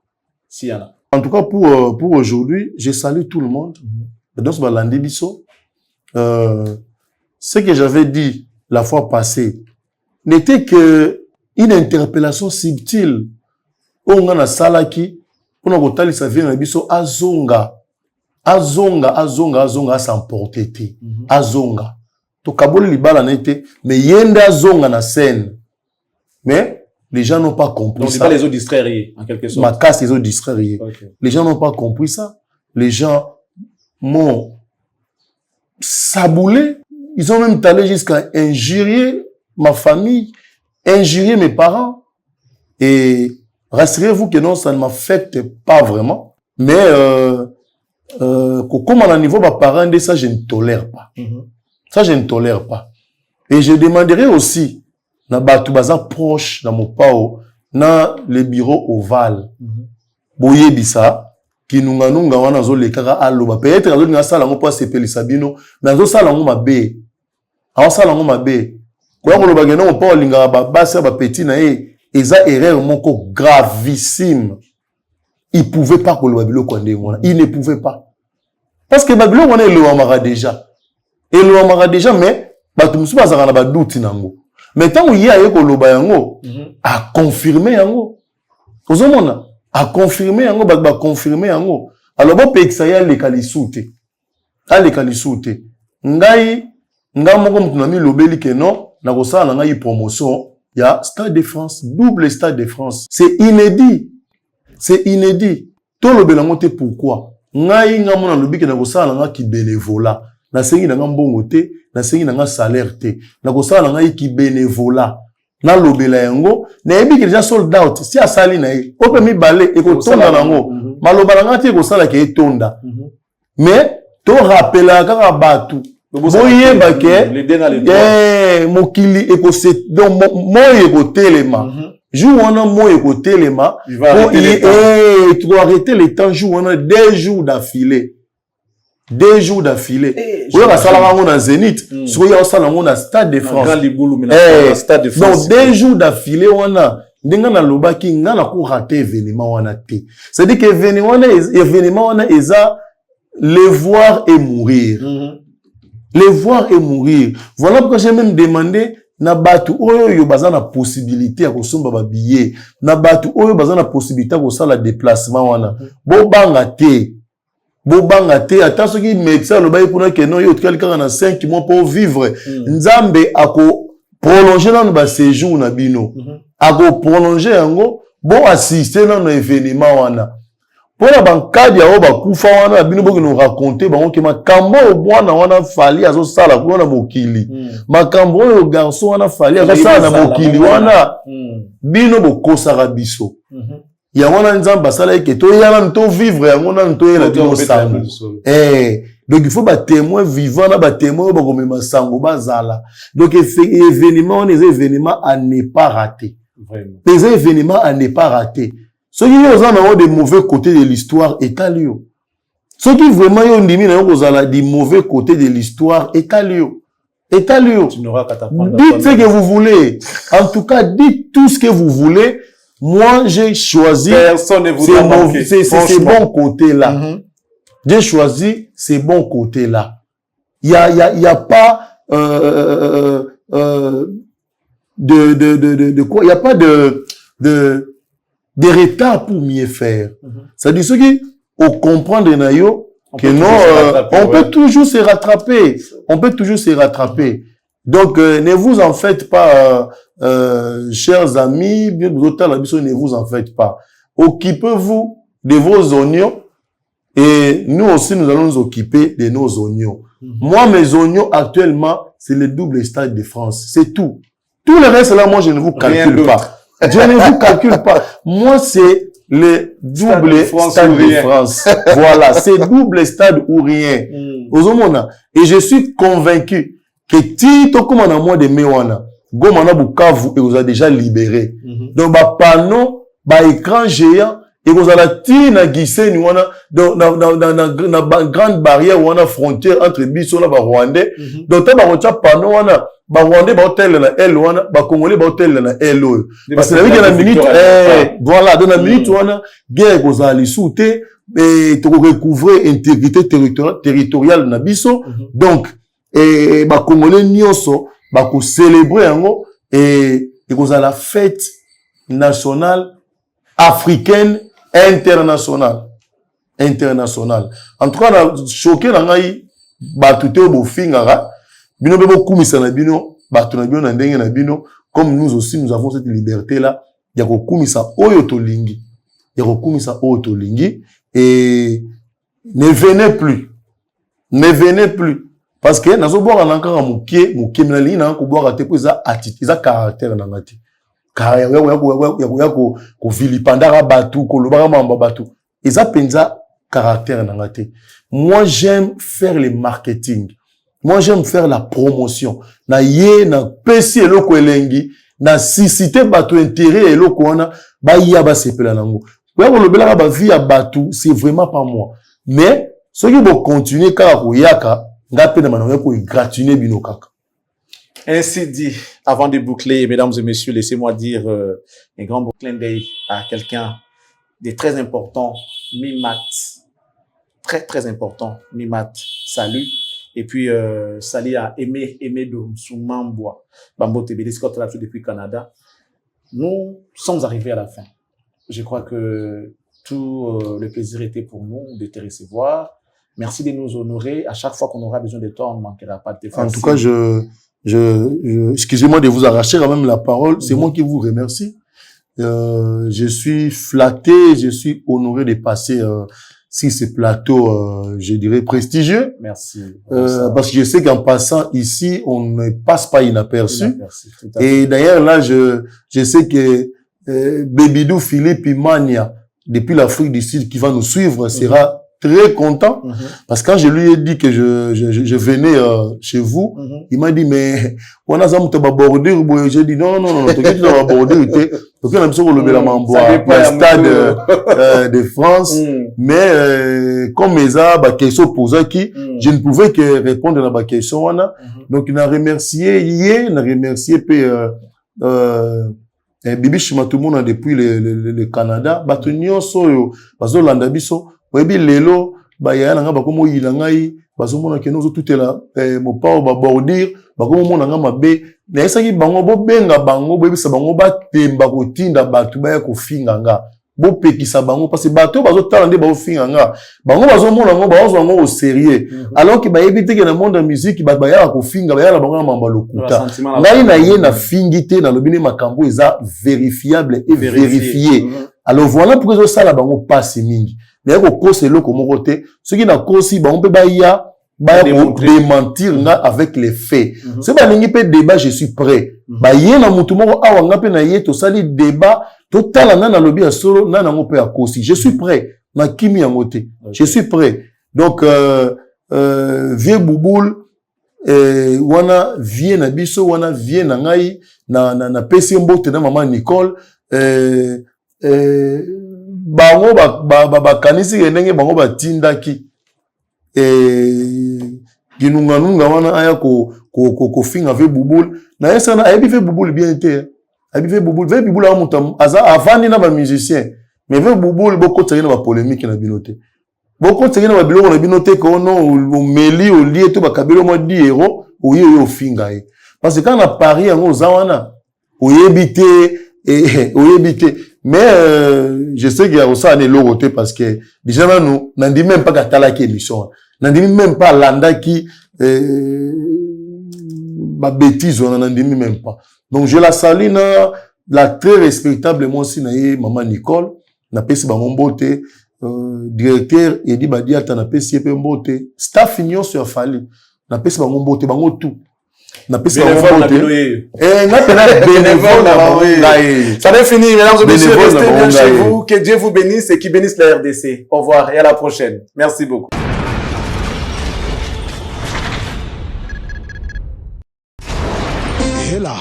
s'il y en a. En tout cas, pour aujourd'hui, je salue tout le monde. Donc, ce que j'avais dit la fois passée n'était que une interpellation subtile. On a salaki, on a votali ça vient biso azonga s'emporter azonga. To kaboli libala nete, mais yenda azonga na scène. Mais les gens n'ont pas compris ça. Donc, c'est pas les autres distraire, en quelque sorte. Ma casse, les autres distraire. Okay. Les gens n'ont pas compris ça. Les gens m'ont saboulé. Ils ont même allé jusqu'à injurier ma famille, injurier mes parents. Et rassurez-vous que non, ça ne m'affecte pas vraiment. Mais, comme à un niveau, ma parents, ça, je ne tolère pas. Ça, je ne tolère pas. Et je demanderai aussi, na batu baza proche na mopao na le bureau ovale boye bisa kinunga nunga wana zo lekaka aloba peut-être azo nga sala ngo pa sepeli sabino mais azo sala ngo mabe ko ngoloba ngeno mopao linga ba basa ba petit na eza erreur moko gravissime. Il pouvait pas koloba biloko ndengona, il ne pouvait pas parce que babilo wana elomara déjà mais batu musu bazaka na ba doute nango. Mais tant qu'il y a eu koloba yango, a confirmé yango. Ozomona, a confirmé yango, ba confirmé yango. Alors bon peksa ya le kalisute. Ngai moko mtunami lobeli ke non, na kosala ngai promotion ya Stade de France, double Stade de France. C'est inédit. To lobelango te pourquoi? Ngai mona lobi ke na kosala ngai ki bénévolat. na sengi na nga mbongo te, na sengi na nga salaire te. Na kosala na nga iki bénévolat. Na lobela yango, na yebi ki déjà sold out, si asali na ye, ope mi bale, eko tonda nango, maloba na nga te eko sala ke etonda. Mais, to rappela kaka batu, boye bake, mokili eko se, donc moi eko telema, jour wana moi eko telema, tu dois arrêter le temps, jour wana 2 jours d'affilée. 2 jours d'affilée. Oui, on a salama na Zénith. Soyez au salama na Stade de France. Donc 2 jours d'affilée, on a ndenga na lobaki ngana ko rater événement wana té. C'est-à-dire que événement wana eza les voir et mourir. Les voir et mourir. Voilà pourquoi j'ai même demandé na batu oyo yo bazana possibilité ya kosomba ba billet. Na batu oyo bazana possibilité ya kosala déplacement wana. Bo banga té. Bobanga te ata soki médecin loba ipuna ke non yo tukali kaka na 5 mois pour vivre nzambe ako prolonger na ba séjour na bino ako prolonger yango bon assister na événement wana pona bankadi ya oba kufa wana bino boki no raconter bango ke makambo obwana wana fali azo sala kuna mokili makambo yo garçon wana fali azo sala na mokili wana bino bokosaka biso ya wana nzamba basala eke to yana to vivre yango na to yela bino sango donc il faut ba témoin vivant na ba témoin ba komema sango bazala donc événement les événements à ne pas rater vraiment les événements à ne pas rater ceux qui ont des mauvais côtés de l'histoire étalio ceux qui vraiment ont ndimi na kozala des mauvais côtés de l'histoire étalio tu n'auras qu'à t'apprendre dites ce que vous voulez en tout cas dites tout ce que vous voulez. Moi, j'ai choisi ces bons côtés-là. J'ai choisi ces bons côtés-là. Il y a pas de quoi, il y a pas de retard pour mieux faire. C'est-à-dire ceux qui au comprendre que non, on peut toujours se rattraper. On peut toujours se rattraper. Donc, ne vous en faites pas, chers amis, ne vous en faites pas. Occupez-vous de vos oignons et nous aussi, nous allons nous occuper de nos oignons. Moi, mes oignons, actuellement, c'est le double Stade de France. C'est tout. Tout le reste, là, moi, je ne vous calcule pas. Je ne vous calcule pas. Moi, c'est le double Stade de France. Voilà, c'est double stade ou rien. Et je suis convaincu que Tito, comme on a moins de Mewana, Gomana Bukavu, et vous a déjà libéré. Donc, bah, panneau, bah, écran géant, et vous avez na guissé, nous, na grande barrière, ou on a frontière entre Bisso, là, bah, Rwandais. Donc, t'as, bah, panneau, on a, bah, Rwandais, bah, hôtel, na L, on a, bah, Congolais, bah, hôtel, na L, parce que la minute, voilà, dans la minute, on a, guerre, vous allez sauter, et tu recouvrer intégrité territoriale, na Bisso. Donc, et bah congolais nyonso bah ko célébrer yango et que la fête nationale africaine internationale en tout cas na choqué na ngai ba tuté bo fingara bino bebo kumisa na bino ba to na bino na ndenge na bino comme nous aussi nous avons cette liberté là ya ko kumisa oyo to lingi et ne venez plus parce que nazo boire encore mukie minali na ko boire te poza attitude za caractère na ngati caractère ya ko vilipandara batu ko lobaka mamba batu eza penza caractère na ngati. Moi j'aime faire le marketing, moi j'aime faire la promotion na ye na pesi eloko elengi na sisite batu intérêt eloko wana ba ya ba sepela nango ko lobela ba vie ya batu c'est vraiment pas moi mais ceux qui vont continuer kaka ko yaka. Ainsi dit, avant de boucler, mesdames et messieurs, laissez-moi dire un grand clin d'œil à quelqu'un de très important, Mimat. Très important, Mimat. Salut. Et puis, salut à Aimé de Soumambois, Bambo TBD Scott là depuis Canada. Nous sommes arrivés à la fin. Je crois que tout le plaisir était pour nous de te recevoir. Merci de nous honorer. À chaque fois qu'on aura besoin de toi, on ne manquera pas de te faire. En tout cas, excusez-moi de vous arracher quand même la parole. C'est moi qui vous remercie. Je suis flatté, je suis honoré de passer sur ce plateau, je dirais, prestigieux. Merci. Parce que je sais qu'en passant ici, on ne passe pas inaperçu. Tout à fait. Et d'ailleurs, là, je sais que Bébidou Philippe Imania, depuis l'Afrique du Sud, qui va nous suivre, sera très content. Parce que quand je lui ai dit que je venais chez vous, il m'a dit, mais on a ça, border. J'ai dit, non, t'inquiète, tu vas border. Donc, on a besoin de lever la main, le stade de France. Mais, comme mes arbres, question posée qui, je ne pouvais que répondre à la question. Donc, il a remercié hier, il a remercié, Bibi Chimatumuna depuis le Canada. Batunio soyo, bazo landabiso. Webi lelo ba ya nga ba komo yilangai bazo mona ke nozo tutela mo pa ba bordir ba komo mona nga mabe na esaki bango bo benga bango bo bisa bango ba temba ko tinda batu ba ya ko finga nga bo pekisa bango parce que bato bazo tala nde ba finga nga bango bazo mona ngo ba zo ngo au sérieux alors que ba yebite ke na monde de musique ba ya ko finga ba ya bango na mamba lokuta ngai na ye na fingité na lobine makambo eza vérifiable et vérifié alors voilà pourquoi ça la bango passe mingi. Mais au cause le comme côté ce qui n'a cause ba on peut ba démentir nga avec les faits c'est pas ningi pe débat je suis prêt ba yé na mutu moko awa nga pe na yé to sali débat total na lobby ya solo na ngo pe akosi je suis prêt na kimi ya ngote je suis prêt donc vieux bouboule wana vie na biso wana vie na ngai na pesi mbote na maman Nicole bango ba kanisi ndenge bango batindaki ginunga wana aya ko finga ve bubul na esa na ayebi ve bubul bien te ayebi ve bubul a mutam aza avani na ba musicien mais ve bubul boko tsena ba polémique na binote boko tsena ba biloko na binote ko no o meli o lié to ba kabelo mo 10 euros o yo finga e parce que quand na Paris yango zawana o yebite mais je sais qu'il y a aussi un éloigné parce que déjà nous n'en dit même pas qu'à la émission n'en dit même pas landa qui ma bêtise on n'en dit même pas donc je la salue la très respectable moi aussi naie maman Nicole na pesi ba ngombote directeur Edi Badiata na pesi pe mbote staff union sur Fali na pesi ba ngombote bango tout na pesi ba ngombote ça n'est fini mesdames et messieurs, restez bien chez vous, que Dieu vous bénisse et qu'il bénisse la RDC. Au revoir et à la prochaine. Merci beaucoup. Hela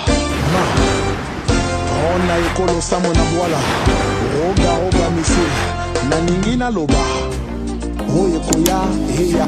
ma ona ekolo samo na bwala oga misi na ningi na loba oye koya heya